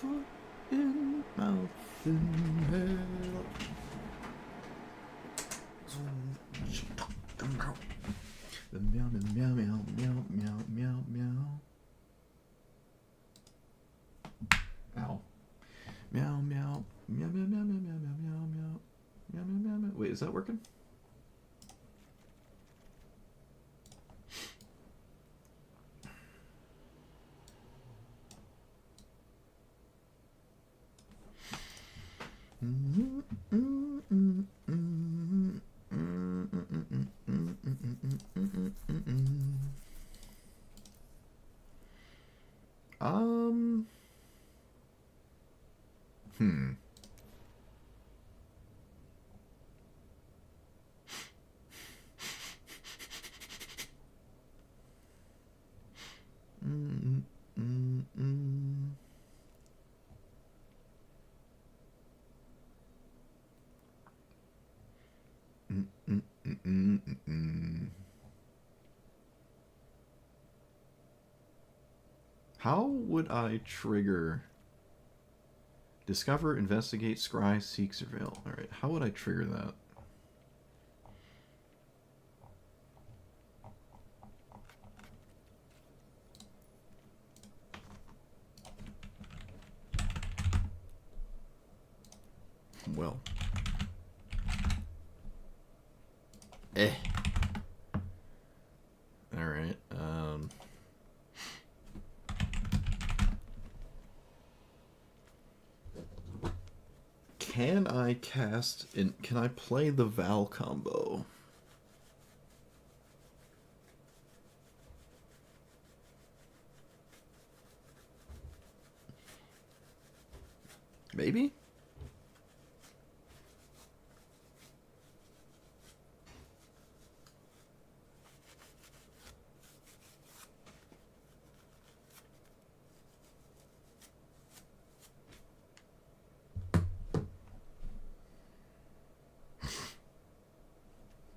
foot in mouth in hell. Meow, meow, meow, meow, meow, meow, meow. Ow. Meow, meow, meow, meow, meow, meow, meow, meow, meow, meow, meow, meow, meow. Wait, is that working? Hmm. How would I trigger discover, investigate, scry, seek, surveil? Alright, how would I trigger that? Well. Alright, can I cast in? Can I play the Val combo? Maybe?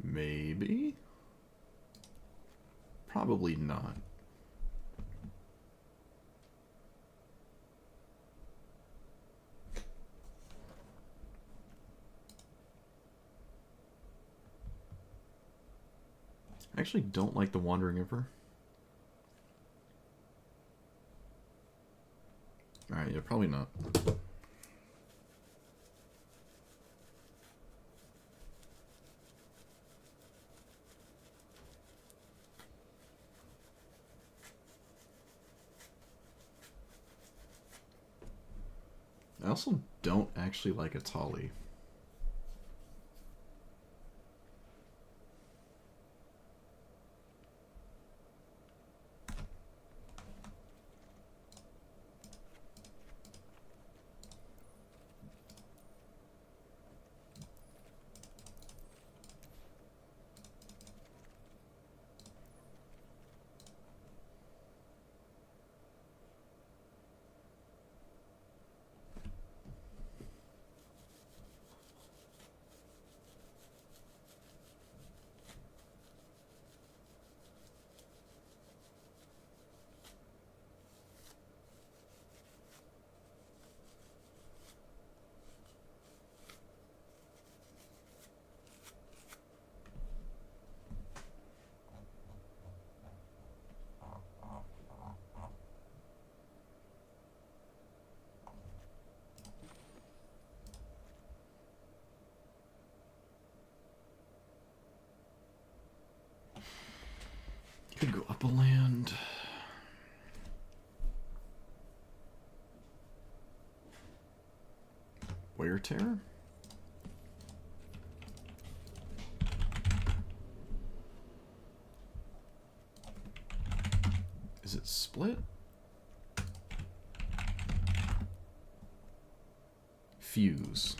Maybe? Probably not. I actually don't like the Wandering Emperor. Alright, yeah, probably not. I also don't actually like Atali. Could go up a land. Wear Terror? Is it split? Fuse.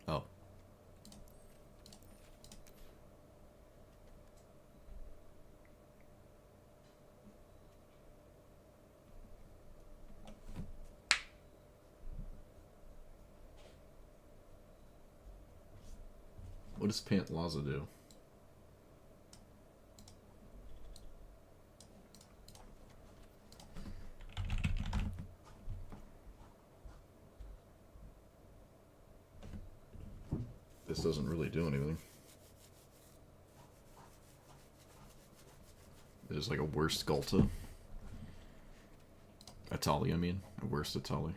Oh. What does Pantlaza do? This doesn't really do anything. There's like a worse Galta. Atali, I mean. A worse Atali.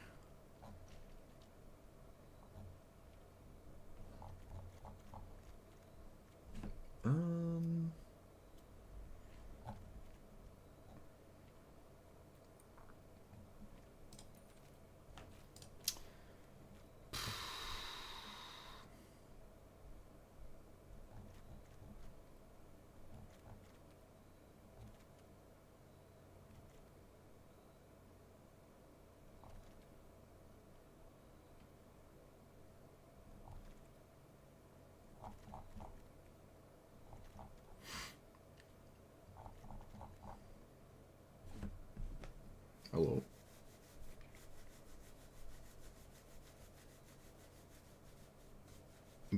Hello.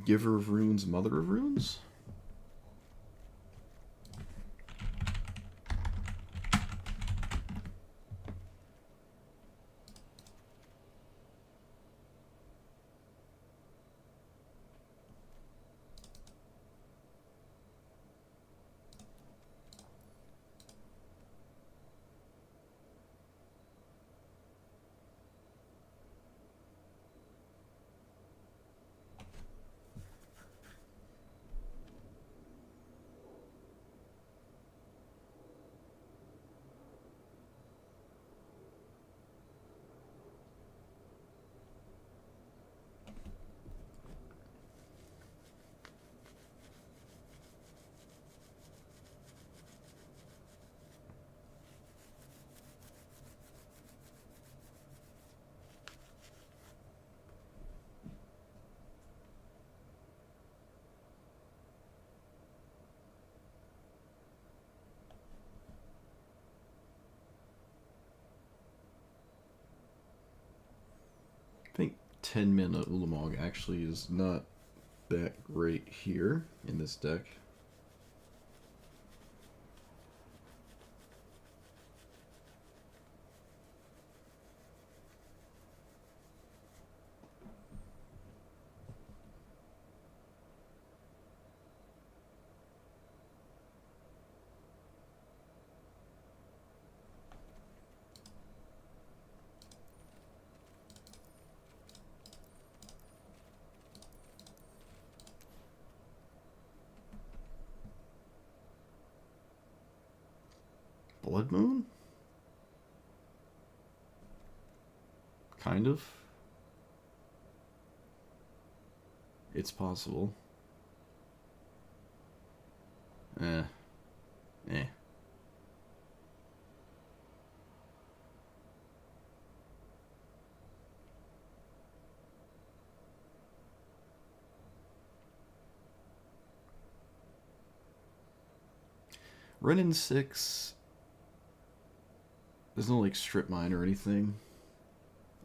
Giver of Runes, Mother of Runes? I think 10 mana Ulamog actually is not that great here in this deck. Blood Moon? Kind of. It's possible. Eh. Renin 6. There's no like strip mine or anything.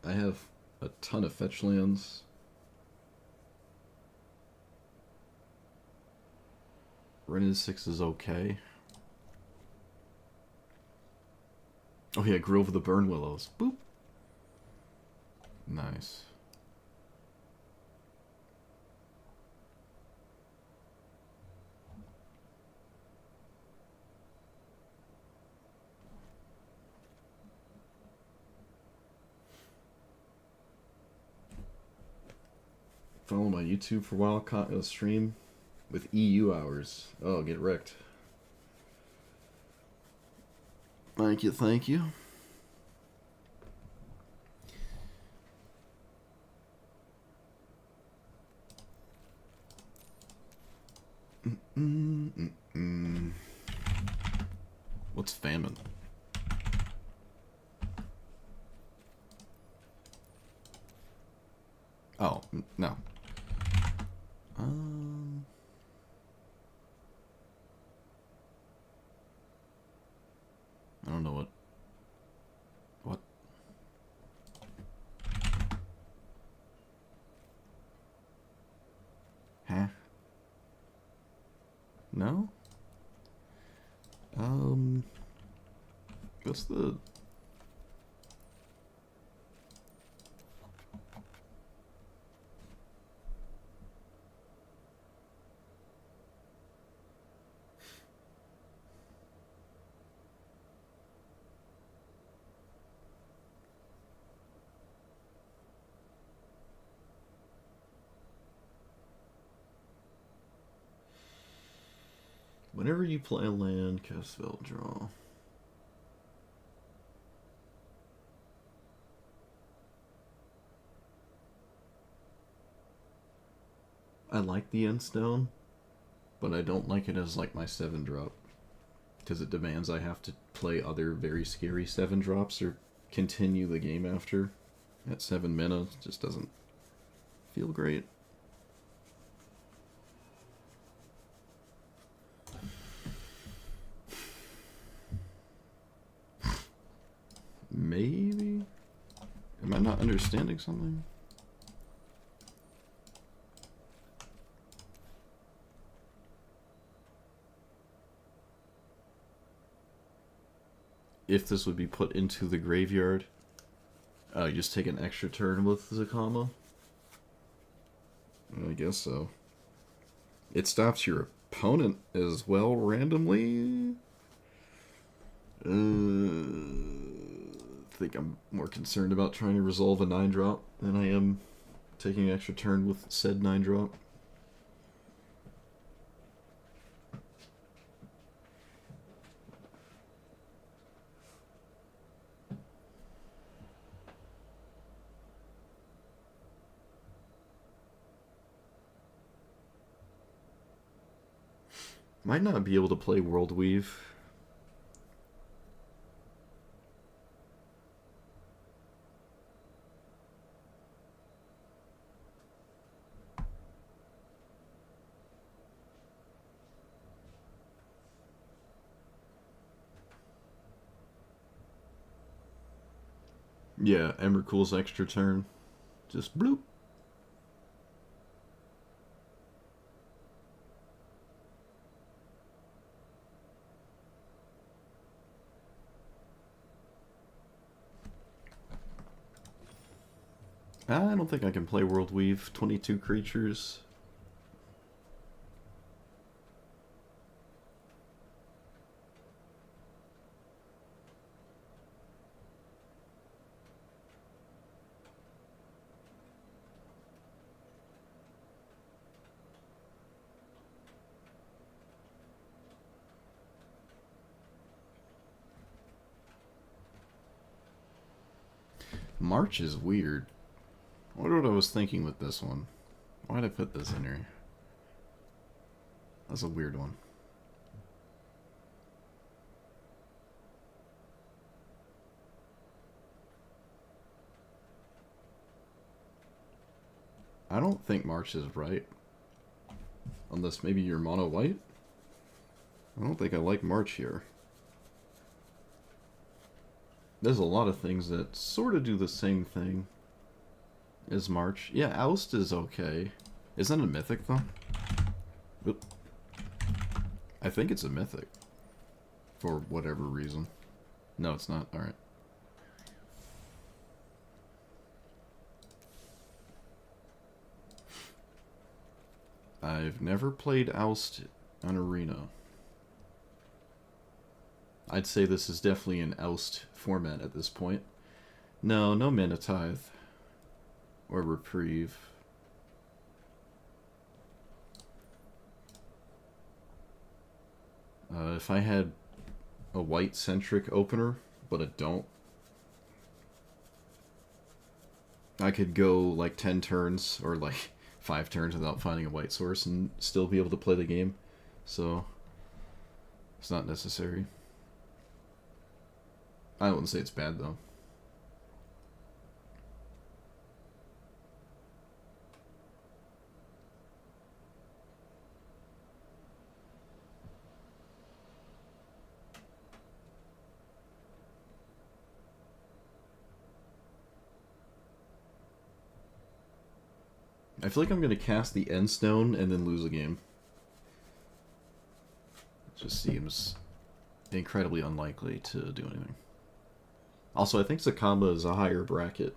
I have a ton of fetch lands. Renin 6 is okay. Oh yeah, Grove of the Burn Willows. Boop. Nice. Follow my YouTube for a while. Stream with EU hours. Oh, get wrecked. Thank you, thank you. What's famine? Oh, no. I don't know what. What? Huh? No? What's the... Whenever you play a land, cast spell, draw. I like the end stone, but I don't like it as like my 7-drop. Because it demands I have to play other very scary 7-drops or continue the game after. At 7 mana, it just doesn't feel great. Maybe? Am I not understanding something? If this would be put into the graveyard, you just take an extra turn with Zacama? I guess so. It stops your opponent as well randomly? I think I'm more concerned about trying to resolve a 9-drop than I am taking an extra turn with said 9-drop. Might not be able to play World Weave. Yeah, Emrakul's extra turn. Just bloop. I don't think I can play World Weave. 22 creatures. March is weird. I wonder what I was thinking with this one. Why'd I put this in here? That's a weird one. I don't think March is right. Unless maybe you're mono white? I don't think I like March here. There's a lot of things that sort of do the same thing as March. Yeah, Oust is okay. Isn't it a mythic, though? Oop. I think it's a mythic. For whatever reason. No, it's not. Alright. I've never played Oust on Arena. I'd say this is definitely an Oust format at this point. No, no Mana Tithe. Or Reprieve. If I had a white-centric opener, but I don't, I could go like 10 turns, or like 5 turns without finding a white source and still be able to play the game. So, it's not necessary. I wouldn't say it's bad, though. I feel like I'm going to cast the End Stone and then lose a game. It just seems incredibly unlikely to do anything. Also, I think Zacama is a higher bracket.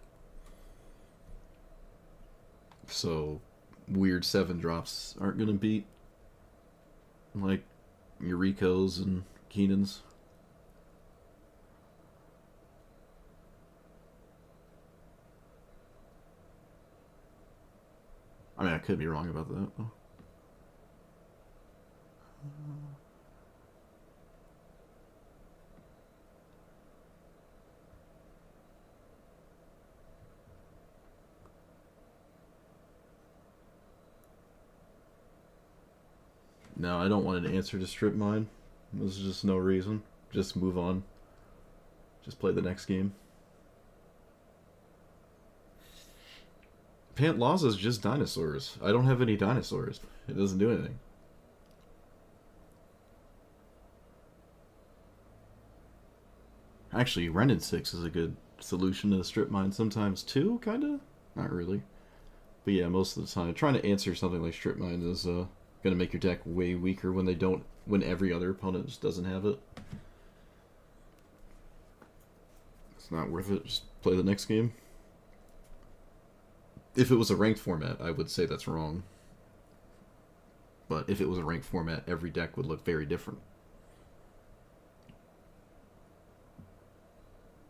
So, weird 7-drops aren't going to beat, like, Eureka's and Keenan's. I mean, I could be wrong about that, though. No, I don't want an answer to strip mine. There's just no reason. Just move on. Just play the next game. Pantlaws is just dinosaurs. I don't have any dinosaurs. It doesn't do anything. Actually, Renin 6 is a good solution to the strip mine sometimes too, kinda? Not really. But yeah, most of the time, trying to answer something like strip mine is gonna make your deck way weaker when every other opponent just doesn't have it. It's not worth it. Just play the next game. If it was a ranked format, I would say that's wrong. But if it was a ranked format, every deck would look very different.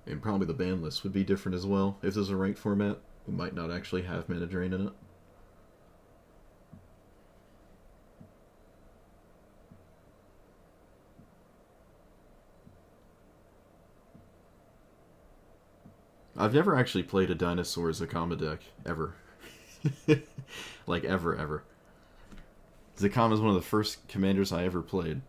And probably the ban list would be different as well. If there's a ranked format, we might not actually have mana drain in it. I've never actually played a dinosaur Zacama deck, ever. Like, ever. Zacama is one of the first commanders I ever played.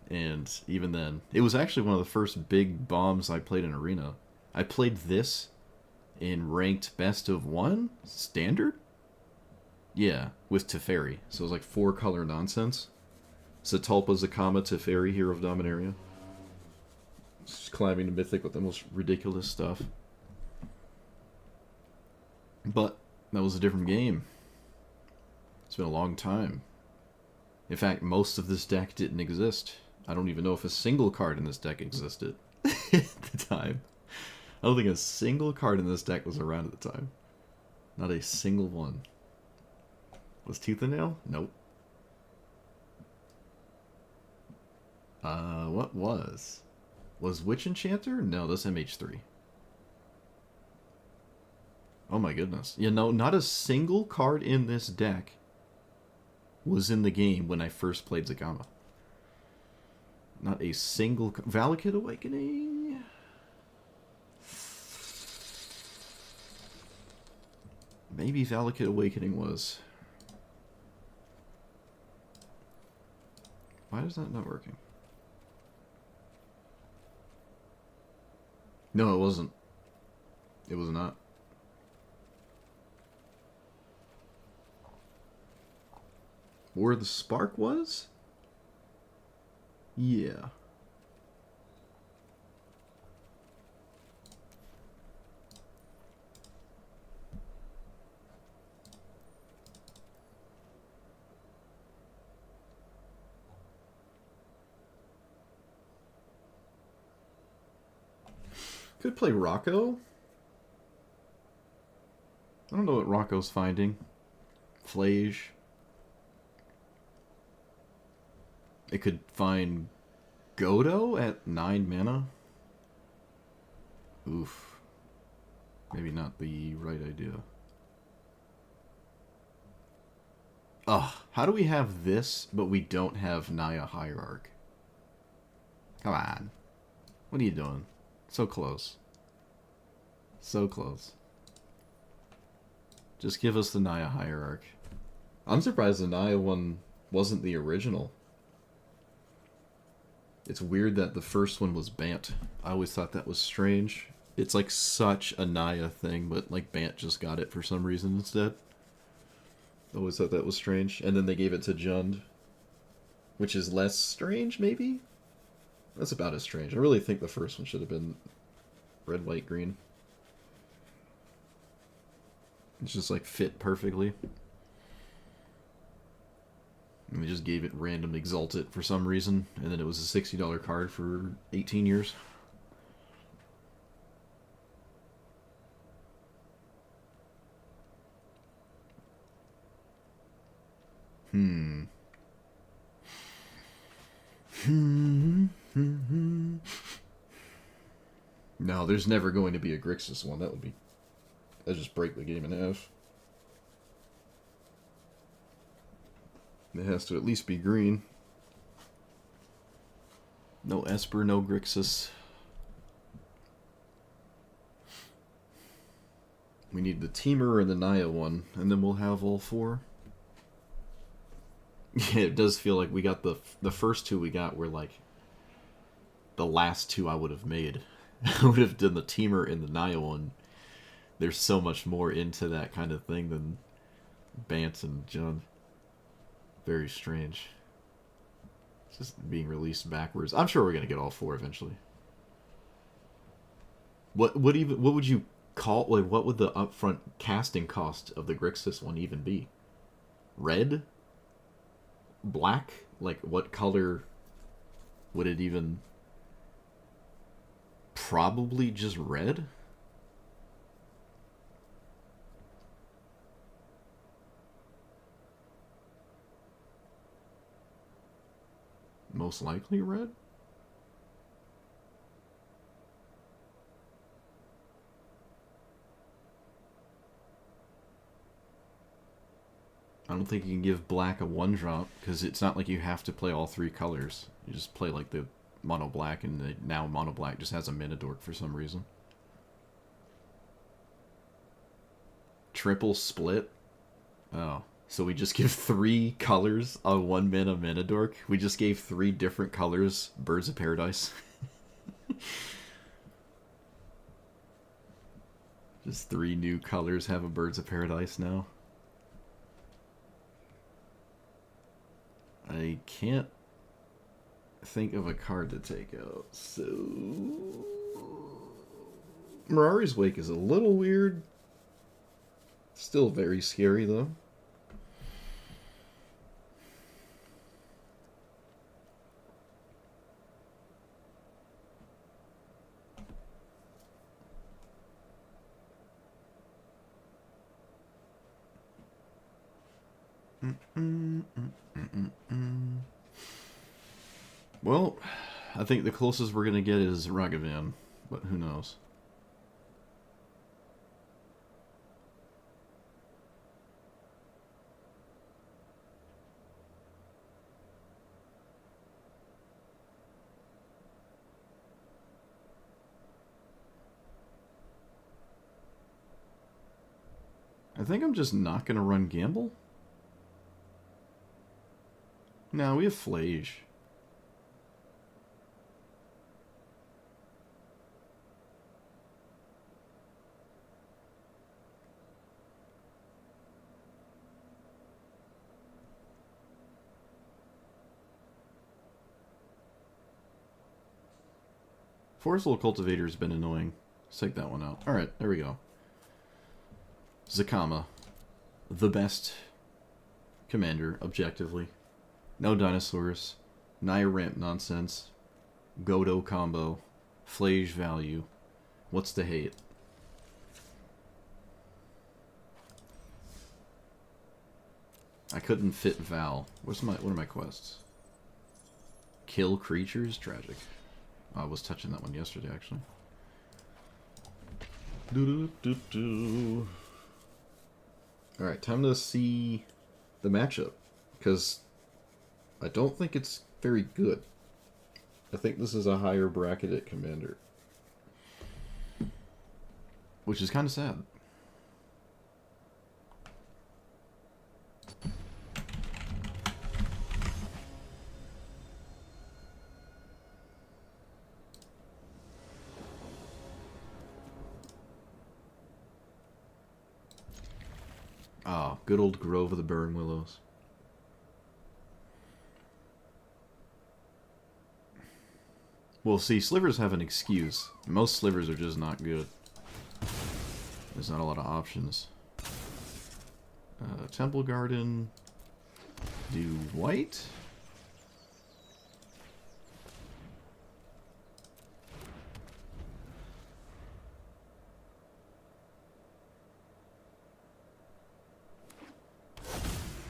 And even then, it was actually one of the first big bombs I played in Arena. I played this in ranked best of one? Standard? Yeah, with Teferi. So it was like 4-color nonsense. Zatalpa, Zacama, Teferi, Hero of Dominaria. Just climbing to Mythic with the most ridiculous stuff. But that was a different game. It's been a long time. In fact, most of this deck didn't exist. I don't even know if a single card in this deck existed at the time. I don't think a single card in this deck was around at the time. Not a single one. Was Tooth and Nail? Nope. What was? Was Witch Enchanter? No, that's MH3. Oh my goodness. Yeah, no, not a single card in this deck was in the game when I first played Zacama. Not a single... Valakut Awakening? Maybe Valakut Awakening was. Why is that not working? No, it wasn't. It was not. Where the spark was? Yeah. Could play Rocco. I don't know what Rocco's finding. Flage. It could find Godo at 9 mana. Oof. Maybe not the right idea. Ugh. How do we have this, but we don't have Naya Hierarch? Come on. What are you doing? So close. So close. Just give us the Naya Hierarch. I'm surprised the Naya one wasn't the original. It's weird that the first one was Bant. I always thought that was strange. It's like such a Naya thing, but like Bant just got it for some reason instead. Always thought that was strange. And then they gave it to Jund, which is less strange, maybe? That's about as strange. I really think the first one should have been red, white, green. It's just like fit perfectly. And they just gave it random Exalted for some reason, and then it was a $60 card for 18 years. No, there's never going to be a Grixis one. That'd just break the game in half. It has to at least be green. No Esper, no Grixis. We need the Teamer and the Naya one, and then we'll have all four. Yeah, it does feel like we got the first two we got were like the last two I would have made. I would have done the Teamer and the Naya one. There's so much more into that kind of thing than Bant and Jun. Very strange. It's just being released backwards. I'm sure we're gonna get all four eventually. What would you call, like, what would the upfront casting cost of the Grixis one even be? Red? Black? Like, what color would it even... Probably just red? Most likely red? I don't think you can give black a one drop, because it's not like you have to play all three colors. You just play like the mono black, and now mono black just has a Minidork for some reason. Triple split? Oh. So we just give 3 colors on 1 mana Minidork? We just gave 3 different colors Birds of Paradise? Just 3 new colors have a Birds of Paradise now? I can't think of a card to take out, so... Mirari's Wake is a little weird. Still very scary, though. Well, I think the closest we're going to get is Ragavan, but who knows. I think I'm just not going to run Gamble. No, we have Flage. Forestful Cultivator has been annoying. Let's take that one out. Alright, there we go. Zacama. The best commander, objectively. No dinosaurs. Naya ramp nonsense. Godo combo. Flage value. What's the hate? I couldn't fit Val. What are my quests? Kill creatures? Tragic. I was touching that one yesterday, actually. Alright, time to see the matchup. Because I don't think it's very good. I think this is a higher bracketed commander. Which is kind of sad. Ah, good old Grove of the Burn Willows. Well, see, slivers have an excuse. Most slivers are just not good. There's not a lot of options. Temple Garden. Do white?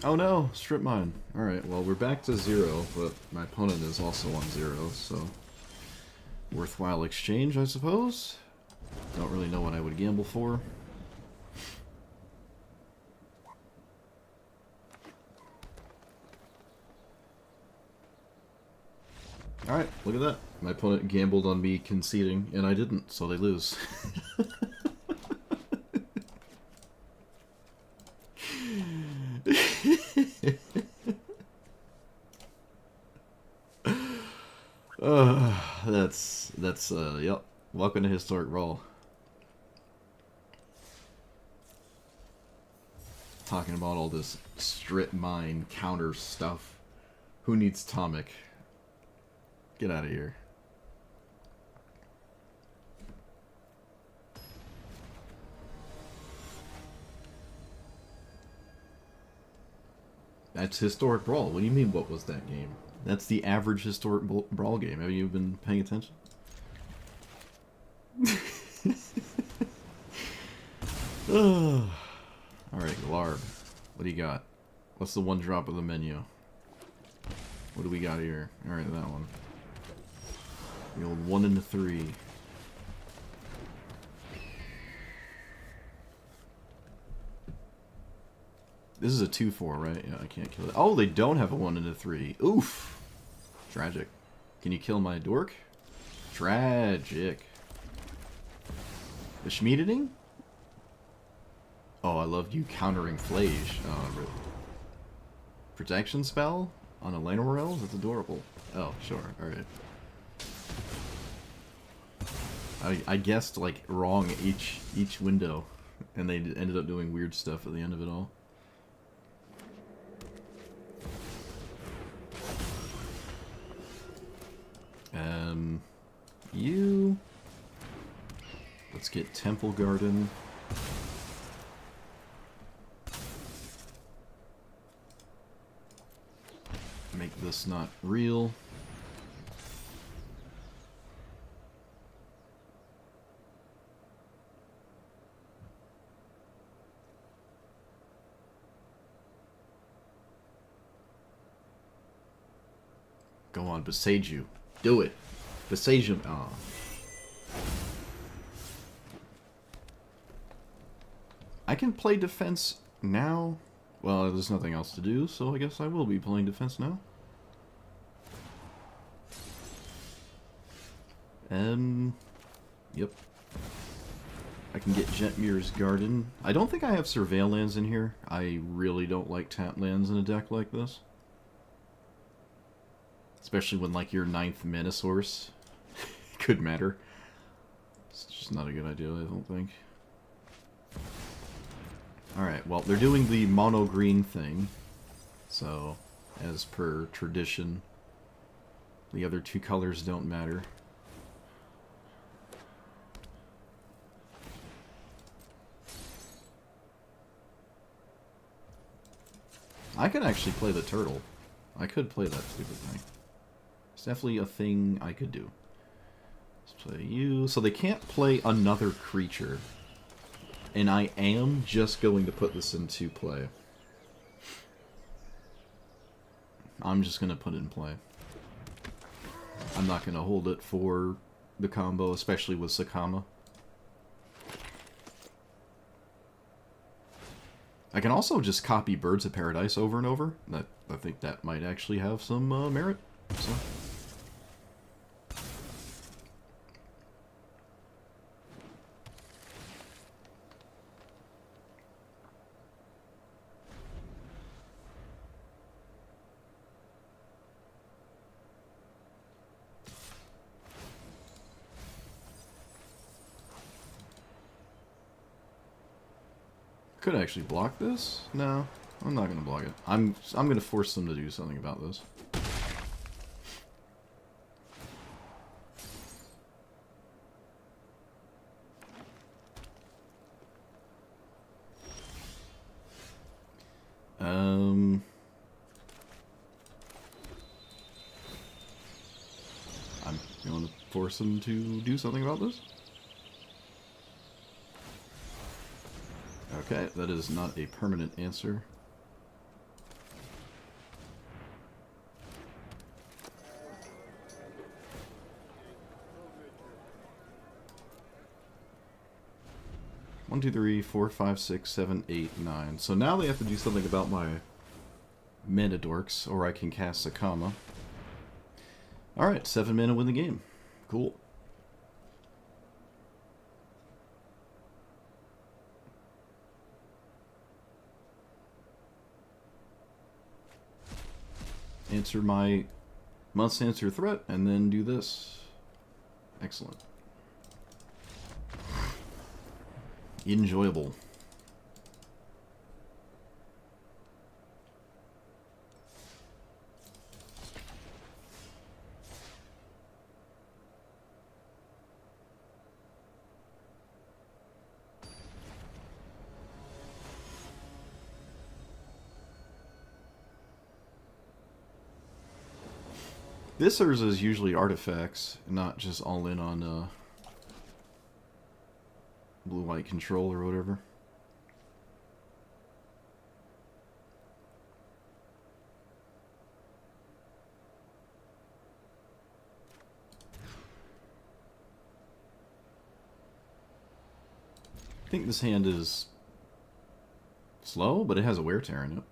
Oh no, strip mine. Alright, well, we're back to 0, but my opponent is also on 0, so... Worthwhile exchange, I suppose? Don't really know what I would gamble for. Alright, look at that. My opponent gambled on me conceding, and I didn't, so they lose. That's, yep. Welcome to Historic Brawl. Talking about all this strip mine counter stuff. Who needs Tomic? Get out of here. That's Historic Brawl. What do you mean, what was that game? That's the average Historic Brawl game. Have you been paying attention? Alright, Glarb. What do you got? What's the one drop of the menu? What do we got here? Alright, that one. The old 1 and 3. This is a 2-4, right? Yeah, I can't kill it. Oh, they don't have a 1 and a 3. Oof! Tragic. Can you kill my dork? Tragic. The Schmieding? Oh, I love you countering Flage. Oh, really? Protection spell? On a Lane Rails? That's adorable. Oh, sure. Alright. I guessed, like, wrong each window. And they ended up doing weird stuff at the end of it all. You... Let's get Temple Garden. Make this not real. Go on, besage you. Do it. Besage him. Oh. I can play defense now. Well, there's nothing else to do, so I guess I will be playing defense now. Yep. I can get Jetmir's Garden. I don't think I have Surveil lands in here. I really don't like tap lands in a deck like this. Especially when, like, your 9th mana source could matter. It's just not a good idea, I don't think. Alright, well, they're doing the mono-green thing. So, as per tradition, the other two colors don't matter. I could actually play the turtle. I could play that stupid thing. It's definitely a thing I could do. Let's play you. So they can't play another creature. And I am just going to put this into play. I'm just going to put it in play. I'm not going to hold it for the combo, especially with Zacama. I can also just copy Birds of Paradise over and over. I think that might actually have some merit. So. Could I actually block this? No, I'm not gonna block it. I'm gonna force them to do something about this. I'm going to force them to do something about this. Okay, that is not a permanent answer. One, two, three, four, five, six, seven, eight, 9. So now they have to do something about my mana dorks, or I can cast Zacama. Alright, 7 mana win the game. Cool. Answer my must answer threat, and then do this. Excellent. Enjoyable. This is usually artifacts, not just all in on blue light control or whatever. I think this hand is slow, but it has a wear tear in it.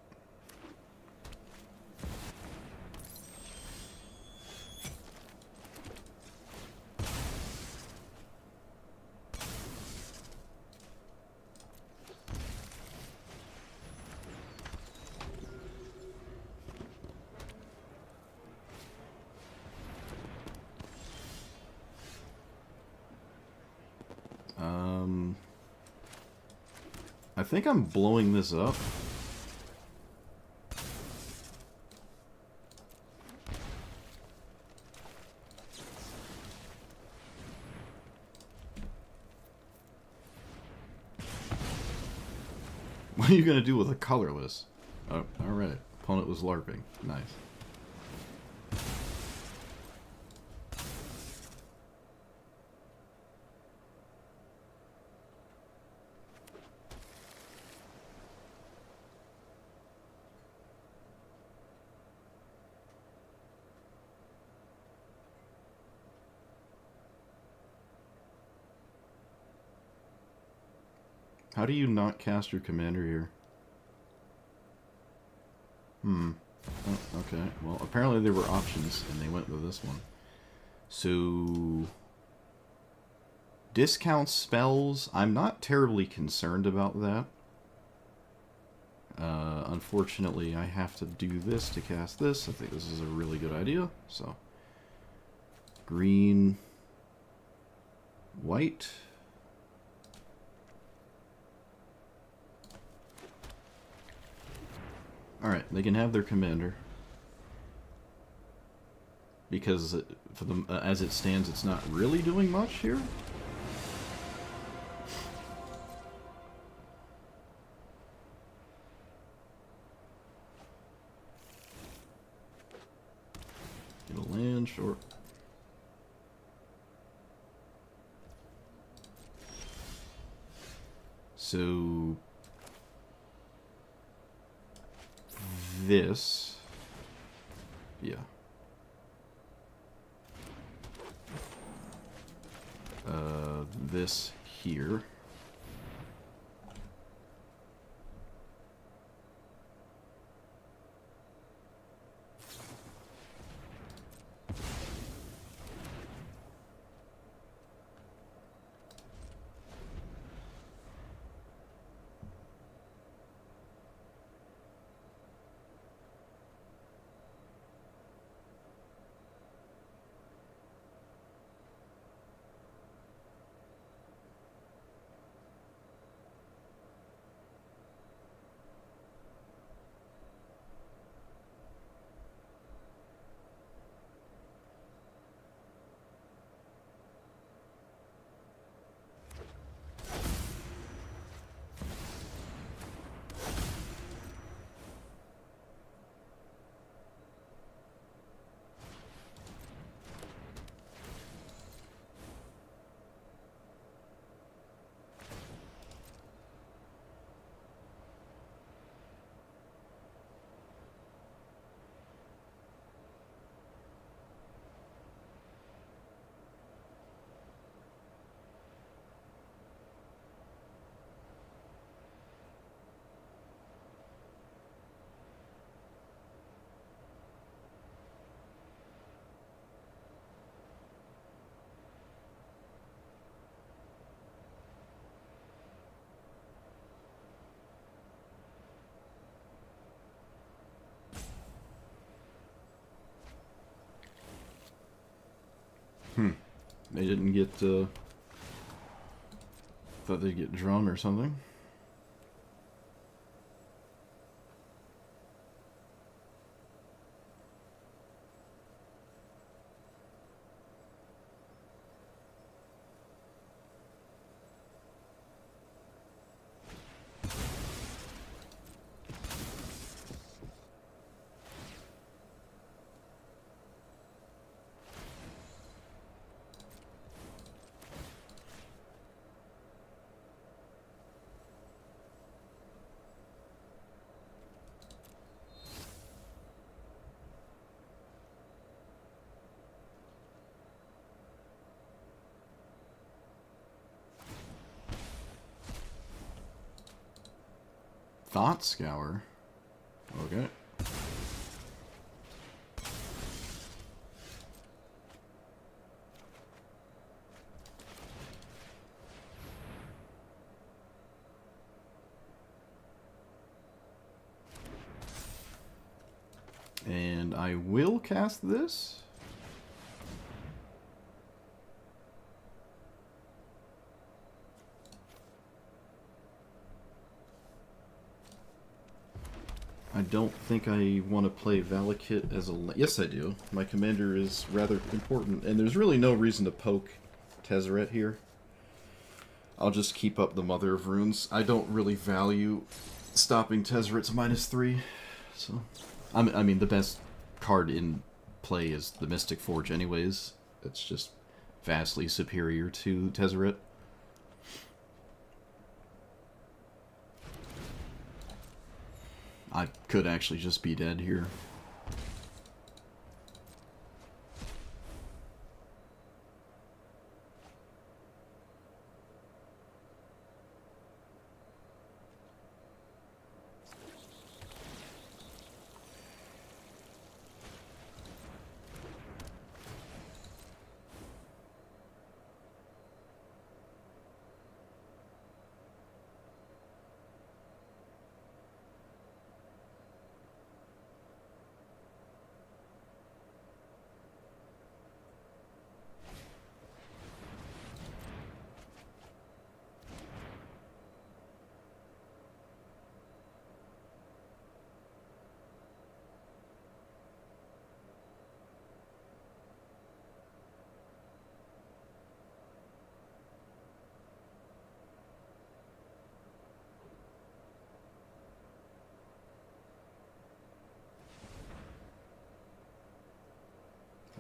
I think I'm blowing this up. What are you going to do with a colorless? Oh, alright. Opponent was LARPing. Nice. How do you not cast your commander here? Oh, okay. Well, apparently there were options, and they went with this one. So... discount spells, I'm not terribly concerned about that. Unfortunately, I have to do this to cast this. I think this is a really good idea. So, green, white. Alright, they can have their commander. Because for them, as it stands, it's not really doing much here. Get a land, sure. So... this... yeah. This here. They didn't get, thought they'd get drawn or something. Thought Scour. Okay. And I will cast this. I don't think I want to play Valakut as a... Yes, I do. My commander is rather important, and there's really no reason to poke Tezzeret here. I'll just keep up the Mother of Runes. I don't really value stopping Tezzeret's -3, so... I mean, the best card in play is the Mystic Forge anyways. It's just vastly superior to Tezzeret. I could actually just be dead here.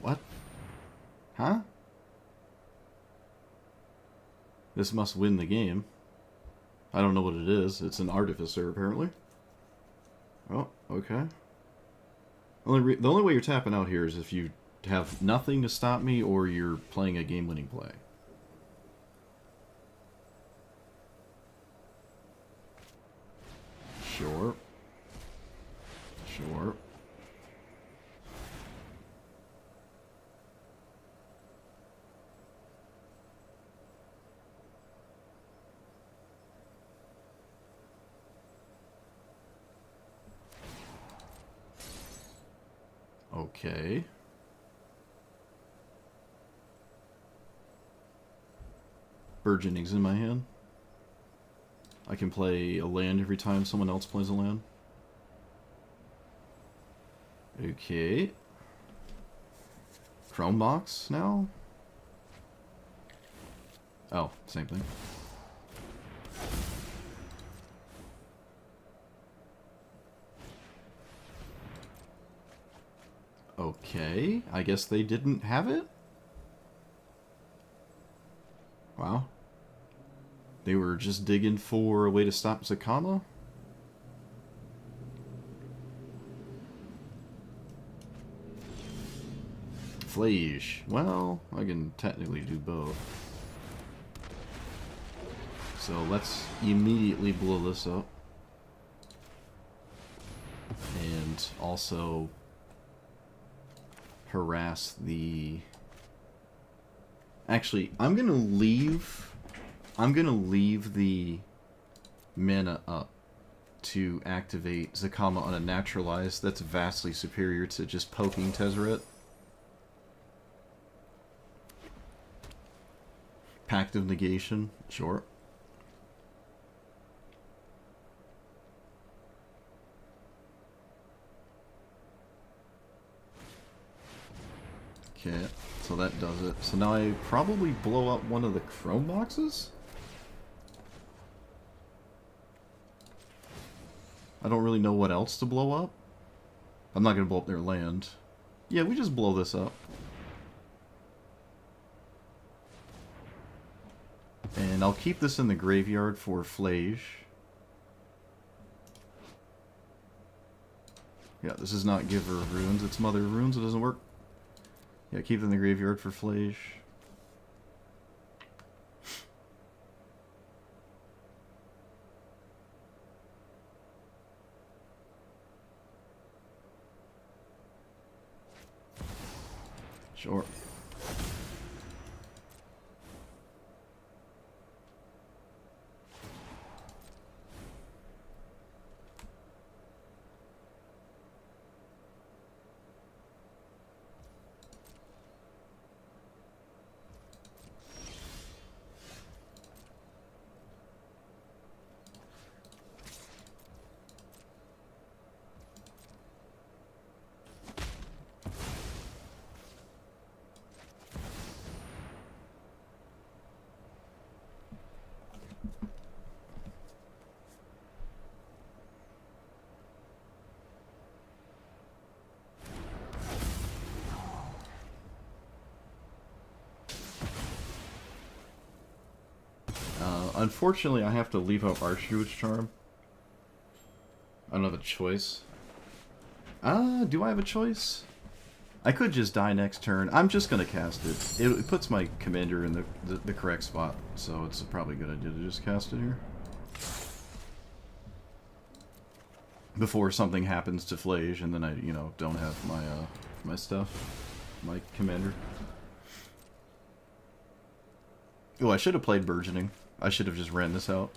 What? Huh? This must win the game. I don't know what it is. It's an Artificer, apparently. Oh, okay. The only way you're tapping out here is if you have nothing to stop me or you're playing a game-winning play. Sure. Sure. Okay. Burgeoning's in my hand. I can play a land every time someone else plays a land. Okay. Chrome box now? Oh, same thing. Okay, I guess they didn't have it? Wow. They were just digging for a way to stop Zacama? Flage. Well, I can technically do both. So let's immediately blow this up. And also harass the... Actually, I'm gonna leave the mana up to activate Zacama on a naturalized. That's vastly superior to just poking Tezzeret. Pact of Negation, sure. Okay, so that does it. So now I probably blow up one of the chrome boxes? I don't really know what else to blow up. I'm not going to blow up their land. Yeah, we just blow this up. And I'll keep this in the graveyard for Flage. Yeah, this is not Giver of Runes, it's Mother of Runes, it doesn't work. Yeah, keep it in the graveyard for Flage. Sure. Unfortunately, I have to leave out Archduke's Charm. I don't have a choice. Do I have a choice? I could just die next turn. I'm just gonna cast it. It puts my commander in the correct spot, so it's probably a good idea to just cast it here. Before something happens to Flage, and then I, you know, don't have my, my stuff. My commander. Oh, I should have played Burgeoning. I should have just ran this out.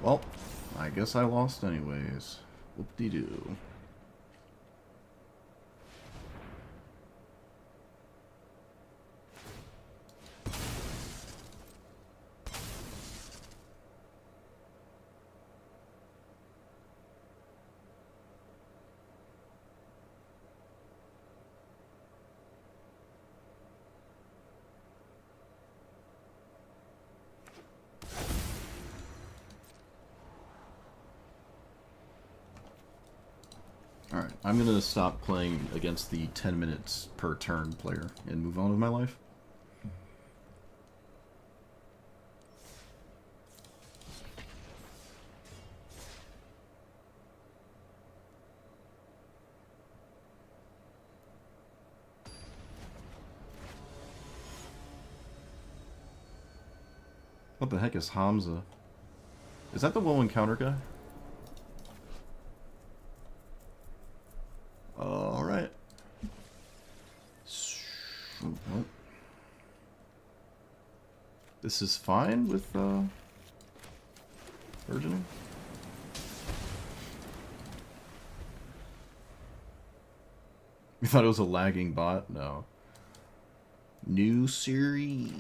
Well, I guess I lost anyways. Whoop-de-doo. Alright, I'm gonna stop playing against the 10 minutes per turn player and move on with my life. What the heck is Hamza? Is that the low encounter guy? Alright. This is fine with, Burgeoning? You thought it was a lagging bot? No. New series.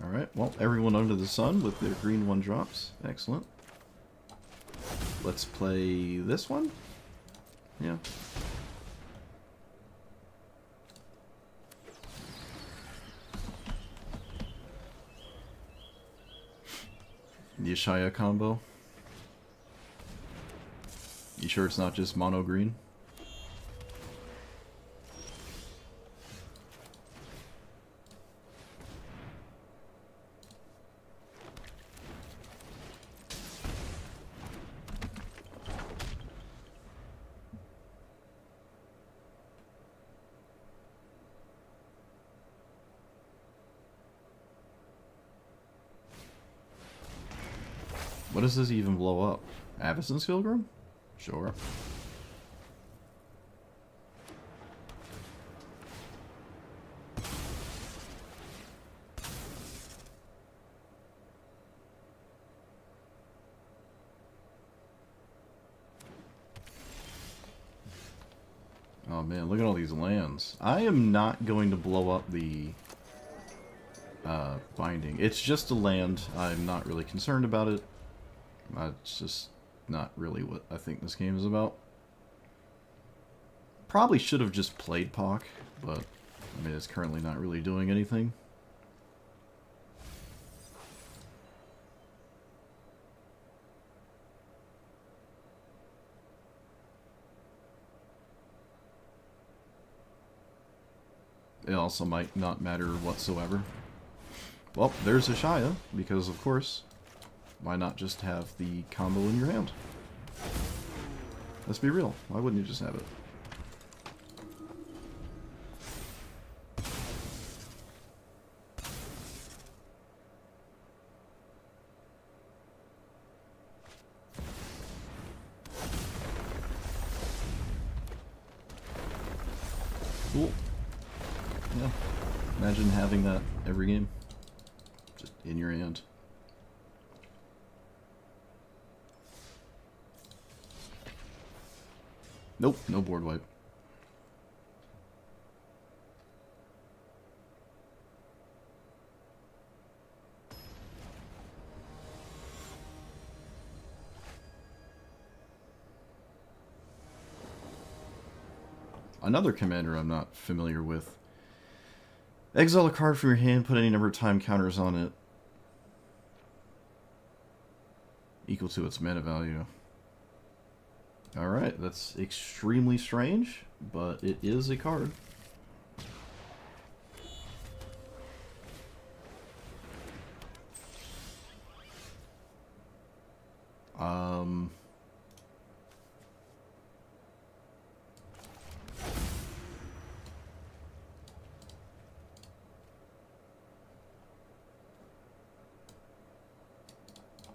Alright, well, everyone under the sun with their green 1-drops. Excellent. Let's play this one? Yeah. Yeshaya combo. You sure it's not just mono green? What does this even blow up? Avacyn's Pilgrim? Sure. Oh man, look at all these lands. I am not going to blow up the binding. It's just a land. I'm not really concerned about it. It's just not really what I think this game is about. Probably should have just played Pock, but I mean it's currently not really doing anything. It also might not matter whatsoever. Well, there's a Shia, because of course, why not just have the combo in your hand? Let's be real, why wouldn't you just have it? Cool. Yeah, imagine having that every game. Just in your hand. Nope, no board wipe. Another commander I'm not familiar with. Exile a card from your hand, put any number of time counters on it equal to its mana value. Alright, that's extremely strange, but it is a card.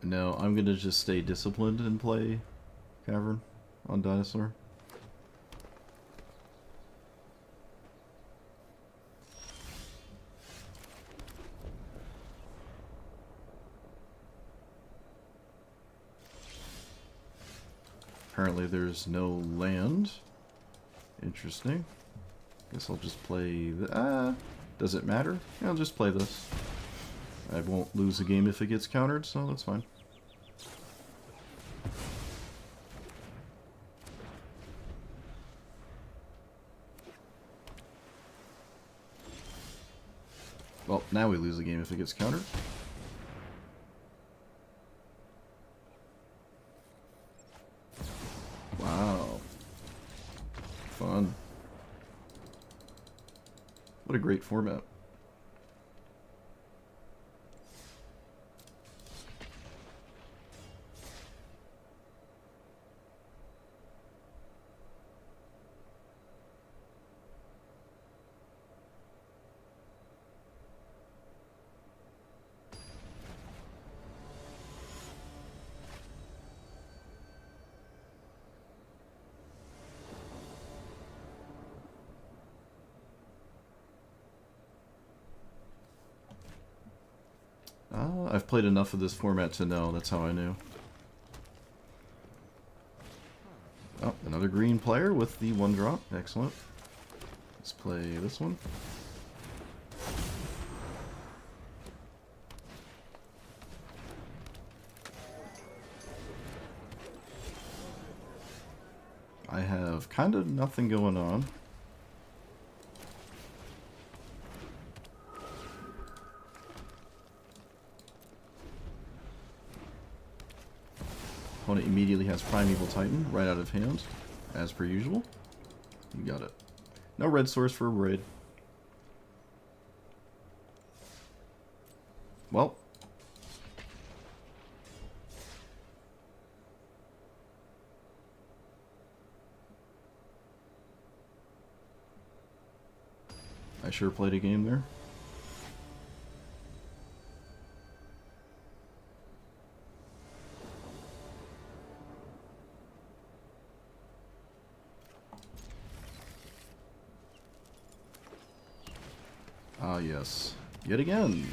No, I'm gonna just stay disciplined and play Cavern on Dinosaur. Apparently there's no land. Interesting. Guess I'll just play the... does it matter? Yeah, I'll just play this. I won't lose a game if it gets countered, so that's fine. Well, now we lose the game if it gets countered. Wow. Fun. What a great format. I've played enough of this format to know, that's how I knew. Oh, another green player with the 1-drop. Excellent. Let's play this one. I have kind of nothing going on. Opponent immediately has Primeval Titan right out of hand, as per usual. You got it. No red source for a raid. Well. I sure played a game there. Ah, yes. Yet again.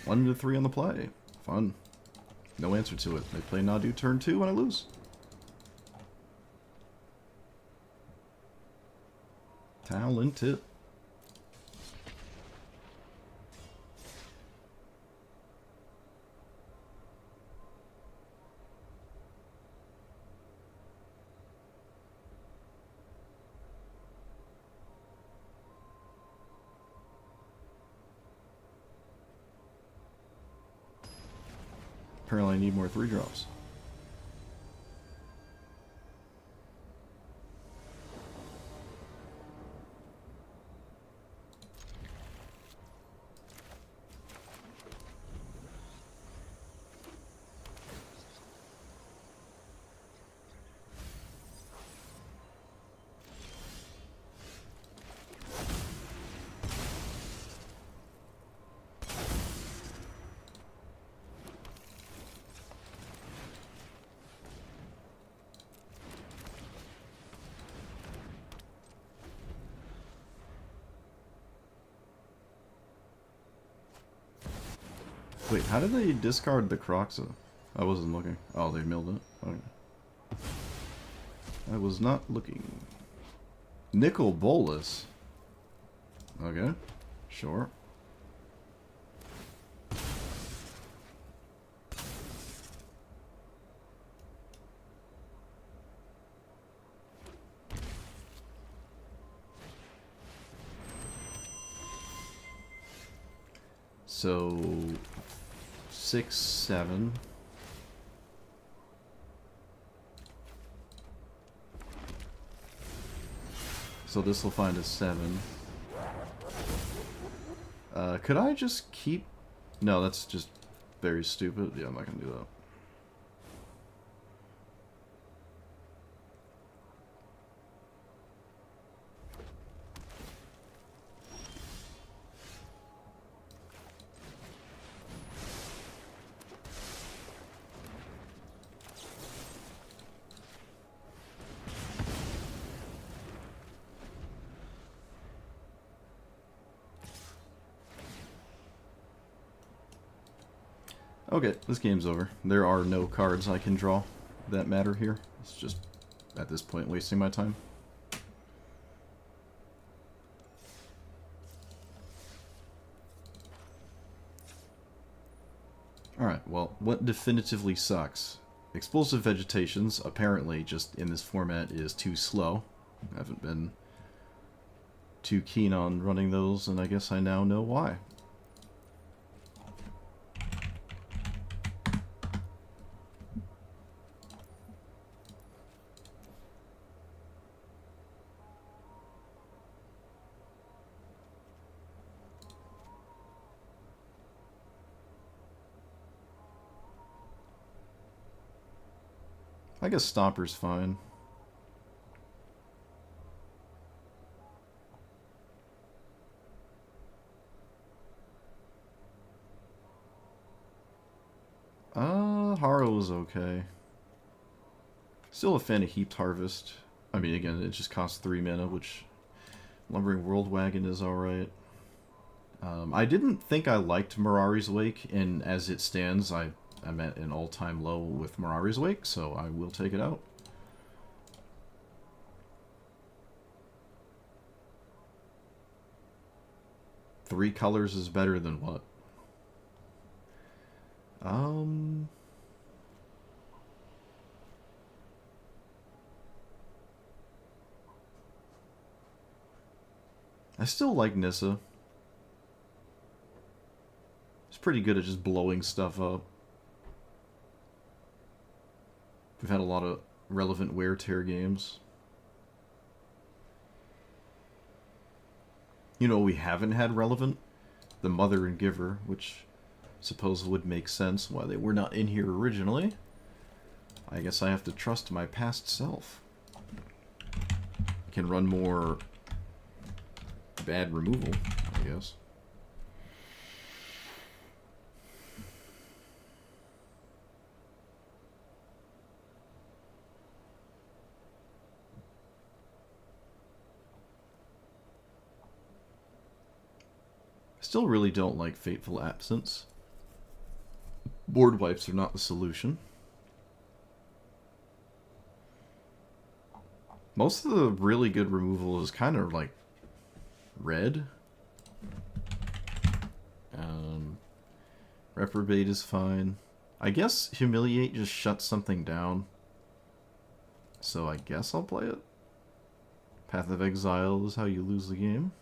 1 to 3 on the play. Fun. No answer to it. They play Nadu turn 2 and I lose. Talented. Apparently I need more 3-drops. Wait, how did they discard the Croxa? I wasn't looking. Oh, they milled it. Okay. I was not looking. Nickel Bolus. Okay. Sure. So 6, 7. So this will find a 7. Could I just keep... No, that's just very stupid. Yeah, I'm not gonna do that. Okay, this game's over. There are no cards I can draw that matter here. It's just, at this point, wasting my time. Alright, well, what definitively sucks? Explosive Vegetations, apparently, just in this format, is too slow. I haven't been too keen on running those, and I guess I now know why. I guess Stomper's fine. Harrow's okay. Still a fan of Heaped Harvest. I mean, again, it just costs 3 mana, which Lumbering World Wagon is alright. I didn't think I liked Mirari's Wake, and as it stands, I'm at an all-time low with Mirari's Wake, so I will take it out. Three colors is better than what? I still like Nissa. It's pretty good at just blowing stuff up. We've had a lot of relevant wear tear games. You know, we haven't had relevant? The Mother and Giver, which I suppose would make sense why they were not in here originally. I guess I have to trust my past self. I can run more bad removal, I guess. still really don't like Fateful Absence. Board wipes are not the solution. Most of the really good removal is kind of like red. Reprobate is fine. I guess Humiliate just shuts something down. So I guess I'll play it. Path of Exile is how you lose the game.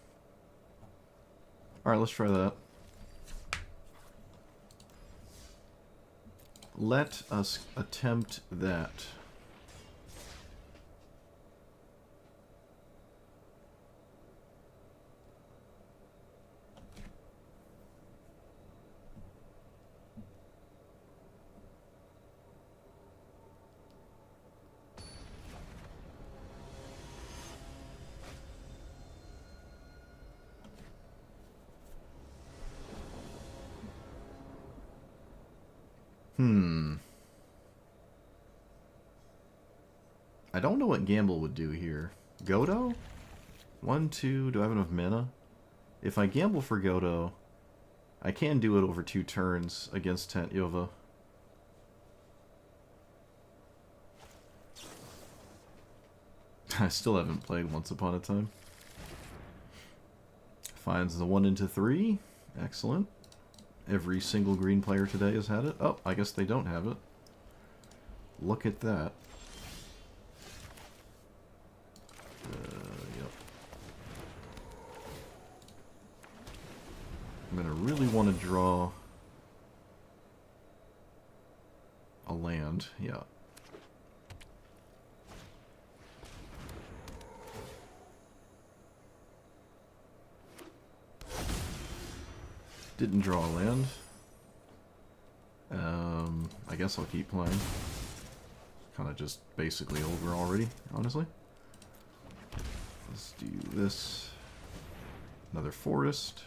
Alright, let's try that. Let us attempt that. I don't know what Gamble would do here. Godo? 1, 2, do I have enough mana? If I gamble for Godo, I can do it over 2 turns against Tent Yova. I still haven't played Once Upon a Time. Finds the 1 into 3. Excellent. Every single green player today has had it. Oh, I guess they don't have it. Look at that. Yep. I'm gonna really want to draw a land. Yeah. Didn't draw a land. I guess I'll keep playing. Kind of just basically over already, honestly. Let's do this. Another forest.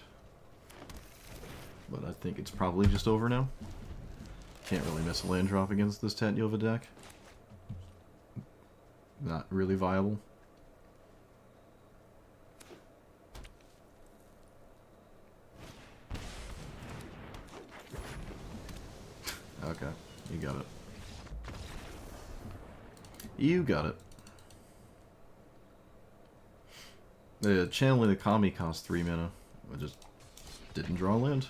But I think it's probably just over now. Can't really miss a land drop against this Tent Yova deck. Not really viable. Okay, you got it. You got it. The channeling the Kami cost 3 mana. I just didn't draw land.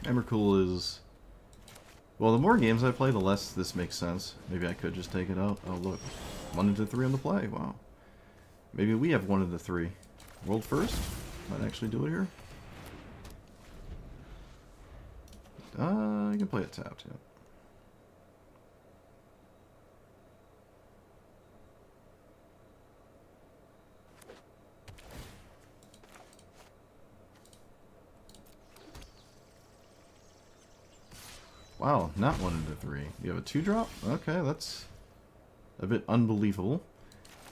Emrakul is... Well, the more games I play, the less this makes sense. Maybe I could just take it out. Oh, look. 1 into 3 on the play. Wow. Maybe we have 1 into 3. World first? Might actually do it here. You can play it tapped, yeah. Wow, not 1 into 3. You have a 2-drop? Okay, that's a bit unbelievable.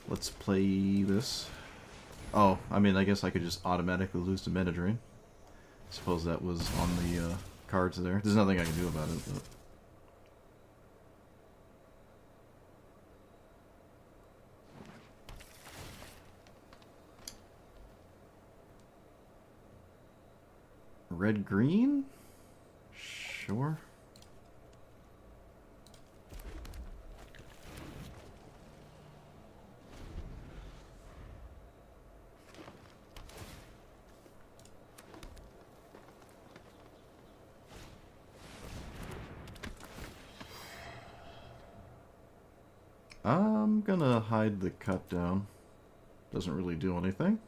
Let's play this. Oh, I mean, I guess I could just automatically lose to Mana Drain. Suppose that was on the cards there. There's nothing I can do about it, but... Red-green? Sure. I'm gonna hide the cut down. Doesn't really do anything.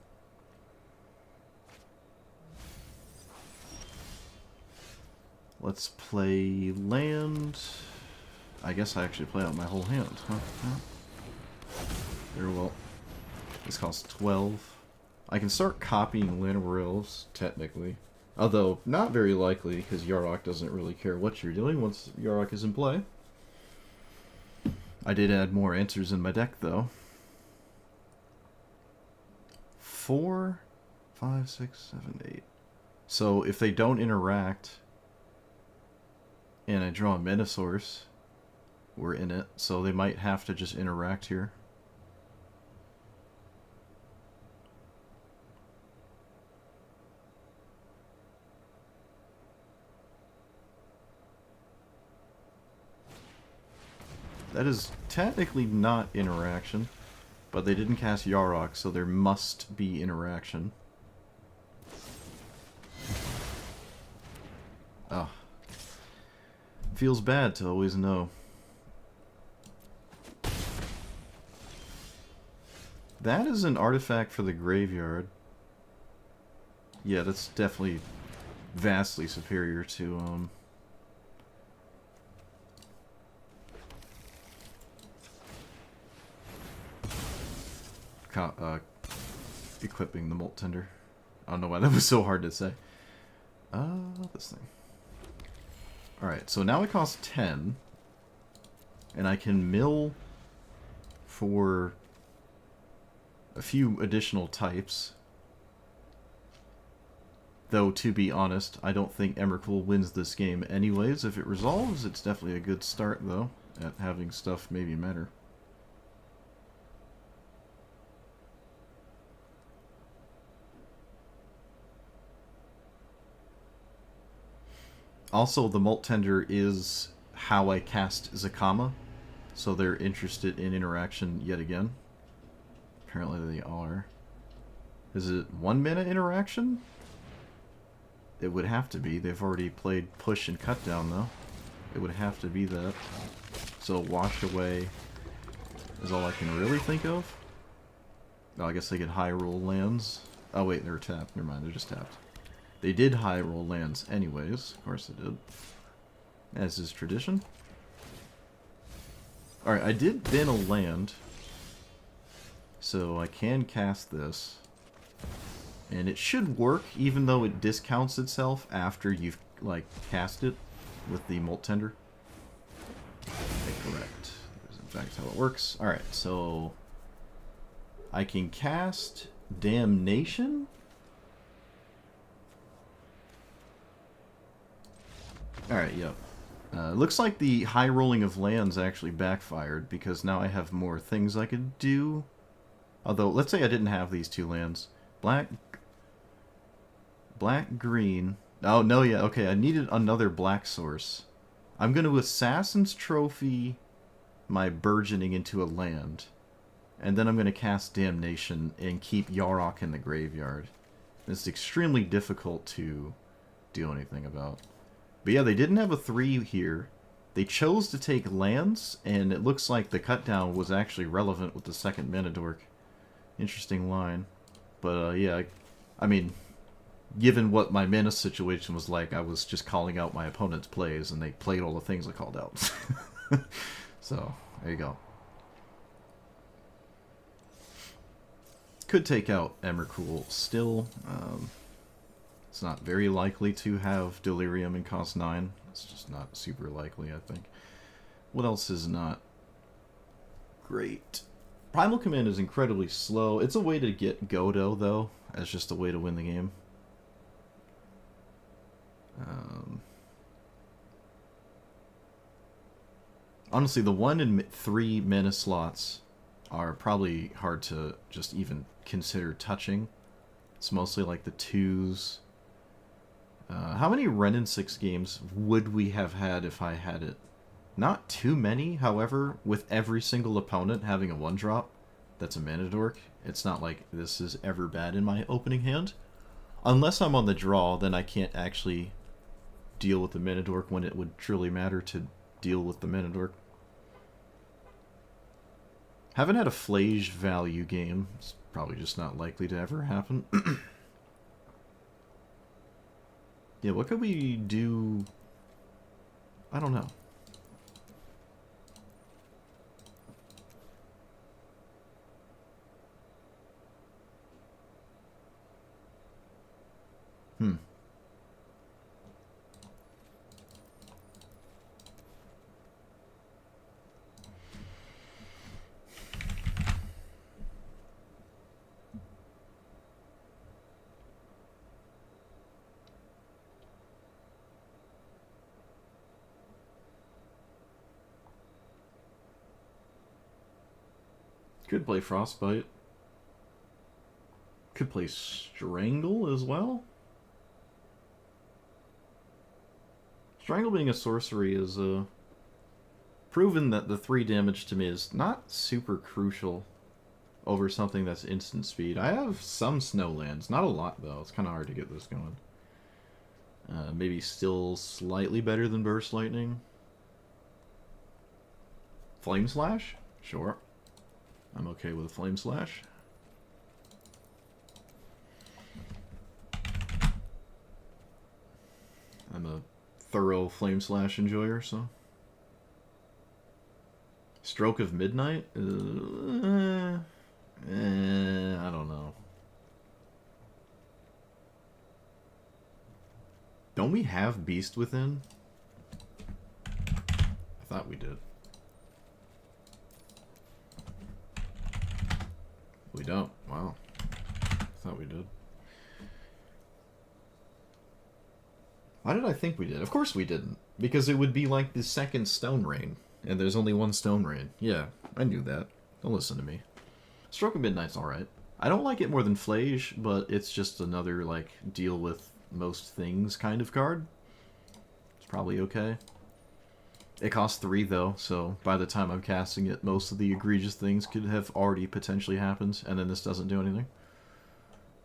Let's play land. I guess I actually play out my whole hand, huh? Very well. This costs 12. I can start copying land rails, technically. Although, not very likely, because Yarok doesn't really care what you're doing once Yarok is in play. I did add more answers in my deck, though. 4, 5, 6, 7, 8. So if they don't interact, and I draw a mana source, we're in it. So they might have to just interact here. That is technically not interaction, but they didn't cast Yarok, so there must be interaction. Ah. Feels bad to always know. That is an artifact for the graveyard. Yeah, that's definitely vastly superior to, equipping the Molt Tender. I don't know why that was so hard to say. This thing. Alright, so now it costs 10. And I can mill for a few additional types. Though, to be honest, I don't think Emrakul wins this game anyways. If it resolves, it's definitely a good start, though, at having stuff maybe matter. Also, the Molt Tender is how I cast Zacama, so they're interested in interaction yet again. Apparently they are. Is it 1 mana interaction? It would have to be. They've already played push and cut down, though. It would have to be that. So wash away is all I can really think of. Oh, I guess they get high roll lands. Oh wait, they're tapped. Never mind, they're just tapped. They did high roll lands anyways. Of course they did. As is tradition. Alright, I did bin a land. So I can cast this. And it should work, even though it discounts itself after you've, like, cast it with the Molt Tender. Okay, correct. That's in fact how it works. Alright, so I can cast Damnation? Alright, yep. Looks like the high rolling of lands actually backfired, because now I have more things I could do. Although, let's say I didn't have these two lands. Black, green. Oh, no, yeah, okay, I needed another black source. I'm going to Assassin's Trophy my burgeoning into a land. And then I'm going to cast Damnation and keep Yarok in the graveyard. It's extremely difficult to do anything about. But yeah, they didn't have a 3 here. They chose to take lands, and it looks like the cut down was actually relevant with the second mana dork. Interesting line. But yeah, I mean, given what my mana situation was like, I was just calling out my opponent's plays, and they played all the things I called out. So, there you go. Could take out Emrakul still. It's not very likely to have Delirium and cost 9. It's just not super likely, I think. What else is not great? Primal Command is incredibly slow. It's a way to get Godo, though, as just a way to win the game. Honestly, the 1 and 3 mana slots are probably hard to just even consider touching. It's mostly like the 2s. How many Ren in 6 games would we have had if I had it? Not too many, however, with every single opponent having a 1-drop that's a mana dork. It's not like this is ever bad in my opening hand. Unless I'm on the draw, then I can't actually deal with the mana dork when it would truly matter to deal with the mana dork. Haven't had a Flage value game. It's probably just not likely to ever happen. Yeah, what could we do? I don't know. Could play Frostbite. Could play Strangle as well. Strangle being a sorcery is proven that the 3 damage to me is not super crucial over something that's instant speed. I have some Snowlands, not a lot though. It's kind of hard to get this going. Maybe still slightly better than Burst Lightning. Flame Slash? Sure. I'm okay with a Flame Slash. I'm a thorough Flame Slash enjoyer, so. Stroke of Midnight? I don't know. Don't we have Beast Within? I thought we did. We don't. Wow. I thought we did. Why did I think we did? Of course we didn't. Because it would be like the second Stone Rain. And there's only one Stone Rain. Yeah, I knew that. Don't listen to me. Stroke of Midnight's alright. I don't like it more than Flage, but it's just another, like, deal with most things kind of card. It's probably okay. It costs 3 though, so by the time I'm casting it, most of the egregious things could have already potentially happened, and then this doesn't do anything.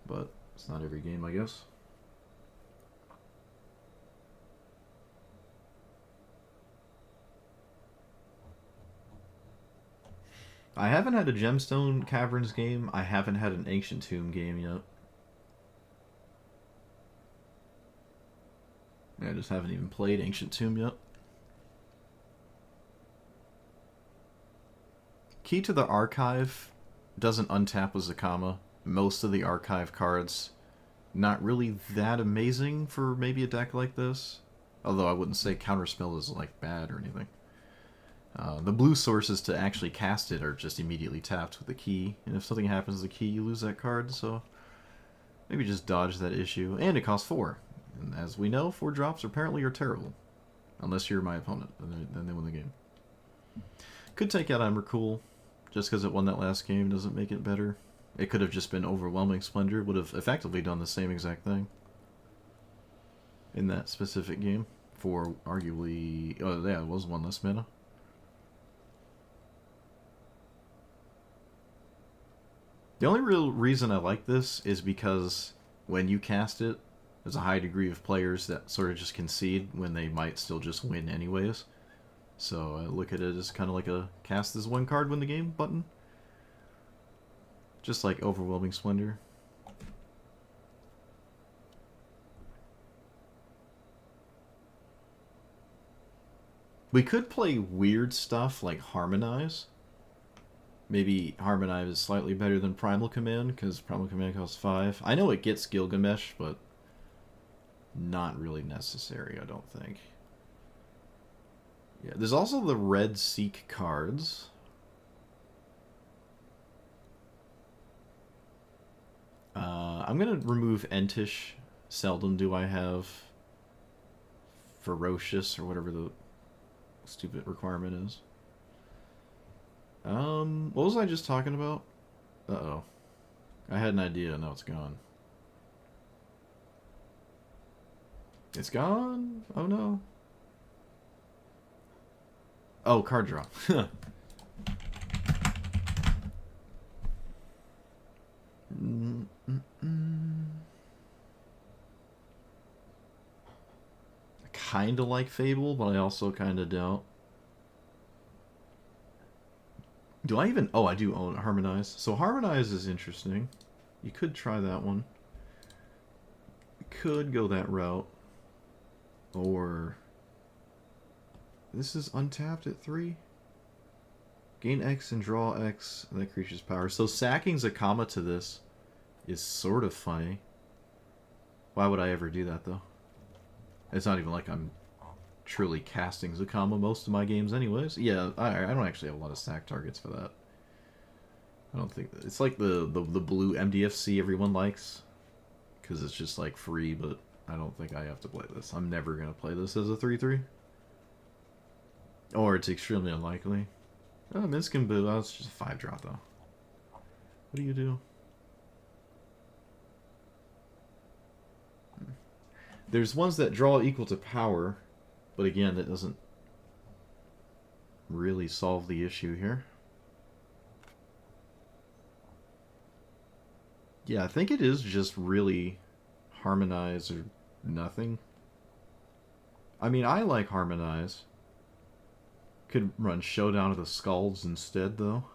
But it's not every game, I guess. I haven't had a Gemstone Caverns game. I haven't had an Ancient Tomb game yet. I just haven't even played Ancient Tomb yet. Key to the Archive doesn't untap a Zacama. Most of the Archive cards, not really that amazing for maybe a deck like this. Although I wouldn't say Counterspell is like bad or anything. The blue sources to actually cast it are just immediately tapped with the key. And if something happens to the key, you lose that card, so maybe just dodge that issue. And it costs 4. And as we know, 4 drops apparently are terrible. Unless you're my opponent, then they win the game. Could take out Emrakul. Just because it won that last game doesn't make it better. It could have just been Overwhelming Splendor. Would have effectively done the same exact thing. In that specific game. For arguably... Oh, yeah, it was 1 less mana. The only real reason I like this is because when you cast it, there's a high degree of players that sort of just concede when they might still just win anyways. So I look at it as kind of like a cast this 1 card win the game button. Just like Overwhelming Splendor. We could play weird stuff like Harmonize. Maybe Harmonize is slightly better than Primal Command, because Primal Command costs 5. I know it gets Gilgamesh, but not really necessary, I don't think. Yeah, there's also the red Seek cards. I'm going to remove Entish. Seldom do I have Ferocious, or whatever the stupid requirement is. What was I just talking about? Uh-oh. I had an idea, now it's gone. It's gone? Oh no. Oh, card draw. I kinda like Fable, but I also kinda don't. Do I even... Oh, I do own Harmonize. So Harmonize is interesting. You could try that one. You could go that route. Or... This is untapped at 3? Gain X and draw X, and that creature's power. So sacking Zacama to this is sort of funny. Why would I ever do that, though? It's not even like I'm truly casting Zacama most of my games anyways. Yeah, I don't actually have a lot of stack targets for that. I don't think... It's like the blue MDFC everyone likes. Because it's just like free, but I don't think I have to play this. I'm never going to play this as a 3-3. Or it's extremely unlikely. Oh, Minskin Boo, that's just a 5-drop though. What do you do? There's ones that draw equal to power, but again, that doesn't really solve the issue here. Yeah, I think it is just really harmonize or nothing. I mean, I like harmonize. Could run Showdown of the Skulls instead, though.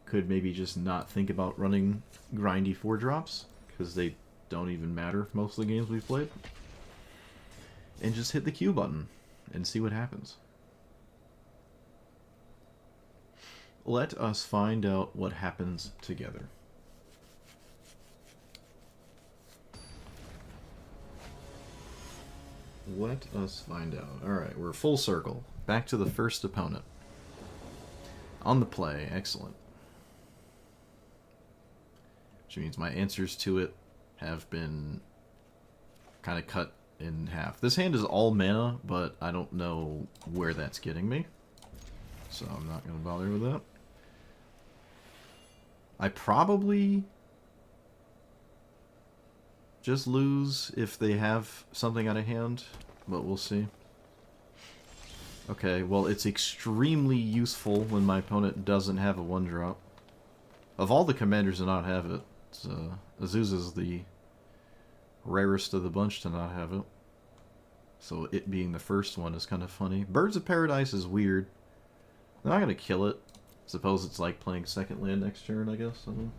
Could maybe just not think about running grindy 4-drops, because they don't even matter most of the games we've played. And just hit the Q button and see what happens. Let us find out what happens together. Let us find out. Alright, we're full circle. Back to the first opponent. On the play, excellent. Which means my answers to it have been kind of cut in half. This hand is all mana, but I don't know where that's getting me. So I'm not going to bother with that. I probably just lose if they have something out of hand, but we'll see. Okay, well, it's extremely useful when my opponent doesn't have a 1-drop. Of all the commanders to not have it, Azusa's the rarest of the bunch to not have it. So it being the first one is kind of funny. Birds of Paradise is weird. I'm not going to kill it. Suppose it's like playing second land next turn, I guess. I don't know.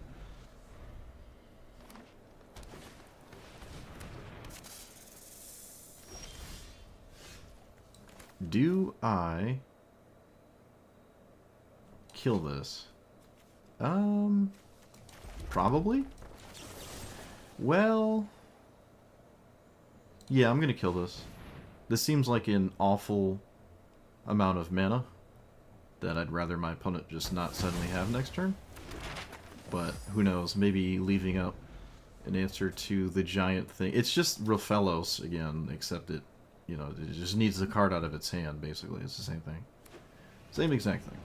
Do I kill this? Probably? Well, yeah, I'm gonna kill this. This seems like an awful amount of mana that I'd rather my opponent just not suddenly have next turn. But who knows, maybe leaving up an answer to the giant thing. It's just Rofellos again, except it, you know, it just needs the card out of its hand, basically. It's the same thing. Same exact thing.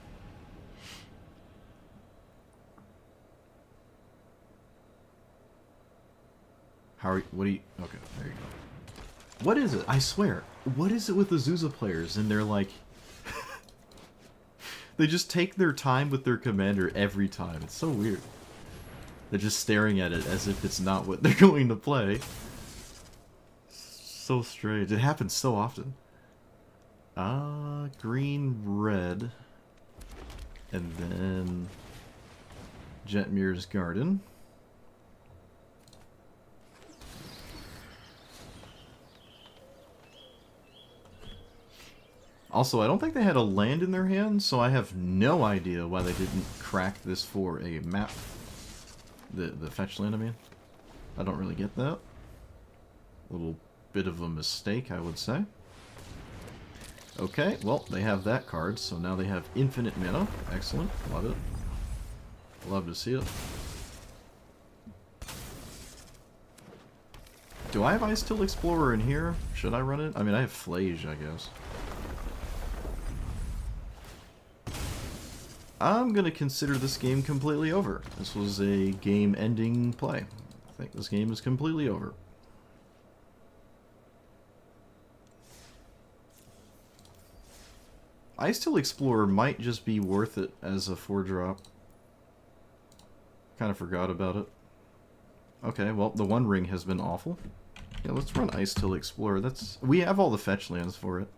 How are you, what do you, okay, there you go. What is it? I swear, what is it with the Azusa players? And they're like, they just take their time with their commander every time. It's so weird. They're just staring at it as if it's not what they're going to play. So strange. It happens so often. Green, red. And then Jetmir's Garden. Also, I don't think they had a land in their hand, so I have no idea why they didn't crack this for a map. The fetch land, I mean. I don't really get that. A little bit of a mistake, I would say. Okay, well, they have that card, so now they have infinite mana. Excellent. Love it. Love to see it. Do I have Ice Till Explorer in here? Should I run it? I mean, I have Flage, I guess. I'm going to consider this game completely over. This was a game-ending play. I think this game is completely over. Ice Till Explorer might just be worth it as a 4-drop. Kind of forgot about it. Okay, well, the One Ring has been awful. Yeah, let's run Ice Till Explorer. We have all the fetch lands for it.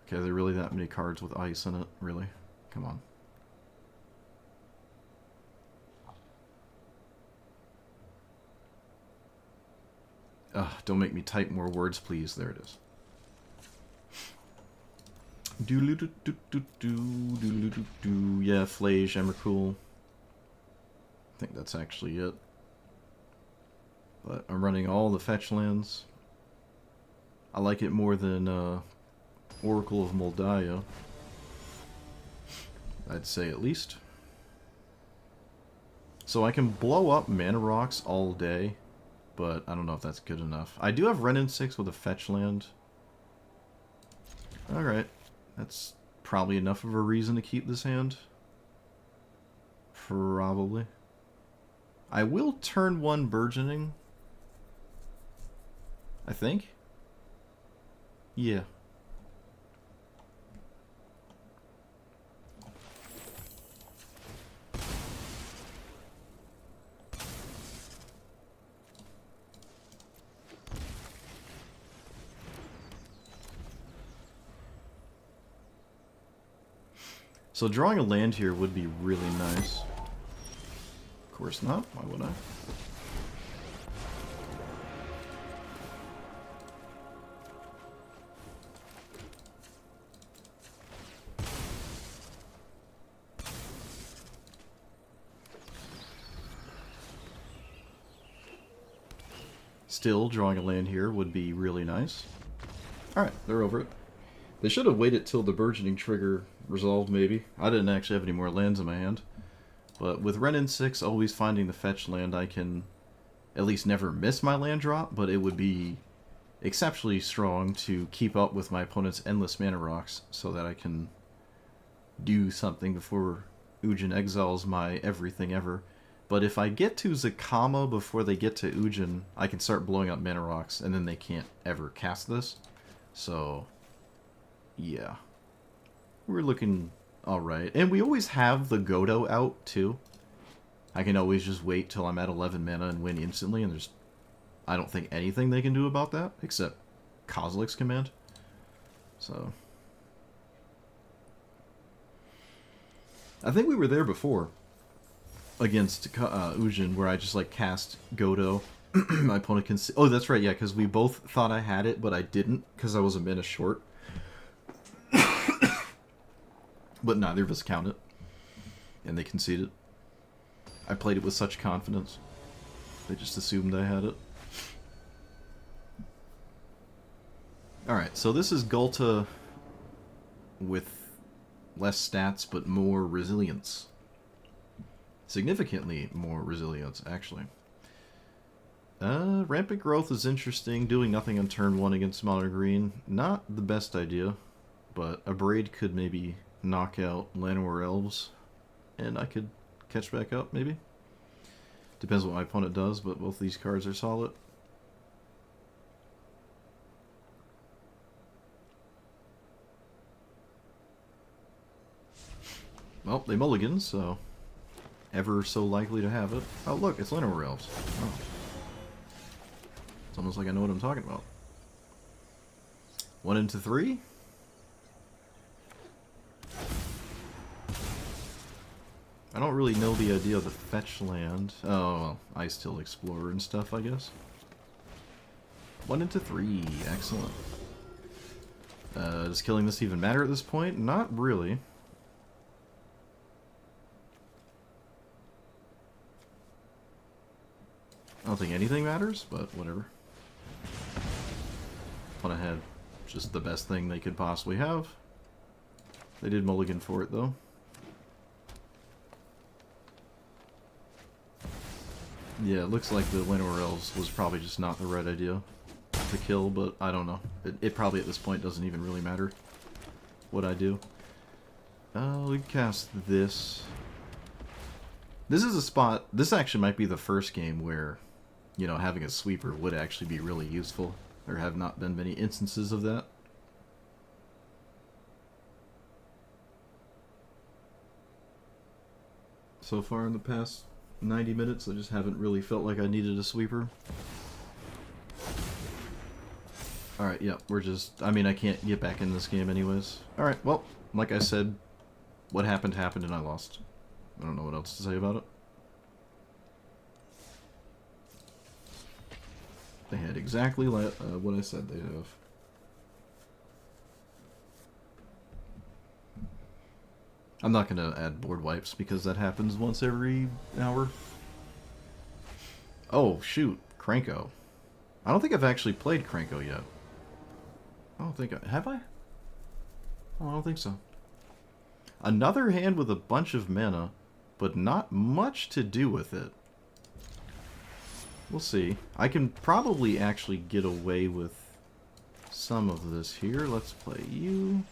Okay, are there really that many cards with ice in it? Really? Come on. Ugh, don't make me type more words, please. There it is. Yeah, Flage, Emrakul. I think that's actually it. But I'm running all the fetch lands. I like it more than Oracle of Moldiah. I'd say at least. So I can blow up mana rocks all day, but I don't know if that's good enough. I do have Renin 6 with a fetch land. Alright. That's probably enough of a reason to keep this hand. Probably. I will turn 1 burgeoning. I think. Yeah. So drawing a land here would be really nice. Of course not. Why would I? Still, drawing a land here would be really nice. Alright, they're over it. They should have waited till the burgeoning trigger resolved, maybe. I didn't actually have any more lands in my hand. But with Wrenn and 6 always finding the fetch land, I can at least never miss my land drop, but it would be exceptionally strong to keep up with my opponent's endless mana rocks so that I can do something before Ujin exiles my everything ever. But if I get to Zacama before they get to Ujin, I can start blowing up mana rocks, and then they can't ever cast this. So, yeah. We're looking alright. And we always have the Godo out, too. I can always just wait till I'm at 11 mana and win instantly, and there's, I don't think, anything they can do about that, except Kozilek's command. So, I think we were there before. Against Ujin, where I just like cast Godo. My opponent can see. Oh, that's right, yeah, because we both thought I had it, but I didn't, because I was a mana short. But neither of us counted. And they conceded. I played it with such confidence. They just assumed I had it. Alright, so this is Gulta with less stats, but more resilience. Significantly more resilience, actually. Rampant Growth is interesting. Doing nothing on turn 1 against mono green. Not the best idea, but a Braid could maybe knock out Llanowar Elves, and I could catch back up, maybe? Depends what my opponent does, but both these cards are solid. Well, they mulligan, so ever so likely to have it. Oh, look, it's Llanowar Elves. Oh. It's almost like I know what I'm talking about. 1 into 3? I don't really know the idea of the fetch land. Oh, well, Ice Till Explorer and stuff, I guess. 1 into 3. Excellent. Does killing this even matter at this point? Not really. I don't think anything matters, but whatever. Thought I had just the best thing they could possibly have. They did mulligan for it, though. Yeah, it looks like the Llanowar Elves was probably just not the right idea to kill, but I don't know. It probably at this point doesn't even really matter what I do. We cast this. This is a spot, this actually might be the first game where, you know, having a sweeper would actually be really useful. There have not been many instances of that. So far in the past 90 minutes, I just haven't really felt like I needed a sweeper. Alright, yeah, we're just, I mean, I can't get back in this game anyways. Alright, well, like I said, what happened happened and I lost. I don't know what else to say about it. They had exactly what I said they'd have. I'm not going to add board wipes because that happens once every hour. Oh, shoot. Cranko. I don't think I've actually played Cranko yet. I don't think I... Have I? Oh, I don't think so. Another hand with a bunch of mana, but not much to do with it. We'll see. I can probably actually get away with some of this here. Let's play you.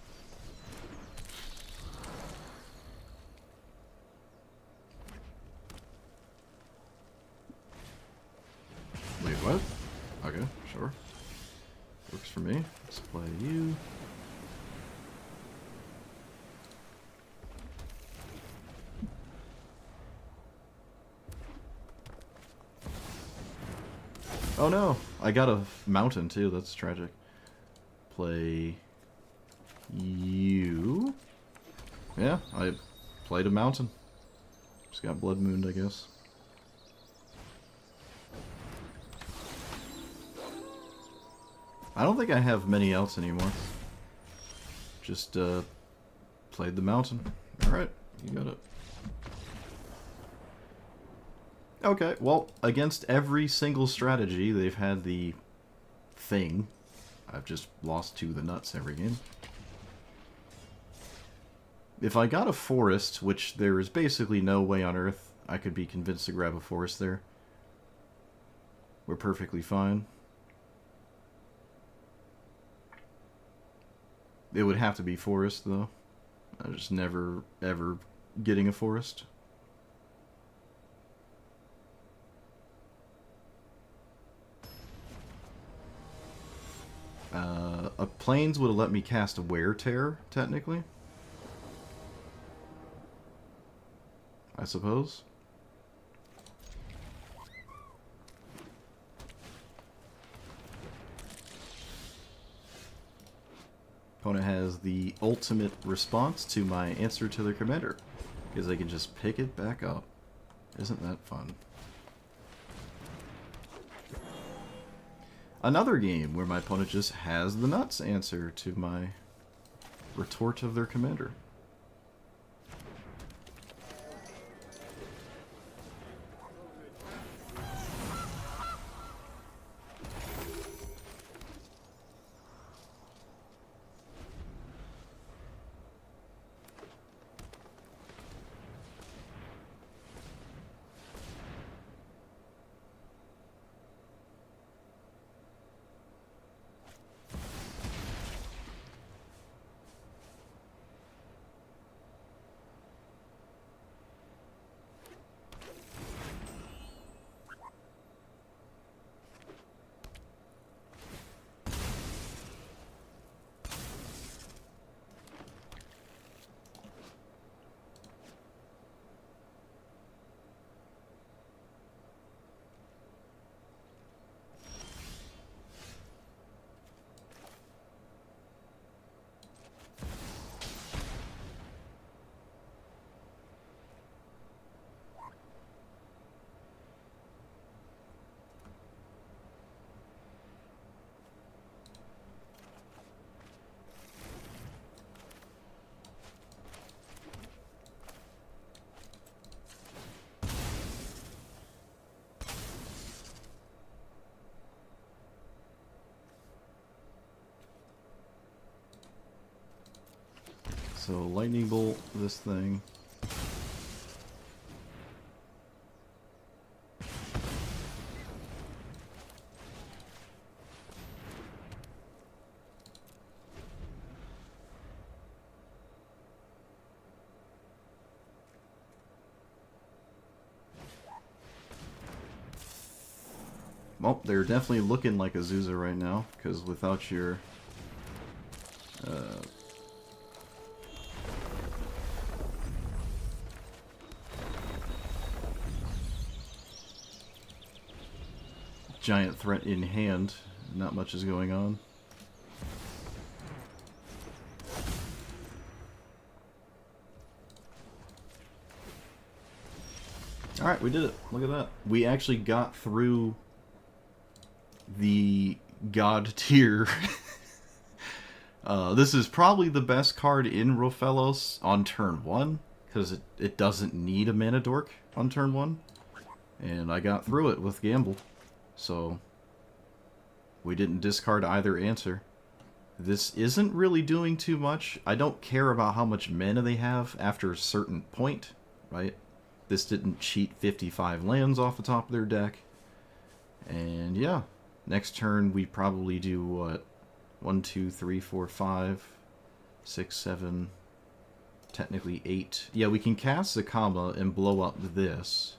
for me. Let's play you. Oh no, I got a mountain too, that's tragic. Play you. Yeah, I played a mountain. Just got blood mooned, I guess. I don't think I have many else anymore. Just played the mountain. Alright, you got it. Okay, well, against every single strategy, they've had the thing. I've just lost to the nuts every game. If I got a forest, which there is basically no way on earth I could be convinced to grab a forest there, we're perfectly fine. It would have to be forest, though. I'm just never, ever getting a forest. A plains would have let me cast a wear tear, technically. I suppose. Opponent has the ultimate response to my answer to their commander, because they can just pick it back up. Isn't that fun? Another game where my opponent just has the nuts answer to my retort of their commander. So lightning bolt this thing. Well, they're definitely looking like Azusa right now, because without your giant threat in hand, not much is going on. Alright, we did it. Look at that. We actually got through the god tier. This is probably the best card in Rofellos on turn 1, because it doesn't need a mana dork on turn 1. And I got through it with Gamble. So, we didn't discard either answer. This isn't really doing too much. I don't care about how much mana they have after a certain point, right? This didn't cheat 55 lands off the top of their deck. And yeah, next turn we probably do what? 1, 2, 3, 4, 5, 6, 7, technically 8. Yeah, we can cast Zacama and blow up this.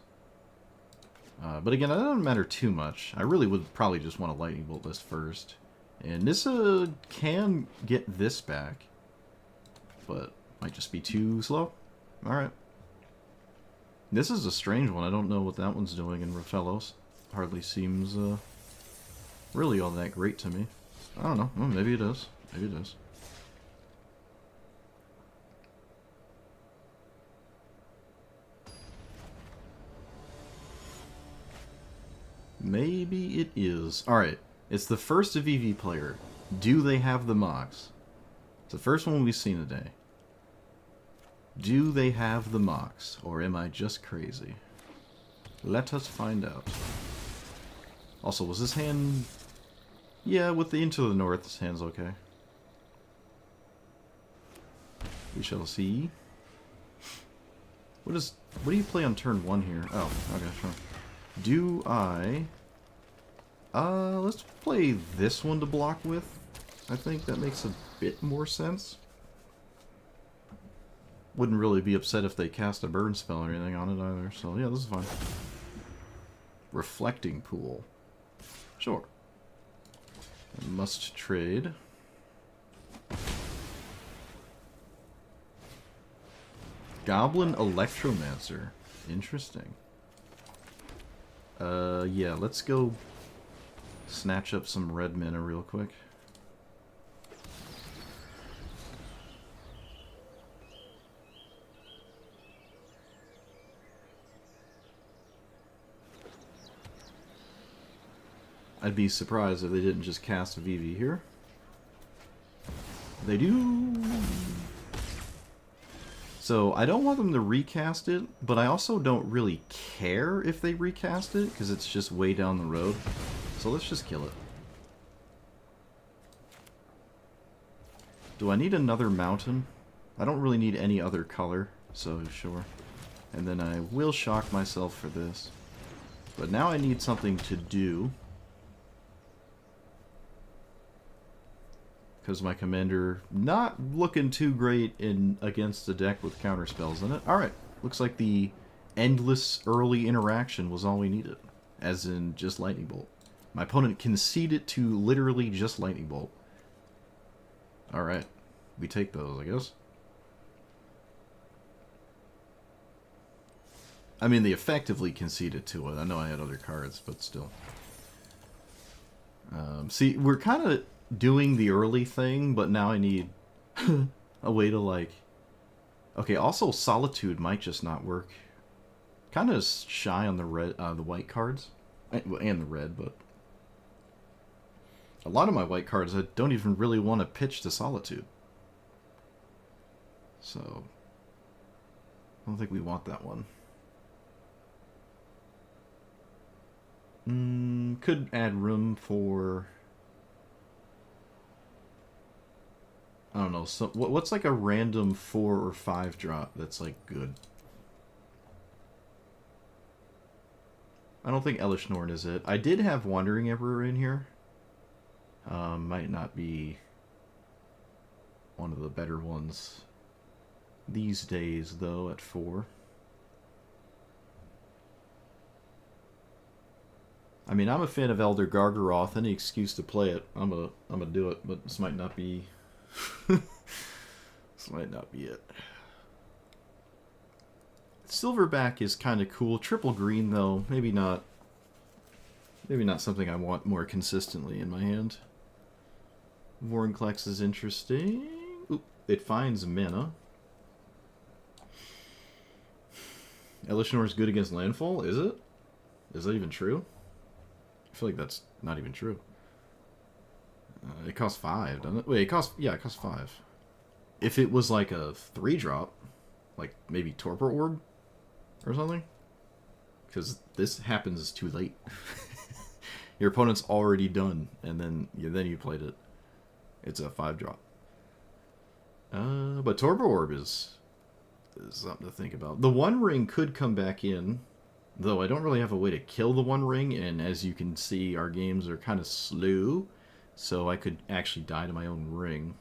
But again, that doesn't matter too much. I really would probably just want to lightning bolt this first. And this can get this back, but might just be too slow. Alright. This is a strange one. I don't know what that one's doing in Rafellos. Hardly seems really all that great to me. I don't know. Well, maybe it is. Maybe it is. Maybe it is. Alright. It's the first VV player. Do they have the mocks? It's the first one we've seen today. Do they have the mocks? Or am I just crazy? Let us find out. Also, was this hand... Yeah, with the Into the North, this hand's okay. We shall see. What do you play on turn 1 here? Oh, okay, sure. Do I... let's play this one to block with. I think that makes a bit more sense. Wouldn't really be upset if they cast a burn spell or anything on it either, so yeah, this is fine. Reflecting Pool. Sure. I must trade. Goblin Electromancer. Interesting. Yeah, let's go snatch up some red mana real quick. I'd be surprised if they didn't just cast a VV here. They do. So I don't want them to recast it, but I also don't really care if they recast it, because it's just way down the road. So let's just kill it. Do I need another mountain? I don't really need any other color, so sure. And then I will shock myself for this. But now I need something to do. Because my commander not looking too great against a deck with counter spells in it. Alright, looks like the endless early interaction was all we needed. As in just Lightning Bolt. My opponent conceded to literally just Lightning Bolt. Alright, we take those, I guess. I mean, they effectively conceded to it. I know I had other cards, but still. See, we're kind of doing the early thing, but now I need a way to, like... Okay, also Solitude might just not work. Kind of shy on the red, the white cards. And the red, but... A lot of my white cards I don't even really want to pitch to Solitude. So... I don't think we want that one. Could add room for... I don't know, so what's like a random 4 or 5 drop that's like good? I don't think Elish Norn is it. I did have Wandering Emperor in here. Might not be one of the better ones these days, though, at 4. I mean, I'm a fan of Elder Gargaroth. Any excuse to play it, I'm gonna do it. But this might not be. This might not be it. Silverback is kind of cool. Triple green, though, maybe not. Maybe not something I want more consistently in my hand. Vorinclex is interesting. Oop, it finds mana. Elishnorn is good against landfall. Is it? Is that even true? I feel like that's not even true. It costs 5, doesn't it? Wait, it costs 5. If it was like a 3-drop, like maybe Torpor Orb or something, because this happens too late. Your opponent's already done, and then you played it. It's a 5-drop. But Torpor Orb is something to think about. The One Ring could come back in, though I don't really have a way to kill the One Ring, and as you can see, our games are kind of slow. So I could actually die to my own ring.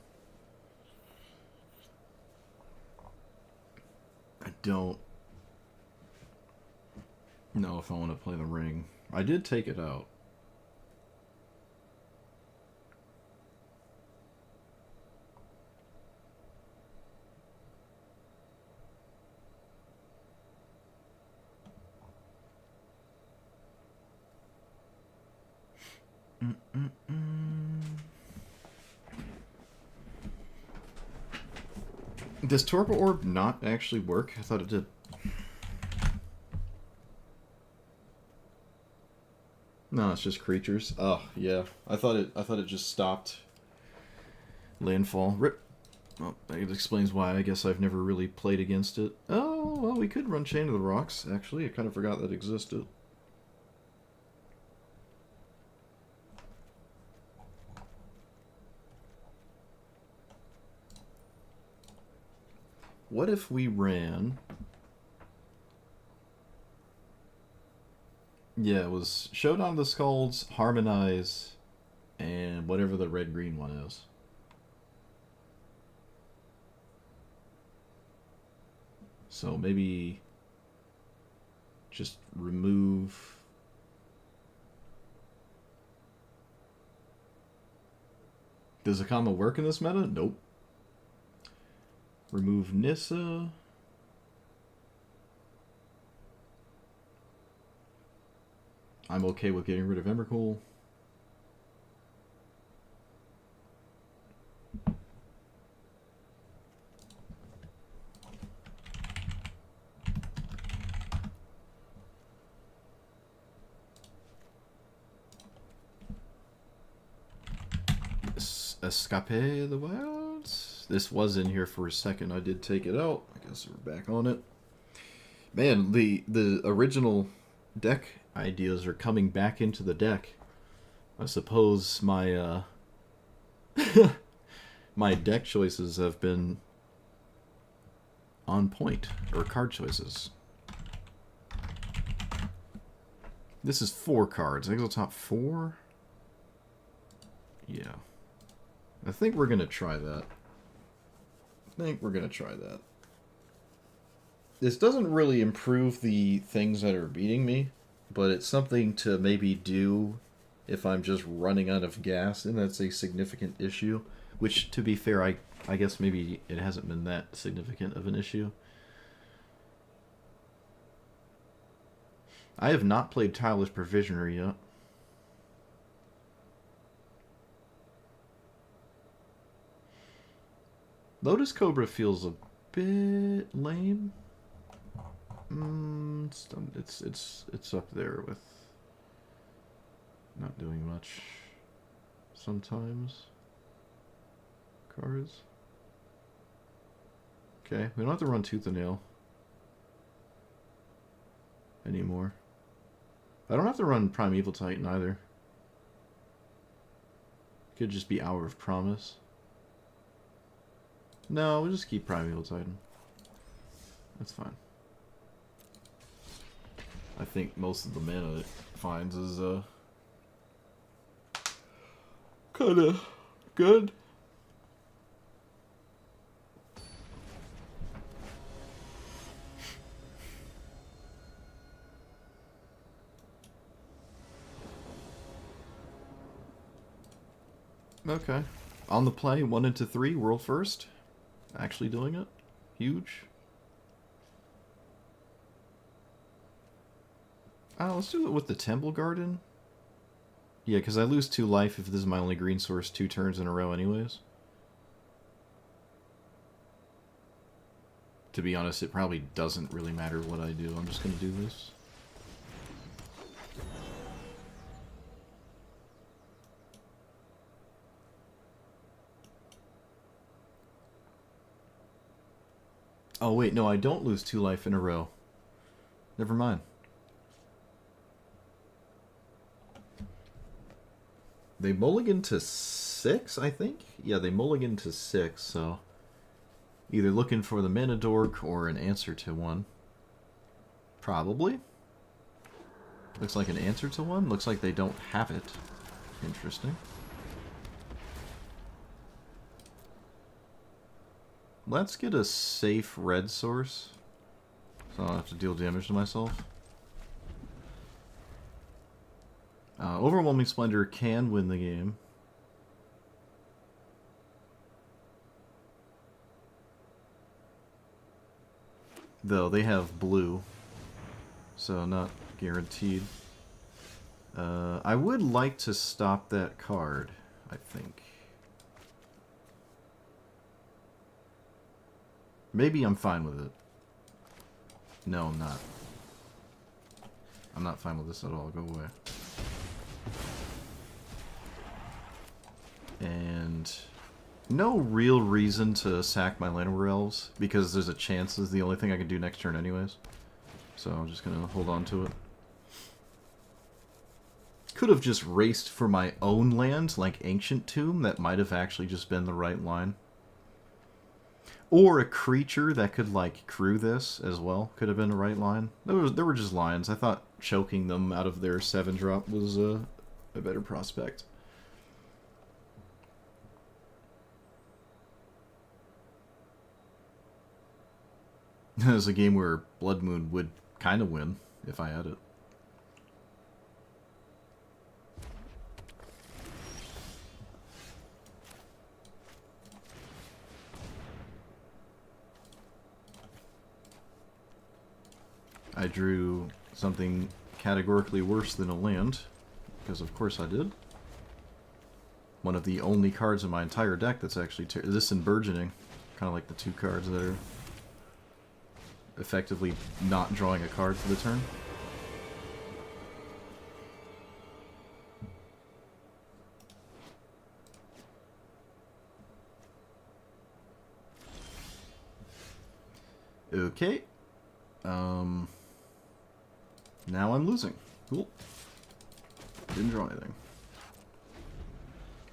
I don't know if I want to play the ring. I did take it out. Does Turbo Orb not actually work? I thought it did. No, it's just creatures. Oh, yeah. I thought it just stopped landfall. Rip. Well, it explains why I guess I've never really played against it. Oh, well, we could run Chain of the Rocks, actually. I kind of forgot that existed. What if we ran... Yeah, it was Showdown of the Skulls, Harmonize, and whatever the red-green one is. So maybe just remove... Does Zacama work in this meta? Nope. Remove Nissa. I'm okay with getting rid of Emrakul. Escape the Wilds. This was in here for a second. I did take it out. I guess we're back on it. Man, the original deck ideas are coming back into the deck. I suppose my my deck choices have been on point, or card choices. This is 4 cards. Exile 4. Yeah. I think we're going to try that. This doesn't really improve the things that are beating me, but it's something to maybe do if I'm just running out of gas, and that's a significant issue. Which, to be fair, I guess maybe it hasn't been that significant of an issue. I have not played Tireless Provisioner yet. Lotus Cobra feels a bit lame. It's up there with not doing much sometimes. Cards. Okay, we don't have to run Tooth and Nail anymore. I don't have to run Primeval Titan either. Could just be Hour of Promise. No, we'll just keep Primeval Titan. That's fine. I think most of the mana it finds is kinda good. Okay. On the play, 1 into 3, world first. Actually doing it. Huge. Let's do it with the Temple Garden. Yeah, because I lose 2 life if this is my only green source 2 turns in a row anyways. To be honest, it probably doesn't really matter what I do. I'm just going to do this. Oh wait, no, I don't lose 2 life in a row. Never mind. They mulligan to 6, I think? Yeah, they mulligan to 6, so... Either looking for the mana dork or an answer to one. Probably. Looks like an answer to one. Looks like they don't have it. Interesting. Let's get a safe red source. So I don't have to deal damage to myself. Overwhelming Splendor can win the game. Though they have blue. So not guaranteed. I would like to stop that card, I think. Maybe I'm fine with it. No, I'm not. I'm not fine with this at all. Go away. And no real reason to sack my Llanowar Elves, because there's a chance this is the only thing I can do next turn anyways. So I'm just going to hold on to it. Could have just raced for my own land, like Ancient Tomb. That might have actually just been the right line. Or a creature that could, like, crew this as well. Could have been the right line. There were just lines. I thought choking them out of their 7-drop was a better prospect. It was a game where Blood Moon would kind of win if I had it. I drew something categorically worse than a land, because of course I did. One of the only cards in my entire deck that's actually... this and Burgeoning, kind of like the two cards that are effectively not drawing a card for the turn. Okay. Now I'm losing. Cool. Didn't draw anything.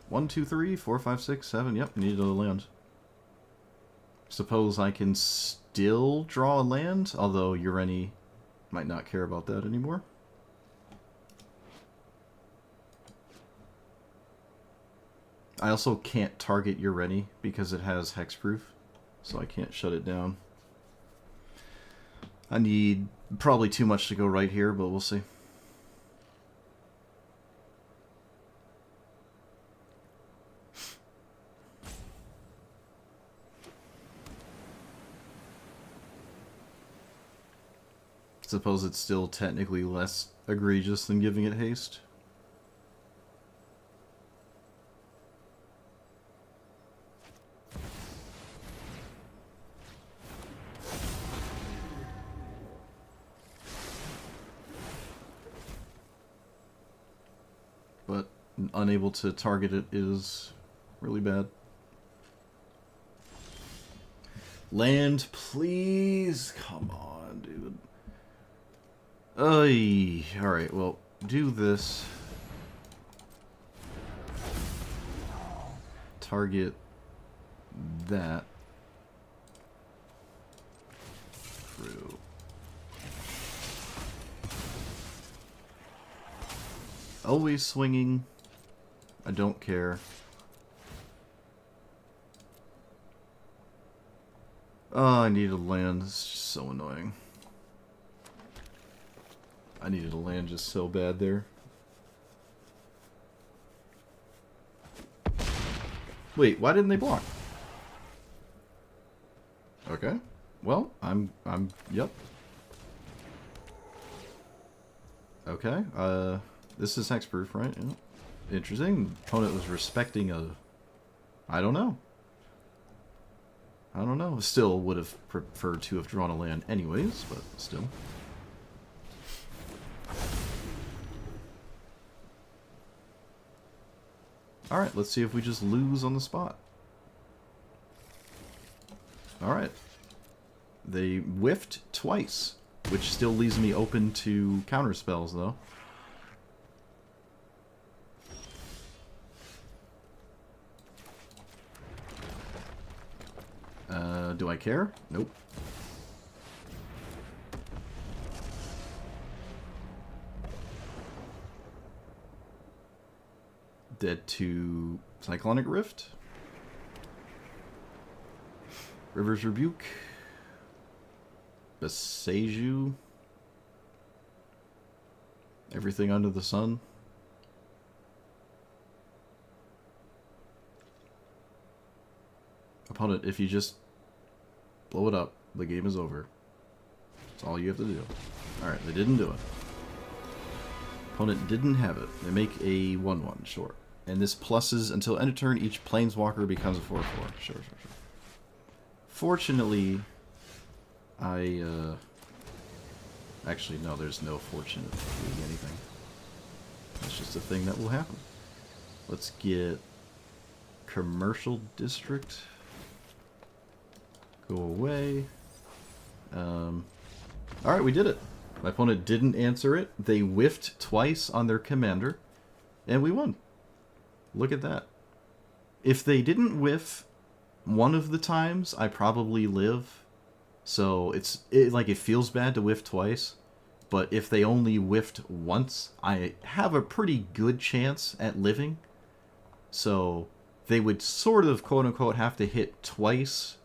1, 2, 3, 4, 5, 6, 7. Yep, needed a land. Suppose I can still draw a land, although Ureni might not care about that anymore. I also can't target Ureni because it has hexproof, so I can't shut it down. I need probably too much to go right here, but we'll see. Suppose it's still technically less egregious than giving it haste. But unable to target it is really bad. Land, please! Come on, dude. Alright, well, do this. Target that. True. Always swinging. I don't care. Oh, I need a land. This is just so annoying. I needed a land just so bad there. Wait, why didn't they block? Okay. Well, yep. Okay, this is hexproof, right? Yeah. Interesting. Opponent was respecting a... I don't know. Still would have preferred to have drawn a land anyways, but still. Alright, let's see if we just lose on the spot. Alright. They whiffed twice, which still leaves me open to counter spells, though. Do I care? Nope. Dead to Cyclonic Rift. River's Rebuke. Beseju. Everything under the sun. Opponent, if you just blow it up, the game is over. That's all you have to do. Alright, they didn't do it. Opponent didn't have it. They make a 1/1, sure. And this pluses until end of turn, each planeswalker becomes a 4/4. Sure. Fortunately, actually, no, there's no fortunate doing anything. That's just a thing that will happen. Let's get Commercial District. Go away. Alright, we did it. My opponent didn't answer it. They whiffed twice on their commander. And we won. Look at that. If they didn't whiff one of the times, I probably live. So it feels bad to whiff twice. But if they only whiffed once, I have a pretty good chance at living. So they would sort of, quote-unquote, have to hit twice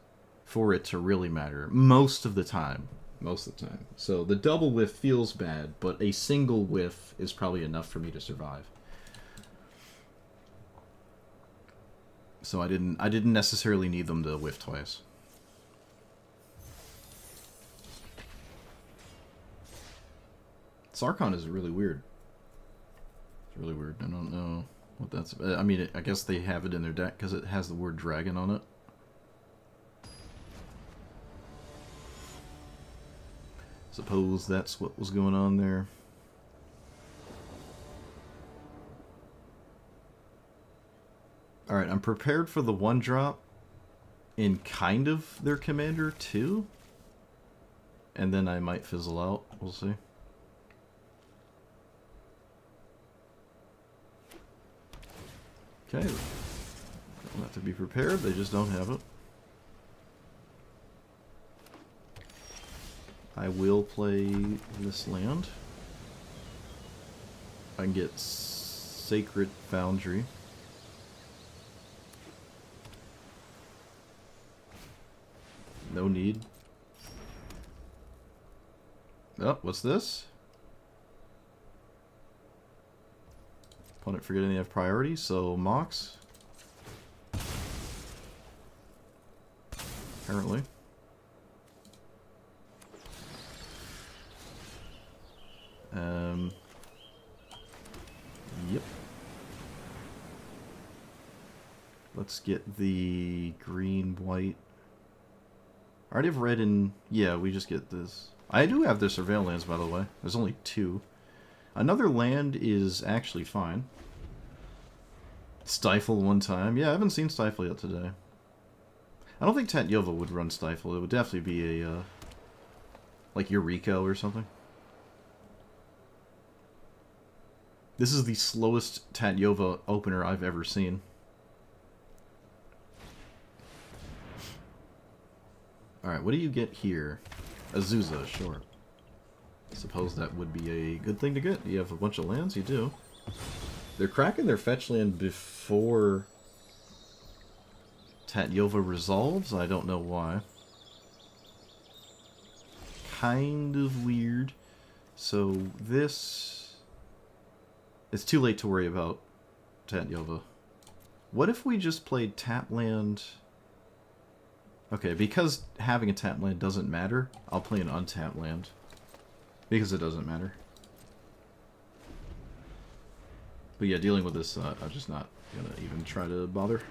for it to really matter. Most of the time. So the double whiff feels bad, but a single whiff is probably enough for me to survive. So I didn't necessarily need them to whiff twice. Sarkhan is really weird. It's really weird. I don't know what that's about. I mean, I guess they have it in their deck because it has the word dragon on it. Suppose that's what was going on there. Alright, I'm prepared for the 1-drop in kind of their commander too. And then I might fizzle out. We'll see. Okay. Don't have to be prepared, they just don't have it. I will play this land. I can get Sacred Foundry. No need. Oh, what's this? Opponent forgetting they have priority, so Mox. Apparently. Yep. Let's get the green, white. I already have red and... Yeah, we just get this. I do have the surveillance, by the way. There's only 2. Another land is actually fine. Stifle one time. Yeah, I haven't seen Stifle yet today. I don't think Tatyova would run Stifle. It would definitely be a... like Eureka or something. This is the slowest Tatyova opener I've ever seen. Alright, what do you get here? Azusa, sure. Suppose that would be a good thing to get. You have a bunch of lands? You do. They're cracking their fetch land before Tatyova resolves? I don't know why. Kind of weird. So this... It's too late to worry about Tatyova. What if we just played tap land... Okay, because having a tap land doesn't matter, I'll play an untapped land. Because it doesn't matter. But yeah, dealing with this, I'm just not gonna even try to bother.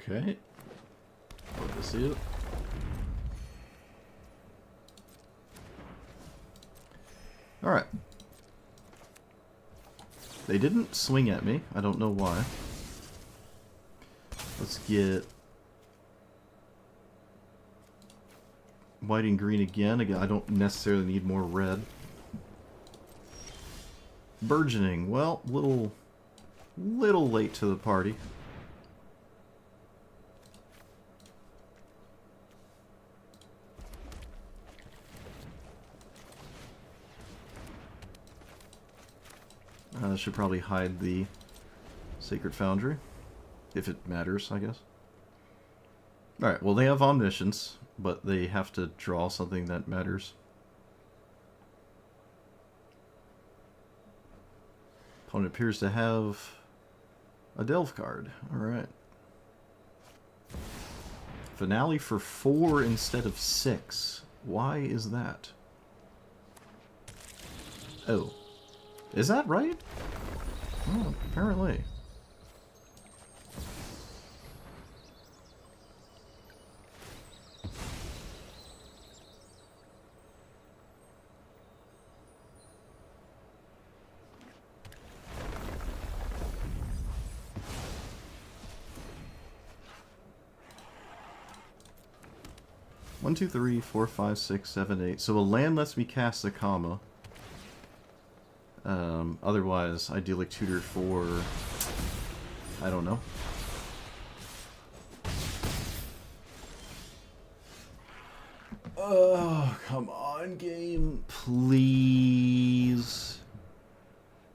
Okay. Love to see it. Alright. They didn't swing at me. I don't know why. Let's get white and green again. Again, I don't necessarily need more red. Burgeoning. Well, little late to the party. Should probably hide the Sacred Foundry, if it matters, I guess. Alright, well they have omniscience, but they have to draw something that matters. Opponent appears to have a delve card. Alright. Finale for 4 instead of 6. Why is that? Oh. Is that right? Oh, apparently. One, two, three, four, five, six, seven, eight. So a land lets me cast Zacama. Otherwise, I deal like tutor for... I don't know. Oh, come on, game. Please.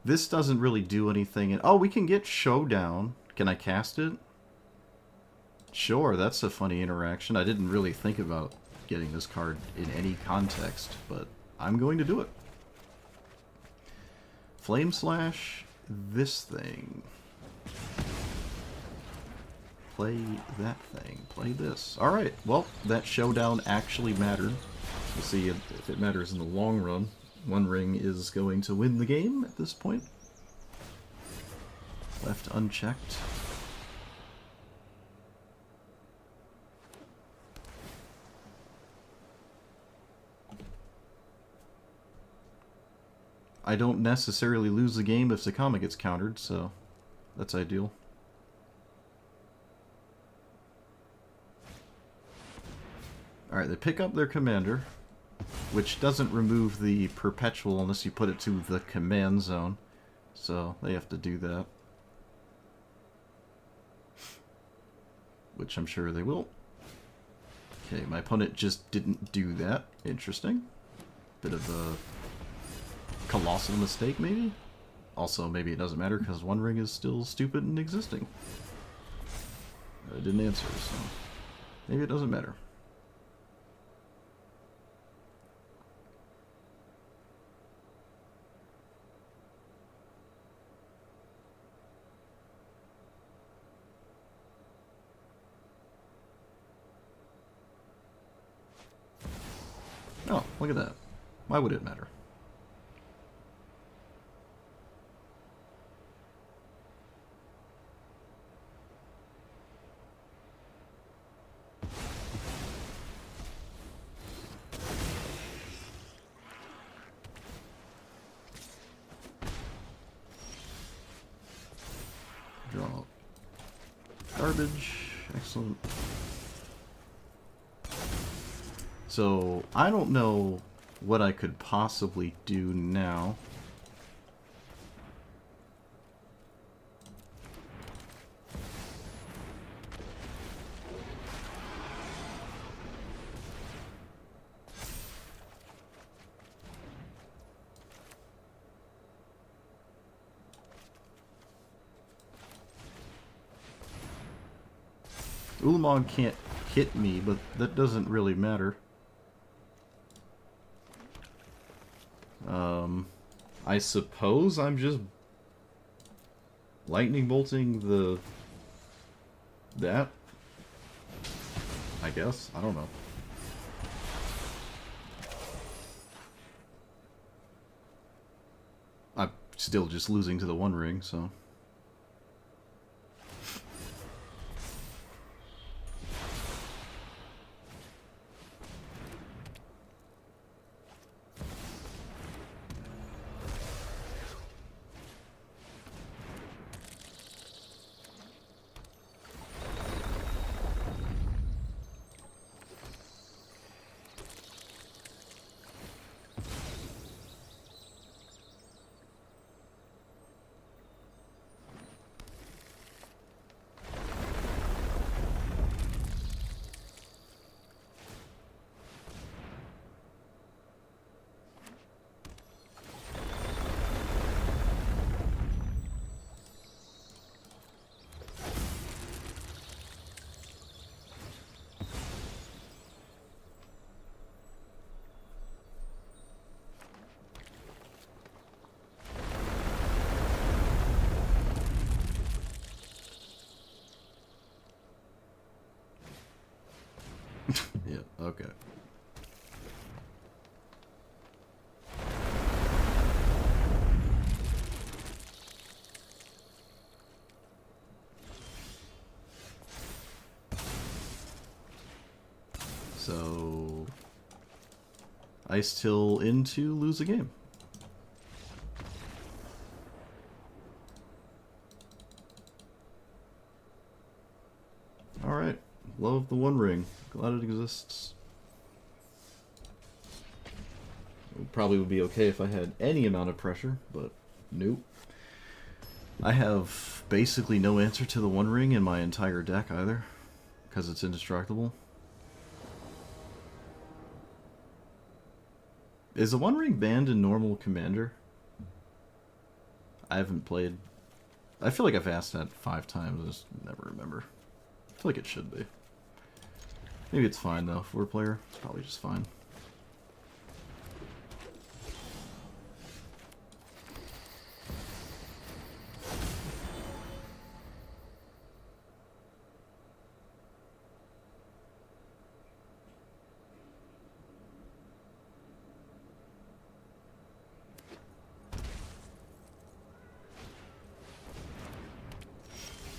This doesn't really do anything. Oh, we can get Showdown. Can I cast it? Sure, that's a funny interaction. I didn't really think about getting this card in any context, but I'm going to do it. Flame Slash this thing. Play that thing. Play this. Alright, well, that Showdown actually mattered. We'll see if it matters in the long run. One Ring is going to win the game at this point. Left unchecked. I don't necessarily lose the game if Zacama gets countered, so that's ideal. Alright, they pick up their commander, which doesn't remove the perpetual unless you put it to the command zone, so they have to do that. Which I'm sure they will. Okay, my opponent just didn't do that. Interesting. Bit of a colossal mistake, maybe? Also, maybe it doesn't matter because One Ring is still stupid and existing. I didn't answer, so maybe it doesn't matter. Oh, look at that. Why would it matter? Draw garbage. Excellent. So, I don't know what I could possibly do now. Ulamog can't hit me, but that doesn't really matter. I suppose I'm just lightning bolting that. I guess. I don't know. I'm still just losing to the One Ring, so... So Ice Till into lose a game. Alright. Love the One Ring. Glad it exists. It probably would be okay if I had any amount of pressure, but nope. I have basically no answer to the One Ring in my entire deck either, because it's indestructible. Is the One Ring banned in normal Commander? I haven't played. I feel like I've asked that 5 times, I just never remember. I feel like it should be. Maybe it's fine though, for a player. It's probably just fine.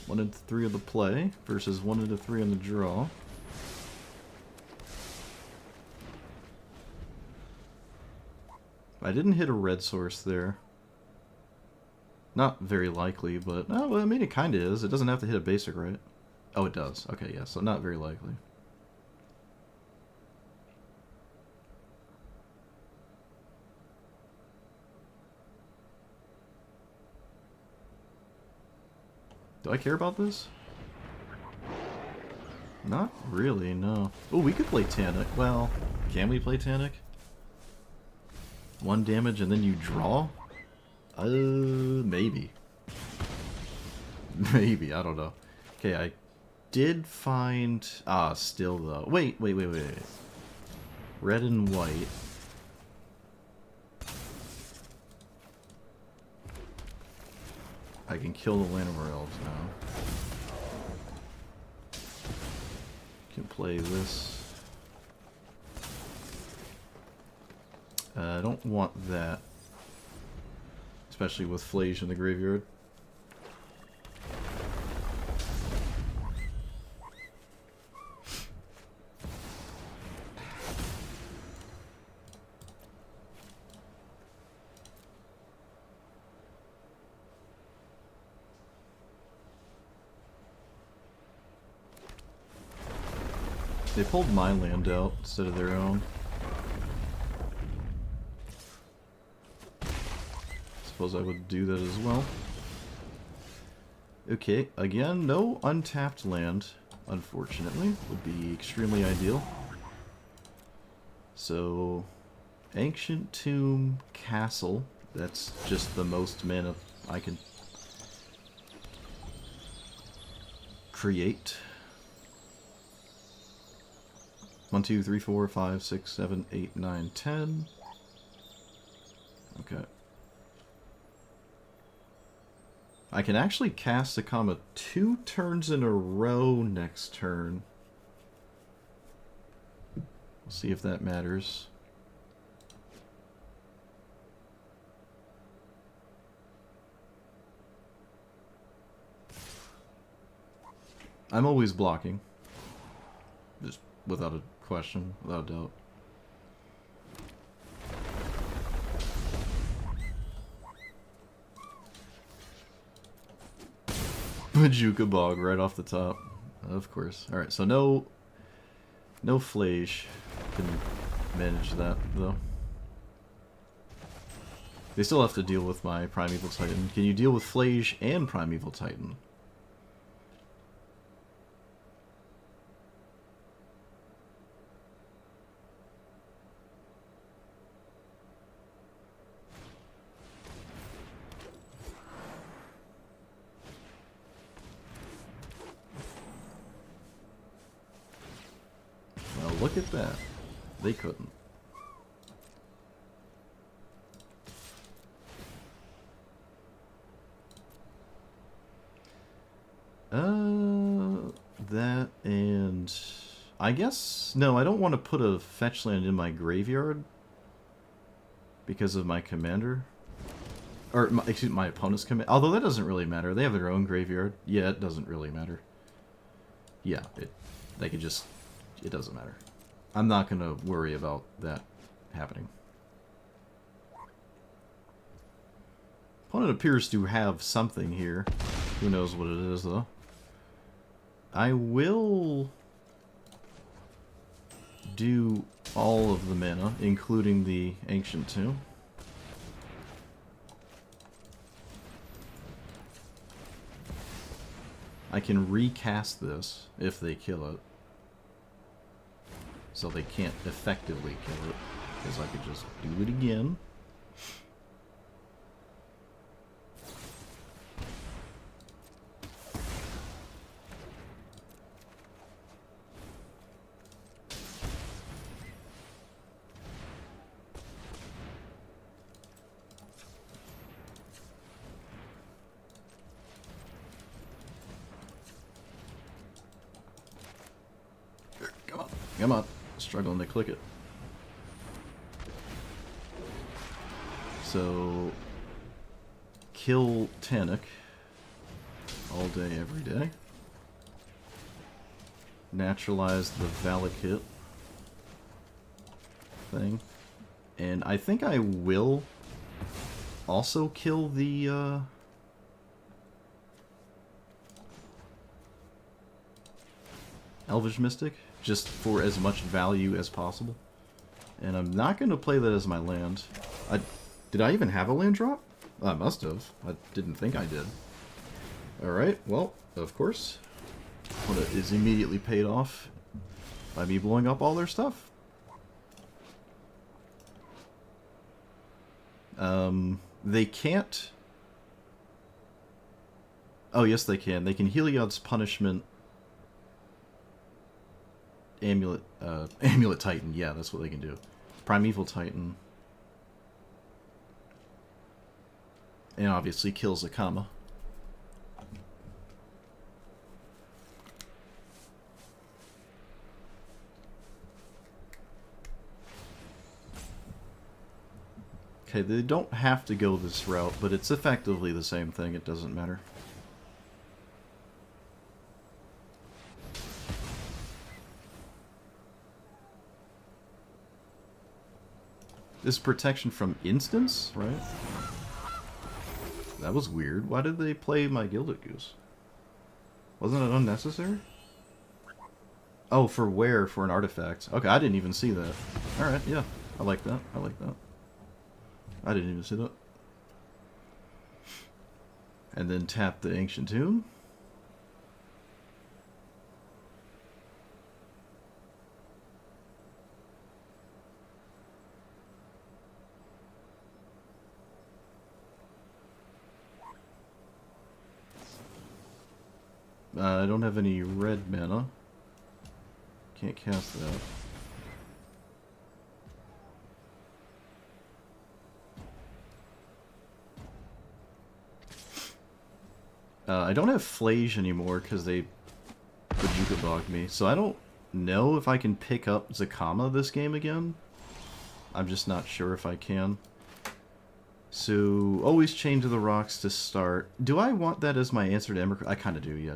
One into 3 of the play versus 1 into 3 on the draw. I didn't hit a red source there. Not very likely, but oh, well, I mean it kind of is. It doesn't have to hit a basic, right? Oh, it does. Okay, yeah, so not very likely. Do I care about this? Not really, no. Oh, we could play Tannic. Well, can we play Tannic? 1 damage and then you draw? Maybe. Maybe, I don't know. Okay, I did find... Ah, still though. Wait. Red and white. I can kill the Llanowar Elves now. Can play this. I don't want that. Especially with Flage in the graveyard. They pulled my land out instead of their own. Suppose I would do that as well. Okay, again, no untapped land, unfortunately. Would be extremely ideal. So, Ancient Tomb Castle. That's just the most mana I can create. 1, 2, 3, 4, 5, 6, 7, 8, 9, 10. Okay. I can actually cast Zacama 2 turns in a row next turn. We'll see if that matters. I'm always blocking. Just without a question, without a doubt. Majuka Bog right off the top. Of course. Alright, so no Flage can manage that, though. They still have to deal with my Primeval Titan. Can you deal with Flage and Primeval Titan? Look at that. They couldn't. That and... I guess... No, I don't want to put a fetch land in my graveyard because of my commander. Or, excuse me, my opponent's commander. Although that doesn't really matter. They have their own graveyard. Yeah, it doesn't really matter. Yeah, they could just... It doesn't matter. I'm not going to worry about that happening. Opponent appears to have something here. Who knows what it is, though. I will do all of the mana, including the Ancient Tomb. I can recast this if they kill it. So they can't effectively kill it. Because I could just do it again. Come on. Struggling to click it. So, kill Tannic all day, every day. Naturalize the Valakut thing. And I think I will also kill the, Elvish Mystic, just for as much value as possible. And I'm not going to play that as my land. Did I even have a land drop? I must have. I didn't think I did. Alright, well, of course. What is immediately paid off by me blowing up all their stuff. They can't... Oh, yes they can. They can Heliod's Punishment Amulet Titan, yeah, that's what they can do. Primeval Titan. And obviously kill Zacama. Okay, they don't have to go this route, but it's effectively the same thing, it doesn't matter. This protection from instants, right? That was weird. Why did they play my Gilded Goose? Wasn't it unnecessary? Oh, for wear for an artifact. Okay, I didn't even see that. Alright, yeah. I like that. I like that. I didn't even see that. And then tap the Ancient Tomb. I don't have any red mana. Can't cast that. I don't have Flage anymore because they Bajuka-bogged me, so I don't know if I can pick up Zacama this game again. I'm just not sure if I can. So, always chain to the rocks to start. Do I want that as my answer to Ember? I kind of do, yeah.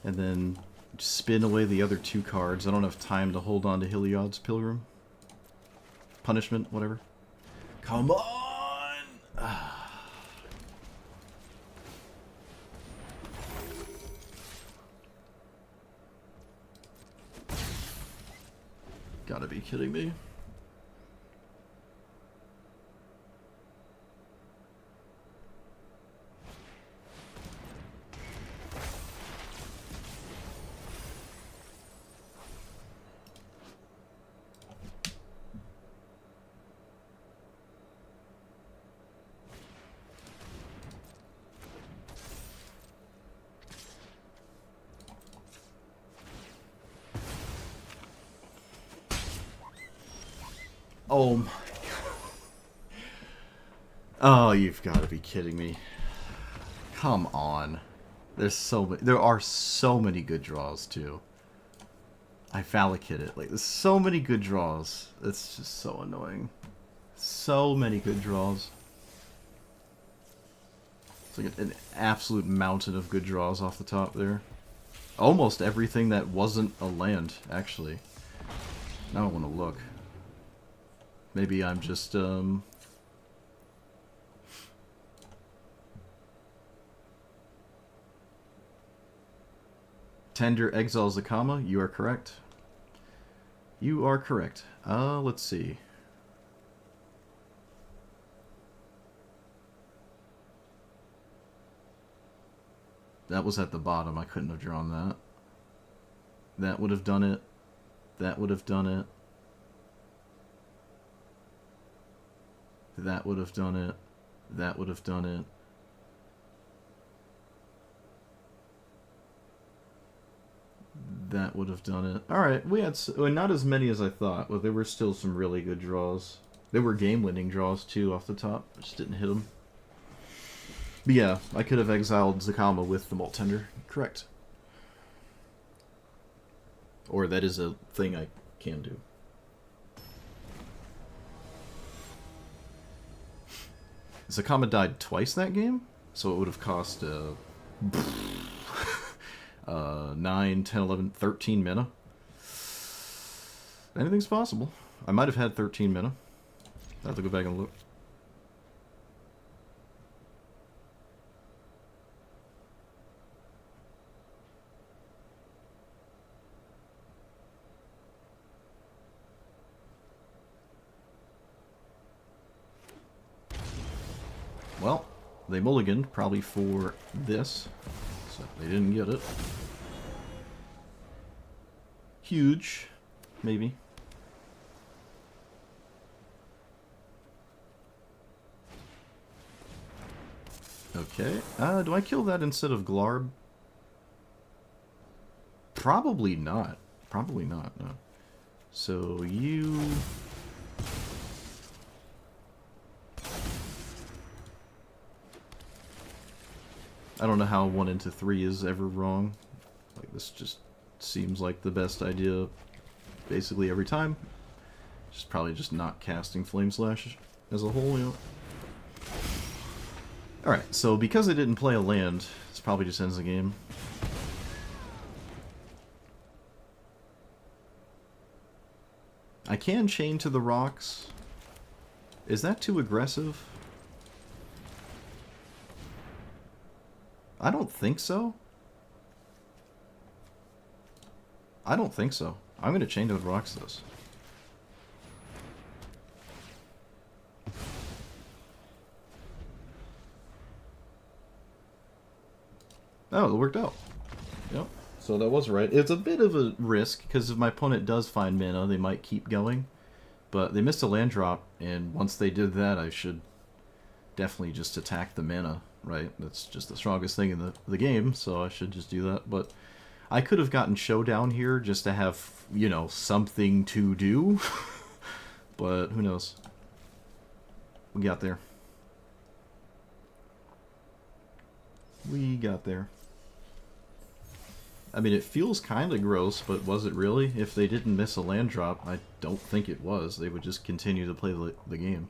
And then spin away the other two cards. I don't have time to hold on to Heliod's Pilgrim. Punishment, whatever. Come on! Gotta be kidding me. Oh my god. Oh, you've got to be kidding me. Come on. There are so many good draws too. I Valakut it. Like, there's so many good draws. It's just so annoying. So many good draws. It's like an absolute mountain of good draws off the top there. Almost everything that wasn't a land, actually. Now I want to look. Maybe I'm just, Tender Exile Zacama, you are correct. You are correct. Let's see. That was at the bottom. I couldn't have drawn that. That would have done it. That would have done it. That would have done it. That would have done it. That would have done it. Alright, we had not as many as I thought, but there were still some really good draws. There were game-winning draws, too, off the top. I just didn't hit them. But yeah, I could have exiled Zacama with the Molt Tender. Correct. Or that is a thing I can do. Zacama died twice that game, so it would have cost 9, 10, 11, 13 mana. Anything's possible. I might have had 13 mana. I have to go back and look. Well, they mulliganed probably for this, so they didn't get it. Huge, maybe. Okay, do I kill that instead of Glarb? Probably not. Probably not, no. So you... I don't know how 1 into 3 is ever wrong. Like, this just seems like the best idea basically every time. Just probably just not casting Flame Slash as a whole, you know. Alright, so because I didn't play a land, this probably just ends the game. I can chain to the rocks. Is that too aggressive? I don't think so. I don't think so. I'm going to chain to the rocks this. Oh, it worked out. Yep. So that was right. It's a bit of a risk, because if my opponent does find mana, they might keep going. But they missed a land drop, and once they did that, I should definitely just attack the mana, right? That's just the strongest thing in the game, so I should just do that. But I could have gotten Showdown here just to have, you know, something to do. But who knows? We got there. We got there. I mean, it feels kind of gross, but was it really? If they didn't miss a land drop, I don't think it was. They would just continue to play the game.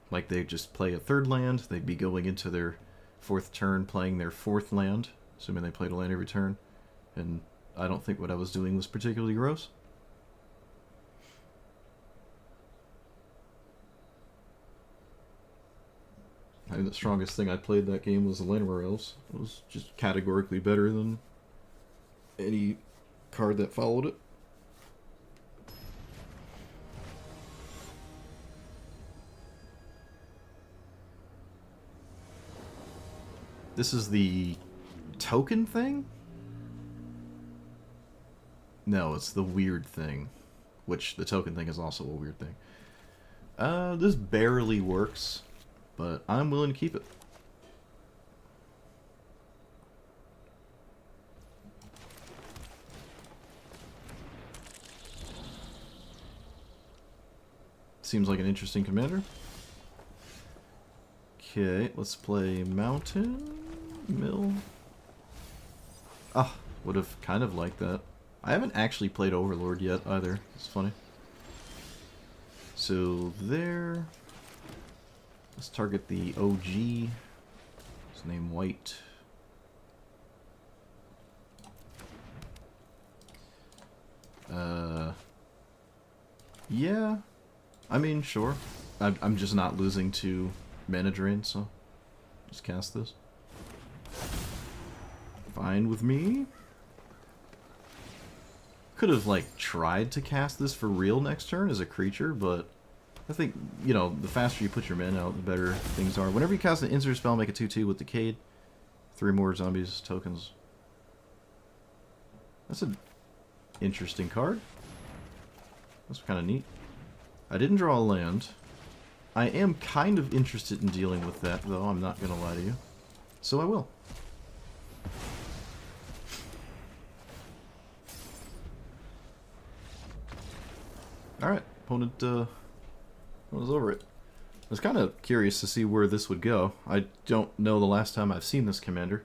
Like, they'd just play a third land, they'd be going into their fourth turn playing their fourth land, assuming they played a land every turn. And I don't think what I was doing was particularly gross. I think the strongest thing I played that game was the Llanowar Elves. It was just categorically better than any card that followed it. This is the token thing? No, it's the weird thing. Which, the token thing is also a weird thing. This barely works, but I'm willing to keep it. Seems like an interesting commander. Okay, let's play Mountain Mill. Ah, would have kind of liked that. I haven't actually played Overlord yet either. It's funny. So there. Let's target the OG. His name White. Yeah. I mean, sure. I'm just not losing to mana drain, so just cast this. Fine with me. Could have, like, tried to cast this for real next turn as a creature, but I think, you know, the faster you put your mana out, the better things are. Whenever you cast an instant spell, make a 2/2 with Decayed. 3 more zombies, tokens. That's an interesting card. That's kind of neat. I didn't draw a land. I am kind of interested in dealing with that, though, I'm not going to lie to you. So I will. Alright, opponent was over it. I was kind of curious to see where this would go. I don't know the last time I've seen this commander.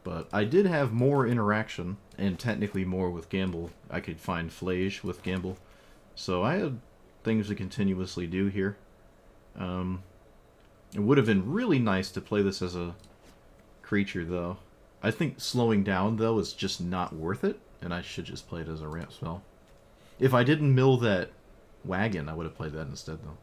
But I did have more interaction, and technically more with Gamble. I could find Flage with Gamble. So I had things to continuously do here. It would have been really nice to play this as a creature, though. I think slowing down, though, is just not worth it, and I should just play it as a ramp spell. If I didn't mill that wagon, I would have played that instead, though.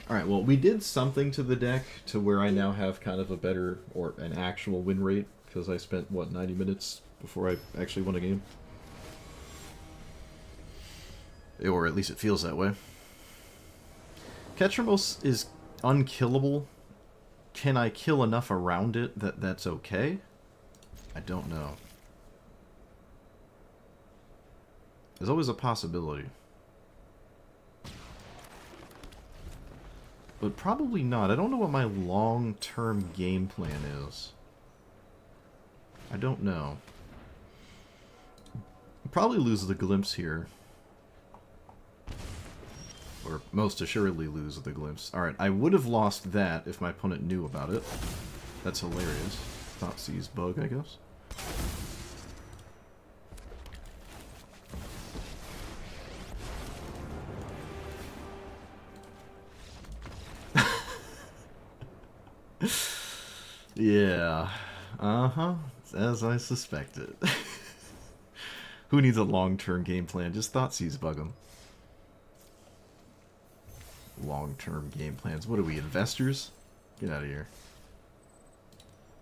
Alright, well, we did something to the deck to where I now have kind of a better, or an actual win rate, because I spent, what, 90 minutes before I actually won a game? Or at least it feels that way. Ketramos is unkillable. Can I kill enough around it that that's okay? I don't know. There's always a possibility. But probably not. I don't know what my long-term game plan is. I don't know. I'll probably lose the glimpse here. Or most assuredly lose the glimpse. Alright, I would have lost that if my opponent knew about it. That's hilarious. Thoughtseize bug, I guess. Yeah. Uh-huh. As I suspected. Who needs a long-term game plan? Just Thoughtseize bug them. Long-term game plans. What are we, investors? Get out of here.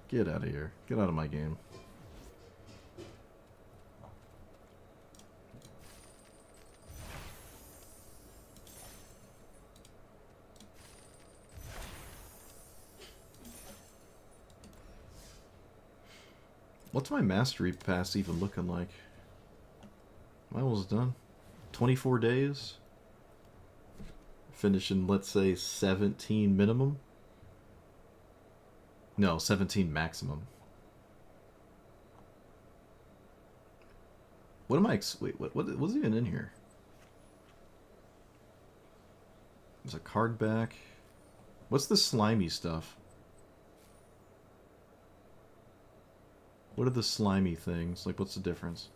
Get out of here. Get out of my game. What's my mastery pass even looking like? Am I almost done? 24 days? Finishing, let's say, 17 minimum? No, 17 maximum. What am I... Wait, what's even in here? There's a card back. What's the slimy stuff? What are the slimy things? Like, what's the difference?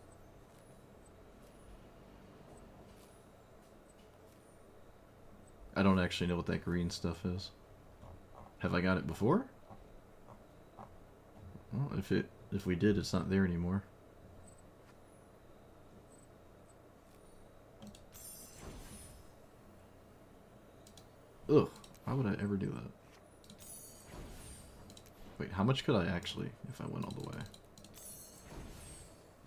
I don't actually know what that green stuff is. Have I got it before? Well, if we did, it's not there anymore. Ugh, why would I ever do that? Wait, how much could I actually, if I went all the way?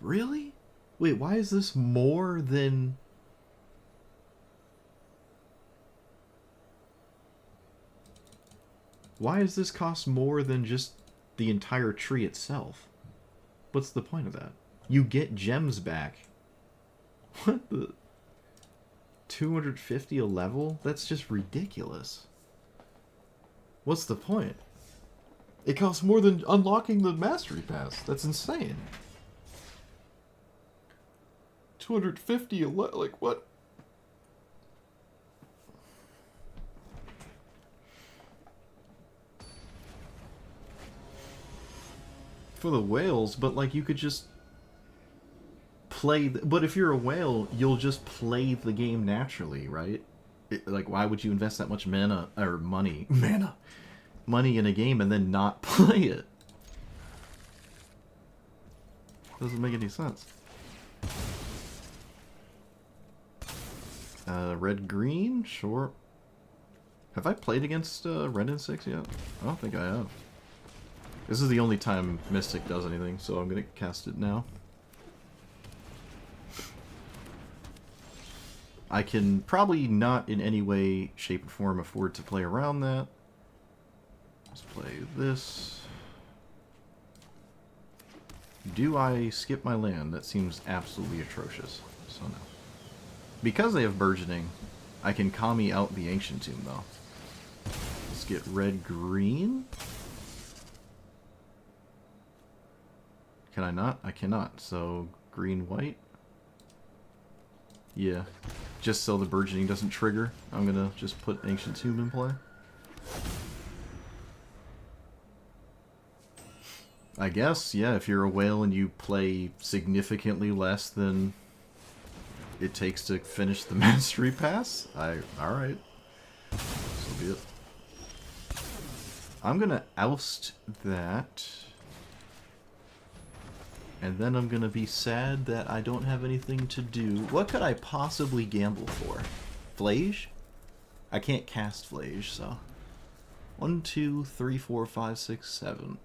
Really? Wait, why is this more than... Why does this cost more than just the entire tree itself? What's the point of that? You get gems back. What the... 250 a level? That's just ridiculous. What's the point? It costs more than unlocking the mastery pass. That's insane. 250 a like what? For the whales, but like you could just play but if you're a whale, you'll just play the game naturally, right? Like, why would you invest that much mana or money in a game and then not play it? Doesn't make any sense. Red-green? Sure. Have I played against red and 6 yet? I don't think I have. This is the only time Mystic does anything, so I'm going to cast it now. I can probably not in any way, shape, or form afford to play around that. Let's play this. Do I skip my land? That seems absolutely atrocious. So no. Because they have Burgeoning, I can Kami out the Ancient Tomb, though. Let's get red-green. Can I not? I cannot. So, green-white. Yeah. Just so the Burgeoning doesn't trigger, I'm gonna just put Ancient Tomb in play. I guess, yeah, if you're a whale and you play significantly less than it takes to finish the Mastery Pass, alright. So be it. I'm gonna oust that. And then I'm gonna be sad that I don't have anything to do. What could I possibly gamble for? Flage? I can't cast Flage, so. 1, 2, 3, 4, 5, 6, 7.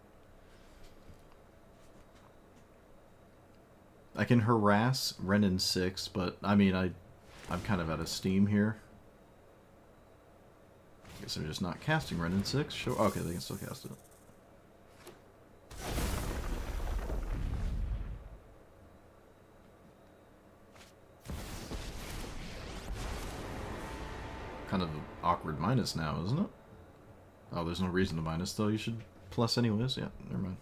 I can harass Renin 6, but I mean, I'm kind of out of steam here. I guess they're just not casting Renin 6. Sure. Okay, they can still cast it. Kind of an awkward minus now, isn't it? Oh, there's no reason to minus, though. You should plus anyways. Yeah, never mind.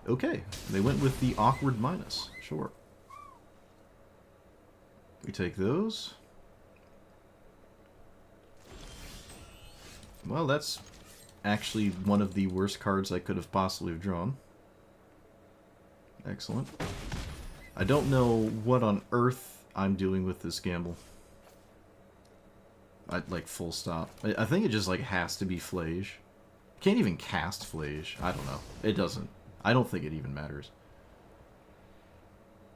Okay, they went with the awkward minus. Sure. We take those. Well, that's actually one of the worst cards I could have possibly drawn. Excellent. I don't know what on earth I'm doing with this gamble. Like, full stop. I think it just, like, has to be Flage. Can't even cast Flage. I don't know. It doesn't. I don't think it even matters.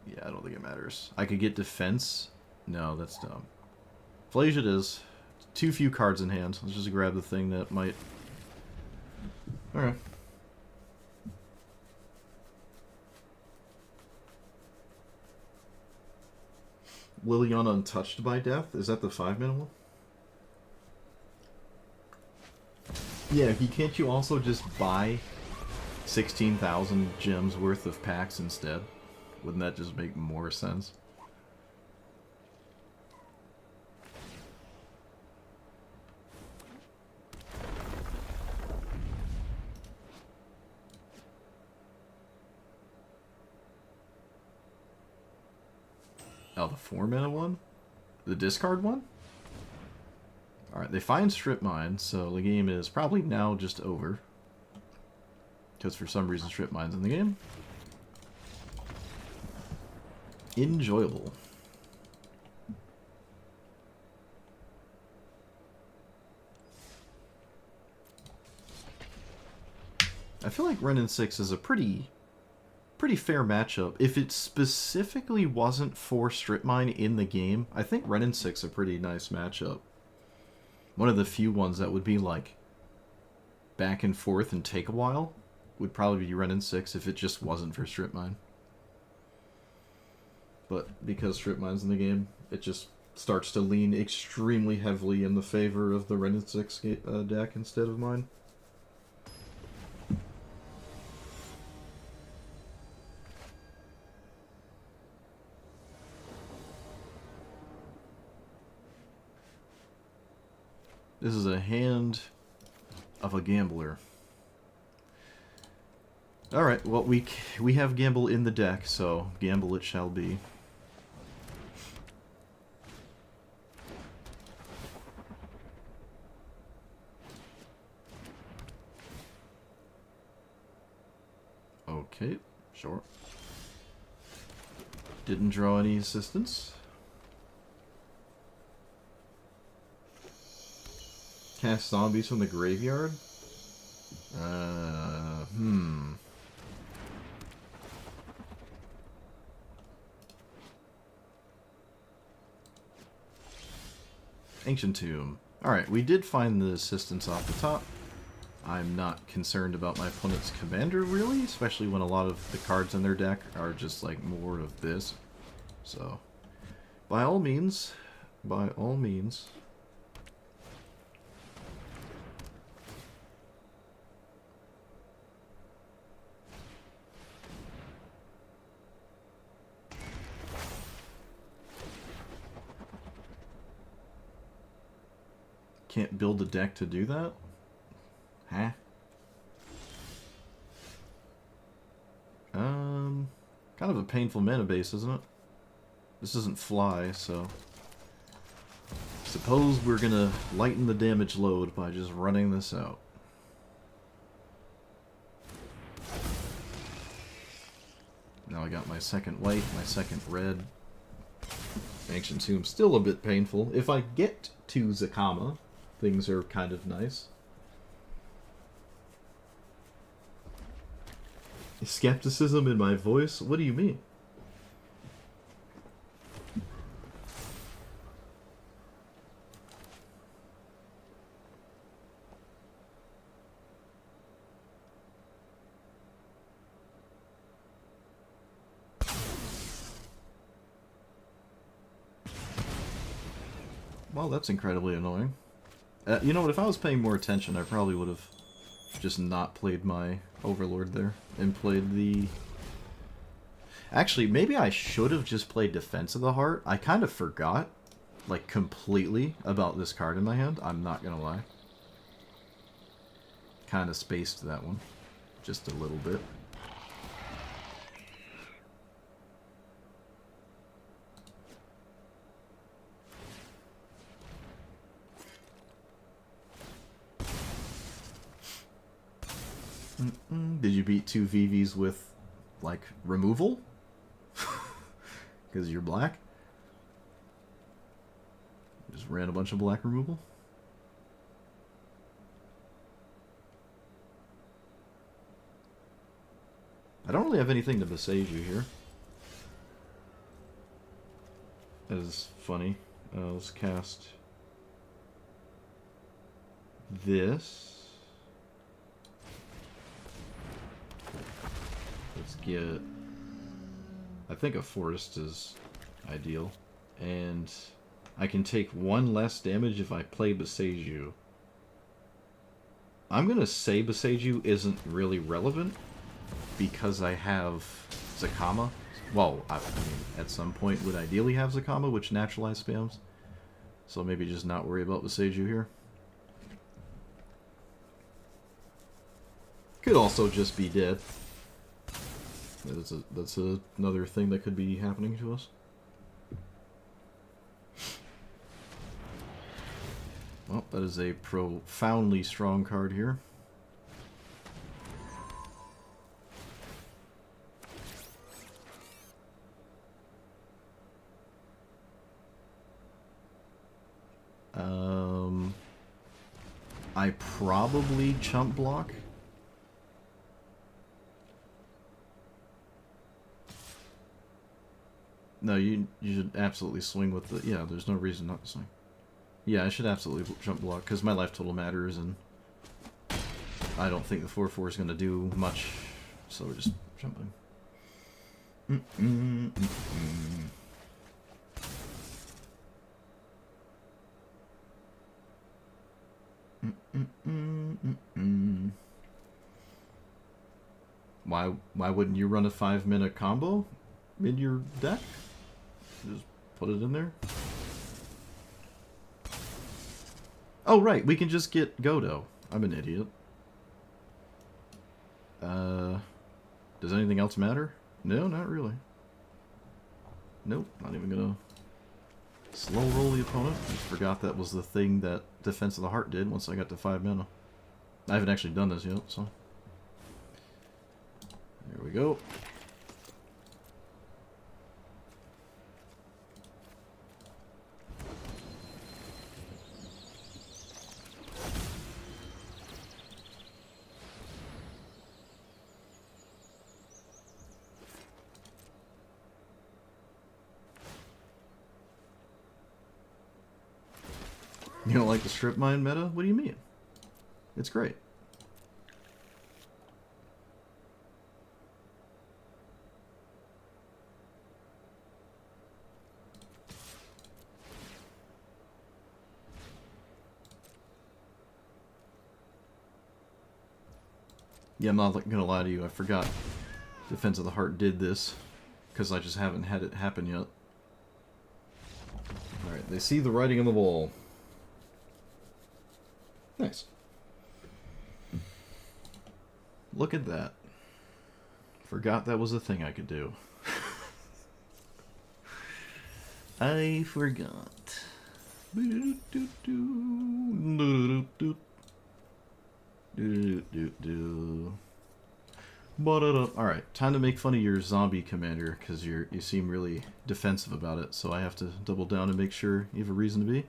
Yeah, I don't think it matters. I could get defense. No, that's dumb. Flage it is. Too few cards in hand. Let's just grab the thing that might... Alright. Liliana Untouched by Death? Is that the 5-mana one? Yeah, can't you also just buy 16,000 gems worth of packs instead? Wouldn't that just make more sense? Oh, the 4-mana one? The discard one? Alright, they find Strip Mine, so the game is probably now just over. Because for some reason Strip Mine's in the game. Enjoyable. I feel like Renin 6 is a pretty fair matchup. If it specifically wasn't for Strip Mine in the game, I think Renin 6 a pretty nice matchup. One of the few ones that would be like back and forth and take a while would probably be Renin 6 if it just wasn't for Strip Mine. But because Strip Mine's in the game, it just starts to lean extremely heavily in the favor of the Renin 6 deck instead of mine. This is a hand of a gambler. Alright, well, we have gamble in the deck, so gamble it shall be. Okay, sure. Didn't draw any assistance. Cast zombies from the graveyard? Ancient Tomb. Alright, we did find the assistance off the top. I'm not concerned about my opponent's commander, really, especially when a lot of the cards in their deck are just, like, more of this. So, by all means, by all means. Can't build a deck to do that? Huh? Kind of a painful mana base, isn't it? This isn't fly, so... Suppose we're gonna lighten the damage load by just running this out. Now I got my second white, my second red. Ancient Tomb still a bit painful. If I get to Zacama, things are kind of nice. Skepticism in my voice? What do you mean? Well, that's incredibly annoying. You know what, if I was paying more attention, I probably would have just not played my Overlord there, and played the... Actually, maybe I should have just played Defense of the Heart. I kind of forgot, like, completely about this card in my hand, I'm not gonna lie. Kind of spaced that one, just a little bit. Did you beat 2 VVs with, like, removal? Because you're black? Just ran a bunch of black removal? I don't really have anything to besiege you here. That is funny. Let's cast this. Let's get... I think a forest is ideal. And I can take 1 less damage if I play Boseiju. I'm gonna say Boseiju isn't really relevant because I have Zacama. Well, I mean, at some point would ideally have Zacama, which naturalize spams. So maybe just not worry about Boseiju here. Could also just be dead. That's another thing that could be happening to us. Well, that is a profoundly strong card here. I probably chump block. No, you should absolutely swing with the... Yeah, there's no reason not to swing. Yeah, I should absolutely jump block, because my life total matters, and I don't think the 4/4 is going to do much, so we're just jumping. Why wouldn't you run a 5-minute combo in your deck? Just put it in there. Oh right, we can just get Godo. I'm an idiot. Does anything else matter? No, not really. Nope, not even gonna slow roll the opponent. I just forgot that was the thing that Defense of the Heart did once I got to 5 mana. I haven't actually done this yet, so... There we go. You don't like the strip mine meta? What do you mean? It's great. Yeah, I'm not gonna lie to you, I forgot Defense of the Heart did this, because I just haven't had it happen yet. Alright, they see the writing on the wall. Nice. Look at that. Forgot that was a thing I could do. I forgot. Alright, time to make fun of your zombie commander, because you seem really defensive about it, so I have to double down and make sure you have a reason to be.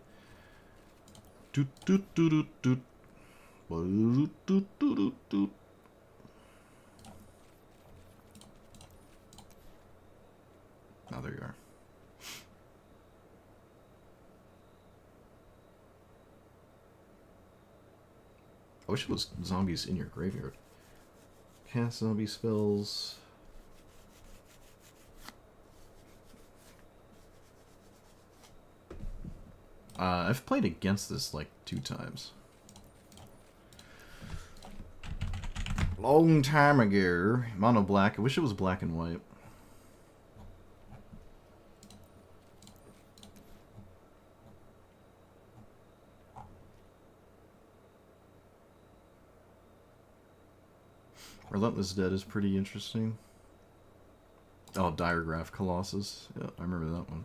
Oh, there you are. I wish it was zombies in your graveyard. Cast zombie spells. I've played against this like 2 times. Long time ago. Mono black. I wish it was black and white. Relentless Dead is pretty interesting. Oh, Diregraph Colossus. Yeah, I remember that one.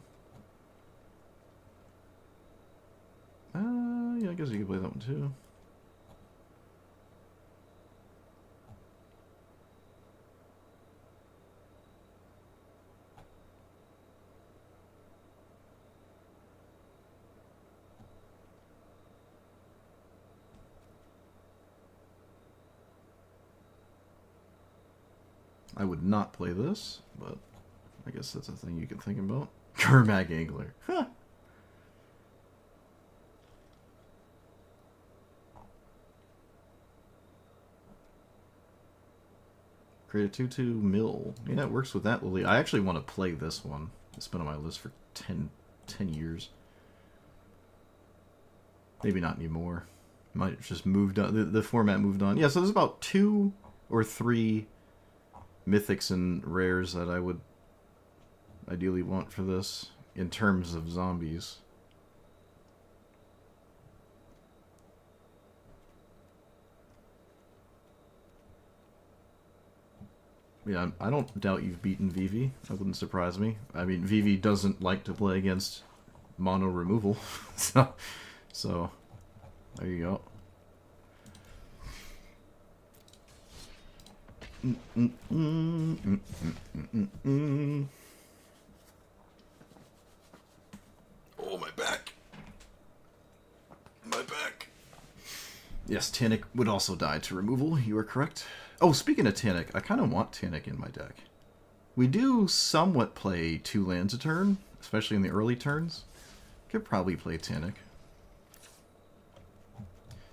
Yeah, I guess you could play that one too. I would not play this, but I guess that's a thing you can think about. Kermag Angler. Huh. Create a 2/2 mill. Yeah, it works with that, Lily. I actually want to play this one. It's been on my list for 10 years. Maybe not anymore. Might have just moved on. The format moved on. Yeah, so there's about 2 or 3 mythics and rares that I would ideally want for this in terms of zombies. Yeah, I don't doubt you've beaten Vivi. That wouldn't surprise me. I mean, Vivi doesn't like to play against mono removal. so there you go. Oh, my back. My back. Yes, Tannic would also die to removal. You are correct. Oh, speaking of Tannic, I kind of want Tannic in my deck. We do somewhat play 2 lands a turn, especially in the early turns. Could probably play Tannic.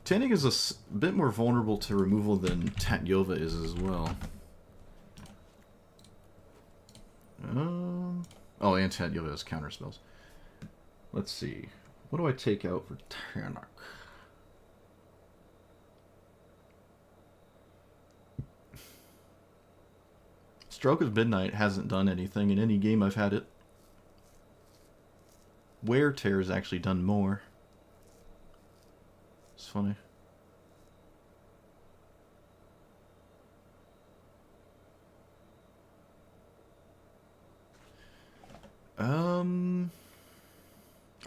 Tannic is a bit more vulnerable to removal than Tatyova is as well. Oh, and Tatyova has counter spells. Let's see. What do I take out for Tannic? Stroke of Midnight hasn't done anything in any game I've had it. Wear Tear has actually done more. It's funny.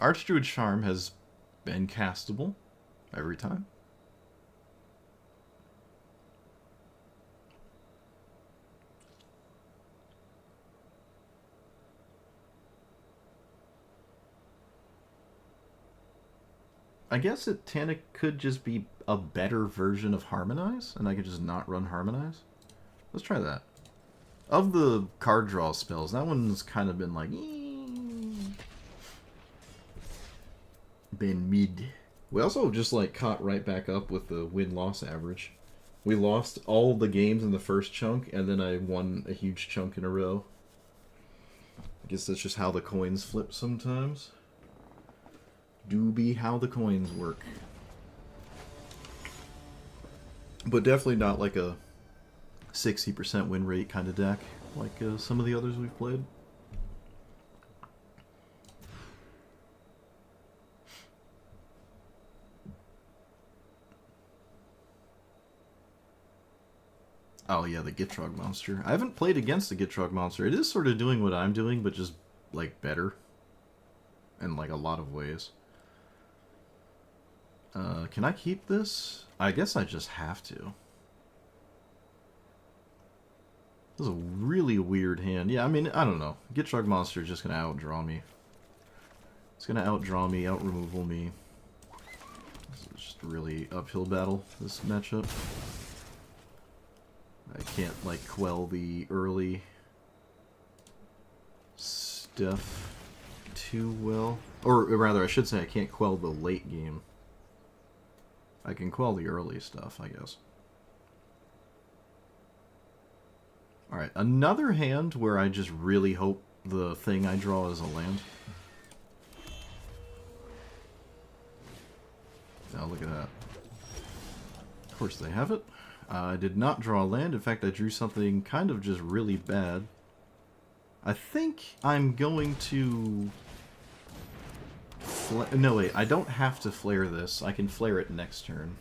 Archdruid Charm has been castable every time. I guess Tannic could just be a better version of Harmonize, and I could just not run Harmonize. Let's try that. Of the card draw spells, that one's kind of been like... been mid. We also just like caught right back up with the win-loss average. We lost all the games in the first chunk, and then I won a huge chunk in a row. I guess that's just how the coins flip sometimes. Do be how the coins work. But definitely not like a 60% win rate kind of deck, like some of the others we've played. Oh yeah, the Gitrog monster. I haven't played against the Gitrog monster. It is sort of doing what I'm doing, but just, like, better. In, like, a lot of ways. Can I keep this? I guess I just have to. This is a really weird hand. Yeah, I mean, I don't know. Gitrog monster is just going to outdraw me. It's going to outdraw me, out-removal me. This is just a really uphill battle, this matchup. I can't, like, quell the early stuff too well. Or rather, I should say I can't quell the late game. I can quell the early stuff, I guess. Alright, another hand where I just really hope the thing I draw is a land. Now look at that. Of course they have it. I did not draw a land. In fact, I drew something kind of just really bad. I think I'm going to... No, wait. I don't have to flare this. I can flare it next turn.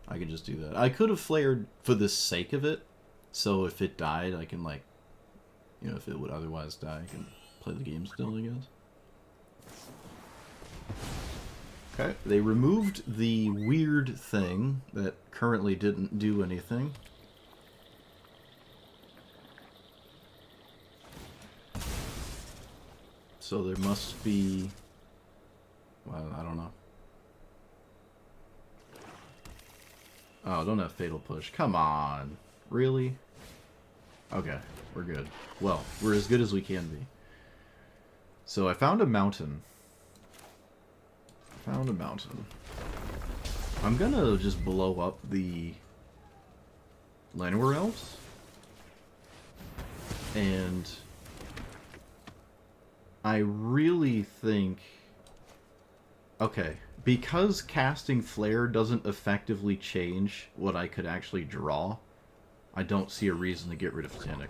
I can just do that. I could have flared for the sake of it. So if it died, I can, like... You know, if it would otherwise die, I can play the game still, I guess. Okay, they removed the weird thing that currently didn't do anything. So there must be... Well, I don't know. Oh, don't have Fatal Push. Come on. Really? Okay, we're good. Well, we're as good as we can be. So I found a mountain. Found a mountain. I'm gonna just blow up the Llanowar Elves. And I really think... Okay, because casting Flare doesn't effectively change what I could actually draw, I don't see a reason to get rid of Titanic.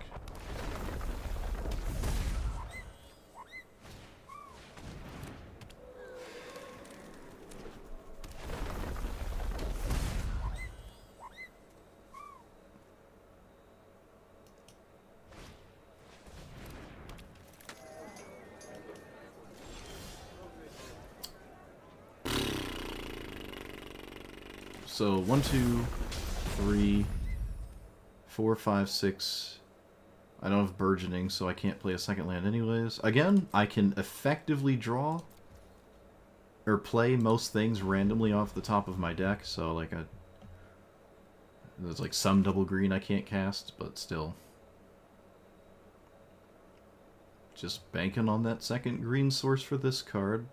So 1, 2, 3, 4, 5, 6. I don't have burgeoning, so I can't play a second land anyways. Again, I can effectively draw or play most things randomly off the top of my deck, so like there's like some double green I can't cast, but still. Just banking on that second green source for this card.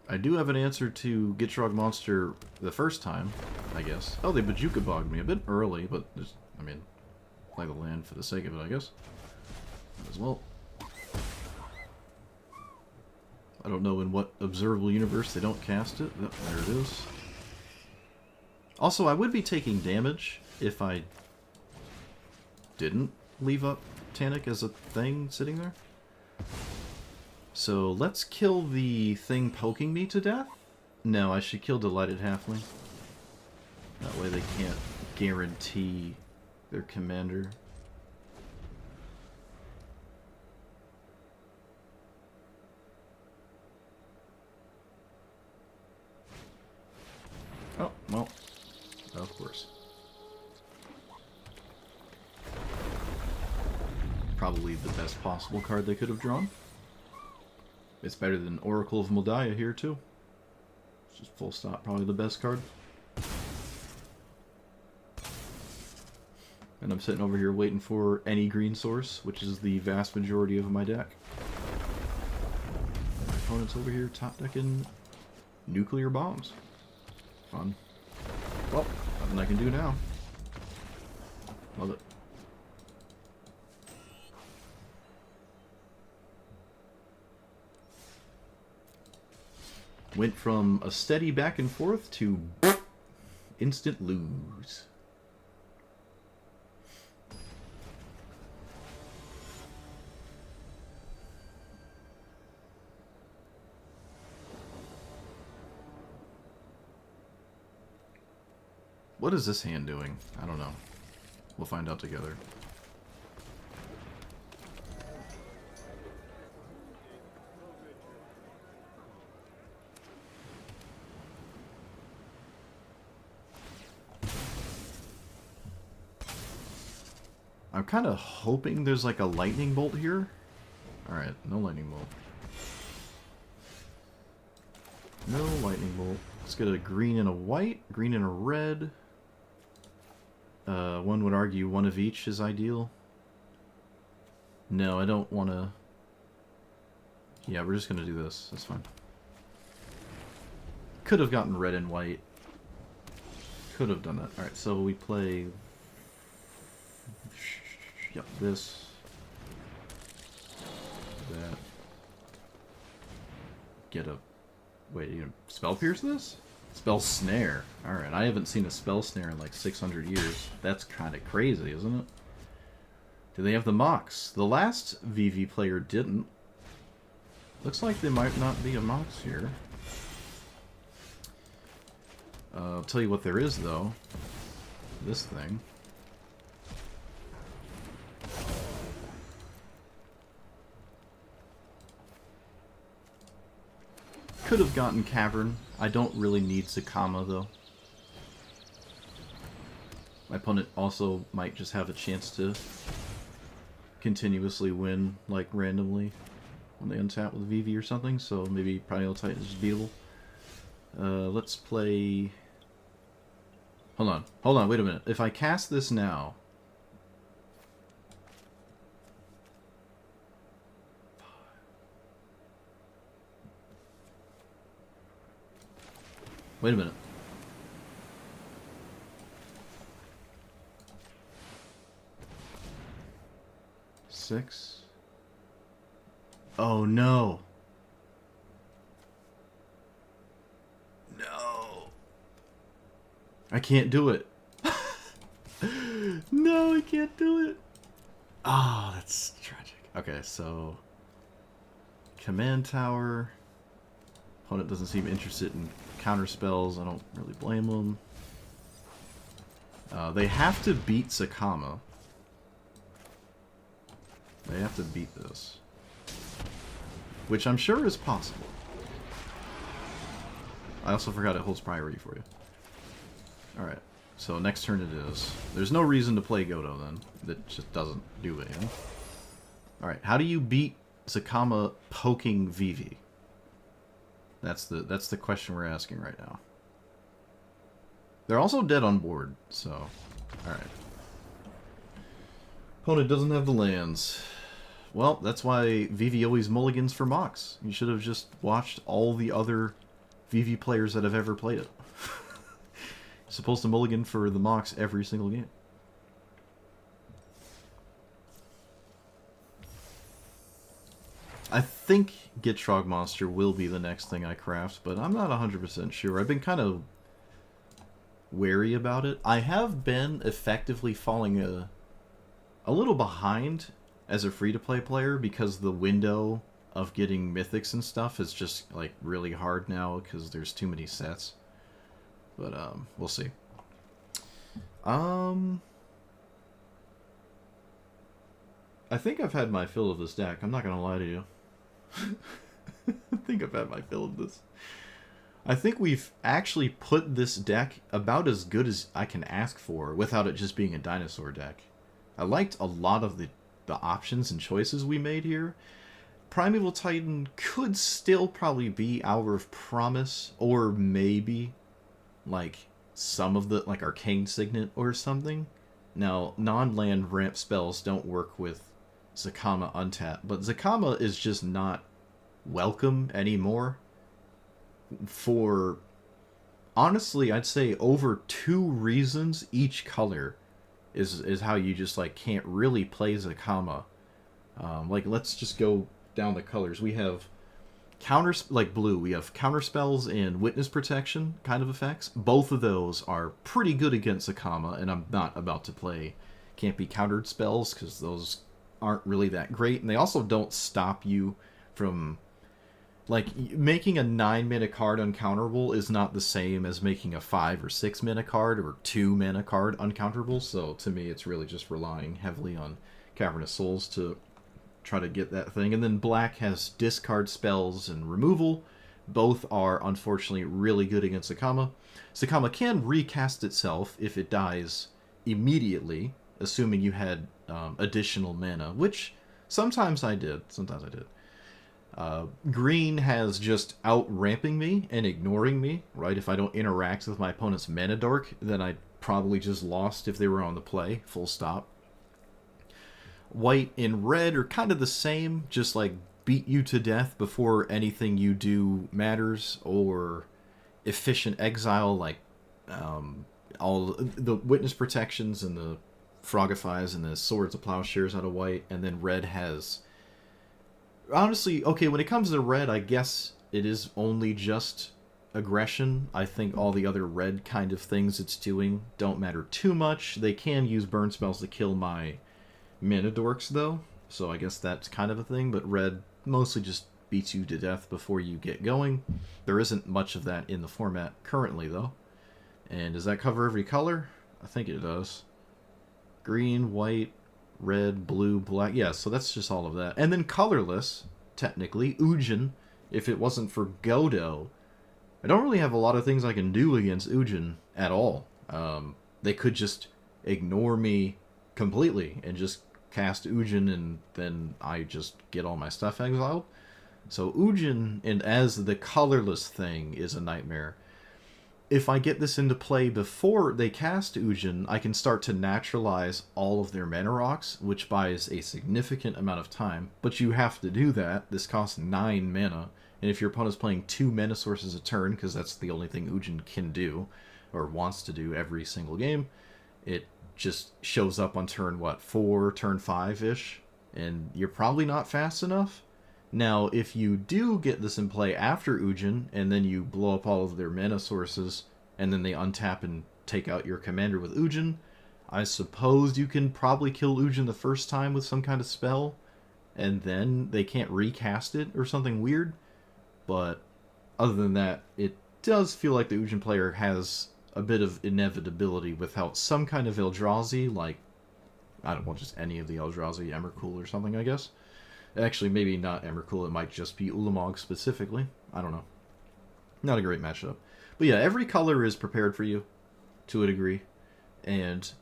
I do have an answer to Gitrog Monster the first time, I guess. Oh, they Bajuka bogged me a bit early, but just, I mean, play the land for the sake of it, I guess. Might as well. I don't know in what observable universe they don't cast it. Oh, there it is. Also, I would be taking damage if I didn't leave up Titanic as a thing sitting there. So let's kill the thing poking me to death? No, I should kill Delighted Halfling. That way they can't guarantee their commander. Oh, well, of course. Probably the best possible card they could have drawn. It's better than Oracle of Moldiah here, too. It's just full stop, probably the best card. And I'm sitting over here waiting for any green source, which is the vast majority of my deck. opponent's over here top decking nuclear bombs. Fun. Well, nothing I can do now. Love it. Went from a steady back and forth to instant lose. What is this hand doing? I don't know. We'll find out together. I'm kind of hoping there's like a lightning bolt here. Alright, no lightning bolt. No lightning bolt. Let's get a green and a white, green and a red. One would argue one of each is ideal. No, I don't want to... Yeah, we're just going to do this. That's fine. Could have gotten red and white. Could have done that. Alright, so we play... Yep, this. That. Get a... Wait, you spell pierce this? Spell snare. Alright, I haven't seen a spell snare in like 600 years. That's kind of crazy, isn't it? Do they have the Mox? The last VV player didn't. Looks like there might not be a Mox here. I'll tell you what there is, though. This thing. Could have gotten Cavern. I don't really need Zacama, though. My opponent also might just have a chance to continuously win, like, randomly when they untap with VV or something, so maybe Primal Titan is beatable. Let's play... Hold on, wait a minute. If I cast this now... Wait a minute. Six. Oh no. No. I can't do it. No, I can't do it. Oh, that's tragic. Okay, so command tower. Opponent doesn't seem interested in counter spells. I don't really blame them. They have to beat Zacama. They have to beat this. Which I'm sure is possible. I also forgot it holds priority for you. Alright, so next turn it is. There's no reason to play Godo then. That just doesn't do anything. Alright, how do you beat Zacama poking Vivi? That's the question we're asking right now. They're also dead on board, so... Alright. Opponent doesn't have the lands. Well, that's why Vivi always mulligans for Mox. You should have just watched all the other Vivi players that have ever played it. You're supposed to mulligan for the Mox every single game. I think Gitrog Monster will be the next thing I craft, but I'm not 100% sure. I've been kind of wary about it. I have been effectively falling a little behind as a free-to-play player because the window of getting mythics and stuff is just like really hard now because there's too many sets. But we'll see. I think I've had my fill of this deck. I'm not gonna lie to you. I think I've had my fill of this. I think we've actually put this deck about as good as I can ask for without it just being a dinosaur deck. I liked a lot of the options and choices we made here. Primeval Titan could still probably be Hour of Promise, or maybe like some of the like Arcane Signet or something. Now, non-land ramp spells don't work with Zacama untap, but Zacama is just not welcome anymore. For, honestly, I'd say over 2 reasons each color is how you just, like, can't really play Zacama. Like, let's just go down the colors. We have like blue, we have counter spells and witness protection kind of effects. Both of those are pretty good against Zacama, and I'm not about to play can't be countered spells because those aren't really that great, and they also don't stop you from, like, making a 9-mana card uncounterable is not the same as making a 5 or 6-mana card or 2-mana card uncounterable. So to me, it's really just relying heavily on Cavernous Souls to try to get that thing. And then black has discard spells and removal. Both are unfortunately really good against Zacama. Zacama can recast itself if it dies immediately, assuming you had additional mana, which sometimes I did. Green has just out-ramping me and ignoring me, right? If I don't interact with my opponent's mana dork, then I probably just lost if they were on the play, full stop. White and red are kind of the same, just like beat you to death before anything you do matters, or efficient exile, like all the witness protections and the Frogifies and the Swords of Plowshares out of white. And then red has, honestly, okay, when it comes to red, I guess it is only just aggression. I think all the other red kind of things it's doing don't matter too much. They can use burn spells to kill my mana dorks, though, so I guess that's kind of a thing. But red mostly just beats you to death before you get going. There isn't much of that in the format currently, though. And does that cover every color? I think it does. Green, white, red, blue, black. Yeah, so that's just all of that. And then colorless, technically, Ujin. If it wasn't for Godo, I don't really have a lot of things I can do against Ujin at all. They could just ignore me completely and just cast Ujin, and then I just get all my stuff exiled. So Ujin, and as the colorless thing, is a nightmare. If I get this into play before they cast Ujin, I can start to naturalize all of their mana rocks, which buys a significant amount of time. But you have to do that. This costs 9 mana, and if your opponent's playing 2 mana sources a turn, because that's the only thing Ujin can do, or wants to do every single game, it just shows up on turn, 4, turn 5-ish, and you're probably not fast enough. Now, if you do get this in play after Ujin, and then you blow up all of their mana sources, and then they untap and take out your commander with Ujin, I suppose you can probably kill Ujin the first time with some kind of spell, and then they can't recast it or something weird. But other than that, it does feel like the Ujin player has a bit of inevitability without some kind of Eldrazi, like, I don't know, just any of the Eldrazi, Emrakul or something, I guess. Actually, maybe not Emrakul, it might just be Ulamog specifically. I don't know. Not a great matchup. But yeah, every color is prepared for you, to a degree. And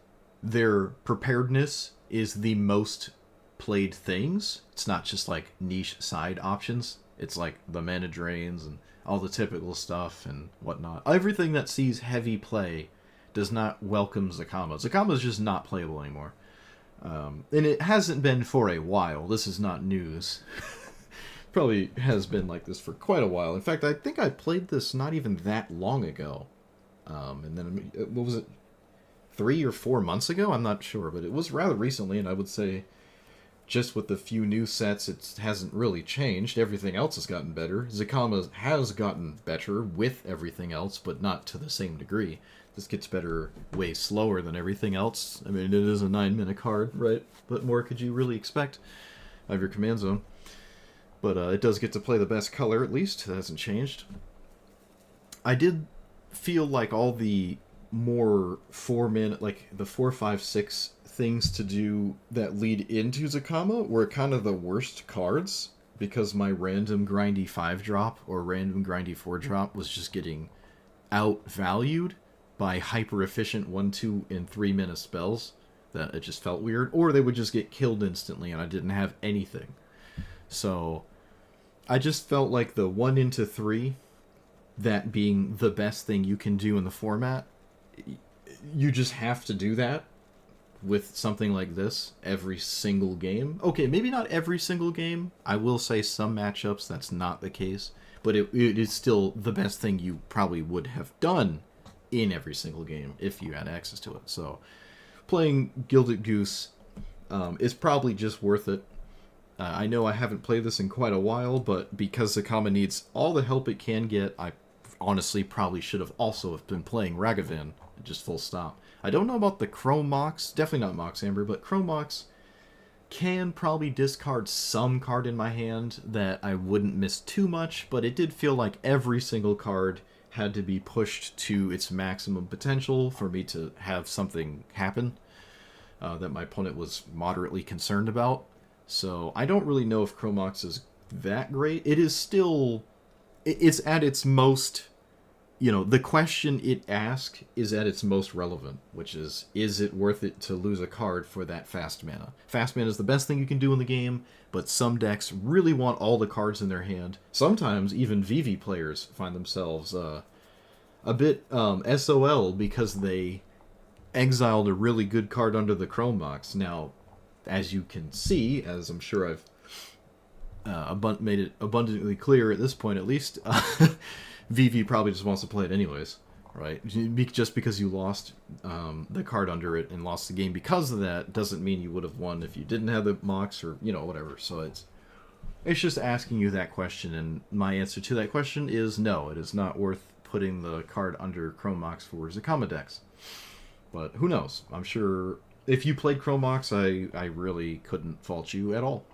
their preparedness is the most played things. It's not just like niche side options. It's like the mana drains and all the typical stuff and whatnot. Everything that sees heavy play does not welcome Zacama. Zacama is just not playable anymore. And it hasn't been for a while. This is not news. Probably has been like this for quite a while. In fact, I think I played this not even that long ago. And then, what was it, 3 or 4 months ago? I'm not sure, but it was rather recently, and I would say just with the few new sets, it hasn't really changed. Everything else has gotten better. Zacama has gotten better with everything else, but not to the same degree. This gets better way slower than everything else. I mean, it is a 9-mana card, right? But more could you really expect out of your command zone. But it does get to play the best color, at least. That hasn't changed. I did feel like all the more 4-mana, like the 4, 5, 6 things to do that lead into Zacama were kind of the worst cards, because my random grindy 5-drop or random grindy 4-drop was just getting outvalued by hyper-efficient 1, 2, and 3 mana spells that it just felt weird, or they would just get killed instantly and I didn't have anything. So I just felt like the 1 into 3, that being the best thing you can do in the format, you just have to do that with something like this every single game. Okay, maybe not every single game. I will say some matchups that's not the case, but it is still the best thing you probably would have done in every single game if you had access to it. So playing Gilded Goose is probably just worth it. I know I haven't played this in quite a while, but because Zacama needs all the help it can get, I honestly probably should have also been playing Ragavan, just full stop. I don't know about the Chrome Mox, definitely not Mox Amber, but Chrome Mox can probably discard some card in my hand that I wouldn't miss too much, but it did feel like every single card had to be pushed to its maximum potential for me to have something happen that my opponent was moderately concerned about. So I don't really know if Chrome Mox is that great. It is still... It's at its most... You know, the question it asks is at its most relevant, which is it worth it to lose a card for that fast mana? Fast mana is the best thing you can do in the game, but some decks really want all the cards in their hand. Sometimes even VV players find themselves a bit SOL because they exiled a really good card under the Chrome Mox. Now, as you can see, as I'm sure I've made it abundantly clear at this point at least, VV probably just wants to play it anyways, right? Just because you lost the card under it and lost the game because of that doesn't mean you would have won if you didn't have the Mox or, you know, whatever. So it's just asking you that question, and my answer to that question is no, it is not worth putting the card under Chrome Mox for Zacama decks. But who knows? I'm sure if you played Chrome Mox, I really couldn't fault you at all.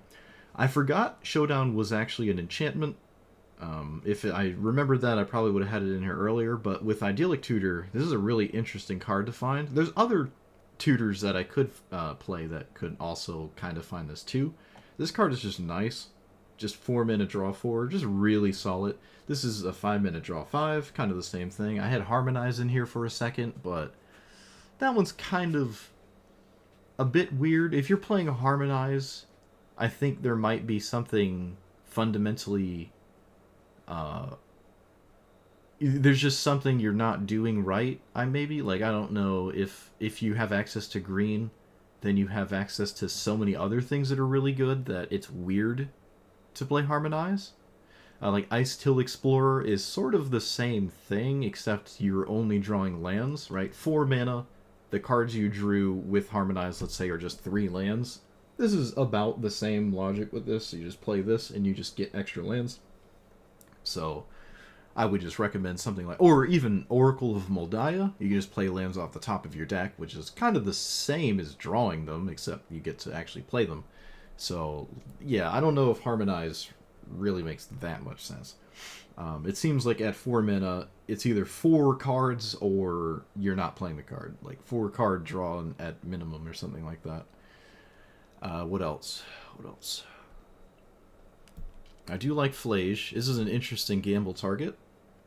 I forgot Showdown was actually an enchantment. If I remembered that, I probably would have had it in here earlier, but with Idyllic Tutor, this is a really interesting card to find. There's other tutors that I could play that could also kind of find this too. This card is just nice. Just 4 mana draw 4, just really solid. This is a 5 mana draw 5, kind of the same thing. I had Harmonize in here for a second, but that one's kind of a bit weird. If you're playing a Harmonize, I think there might be something fundamentally... there's just something you're not doing right. I don't know if you have access to green, then you have access to so many other things that are really good that it's weird to play Harmonize. Like Ice Till Explorer is sort of the same thing, except you're only drawing lands, right? 4 mana. The cards you drew with Harmonize, let's say, are just 3 lands. This is about the same logic with this. You just play this and you just get extra lands. So I would just recommend something like, or even Oracle of Moldiah. You can just play lands off the top of your deck, which is kind of the same as drawing them, except you get to actually play them. So yeah, I don't know if Harmonize really makes that much sense. It seems like at 4 mana, it's either 4 cards or you're not playing the card. Like 4 card draw at minimum or something like that. What else? I do like Flage. This is an interesting gamble target.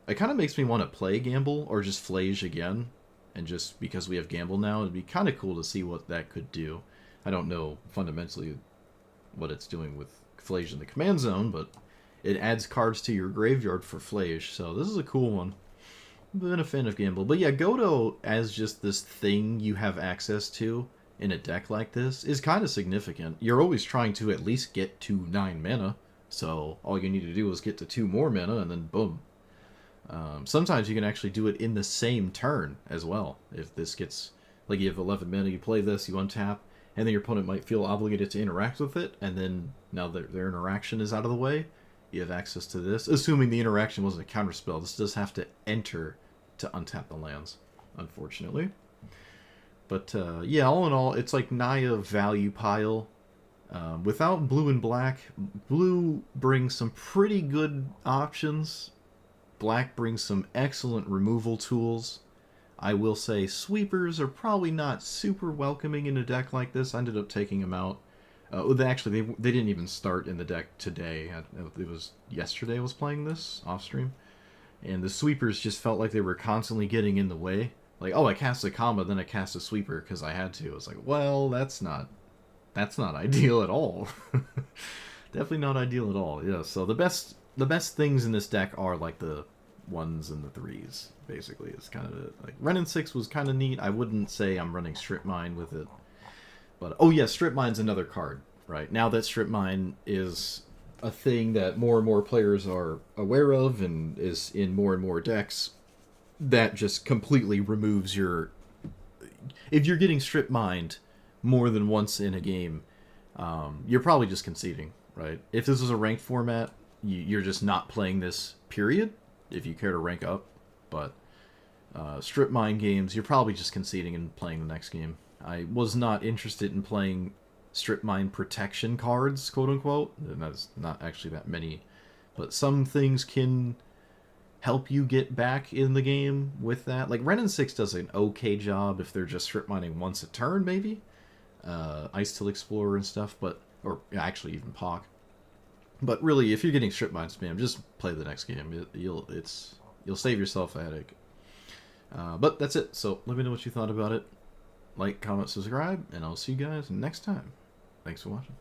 It kind of makes me want to play Gamble or just Flage again. And just because we have Gamble now, it'd be kind of cool to see what that could do. I don't know fundamentally what it's doing with Flage in the command zone, but it adds cards to your graveyard for Flage. So this is a cool one. I've been a fan of Gamble. But yeah, Godo as just this thing you have access to in a deck like this is kind of significant. You're always trying to at least get to 9 mana. So all you need to do is get to 2 more mana, and then boom. Sometimes you can actually do it in the same turn as well. If this gets, like you have 11 mana, you play this, you untap, and then your opponent might feel obligated to interact with it, and then now their interaction is out of the way, you have access to this. Assuming the interaction wasn't a counterspell, this does have to enter to untap the lands, unfortunately. But yeah, all in all, it's like Naya value pile. Without blue and black, blue brings some pretty good options. Black brings some excellent removal tools. I will say sweepers are probably not super welcoming in a deck like this. I ended up taking them out. Actually, they didn't even start in the deck today. It was yesterday I was playing this off stream. And the sweepers just felt like they were constantly getting in the way. Like, oh, I cast a comma, then I cast a sweeper because I had to. I was like, well, that's not ideal at all. Definitely not ideal at all. Yeah, so the best things in this deck are like the 1s and the 3s, basically. It's kind of like Ren and 6 was kind of neat. I wouldn't say I'm running Strip Mine with it. But oh yeah, strip mine's another card, right? Now that strip mine is a thing that more and more players are aware of and is in more and more decks, that just completely removes your. If you're getting strip mined more than once in a game, you're probably just conceding, right? If this was a ranked format, you're just not playing this, period, if you care to rank up. But strip mine games, you're probably just conceding and playing the next game. I was not interested in playing strip mine protection cards, quote unquote. And that's not actually that many. But some things can help you get back in the game with that. Like Ren and 6 does an okay job if they're just strip mining once a turn, maybe. Ice Till Explorer and stuff, but or actually even Pock. But really, if you're getting strip mine spam, just play the next game. You'll save yourself a headache. But that's it. So let me know what you thought about it. Like, comment, subscribe, and I'll see you guys next time. Thanks for watching.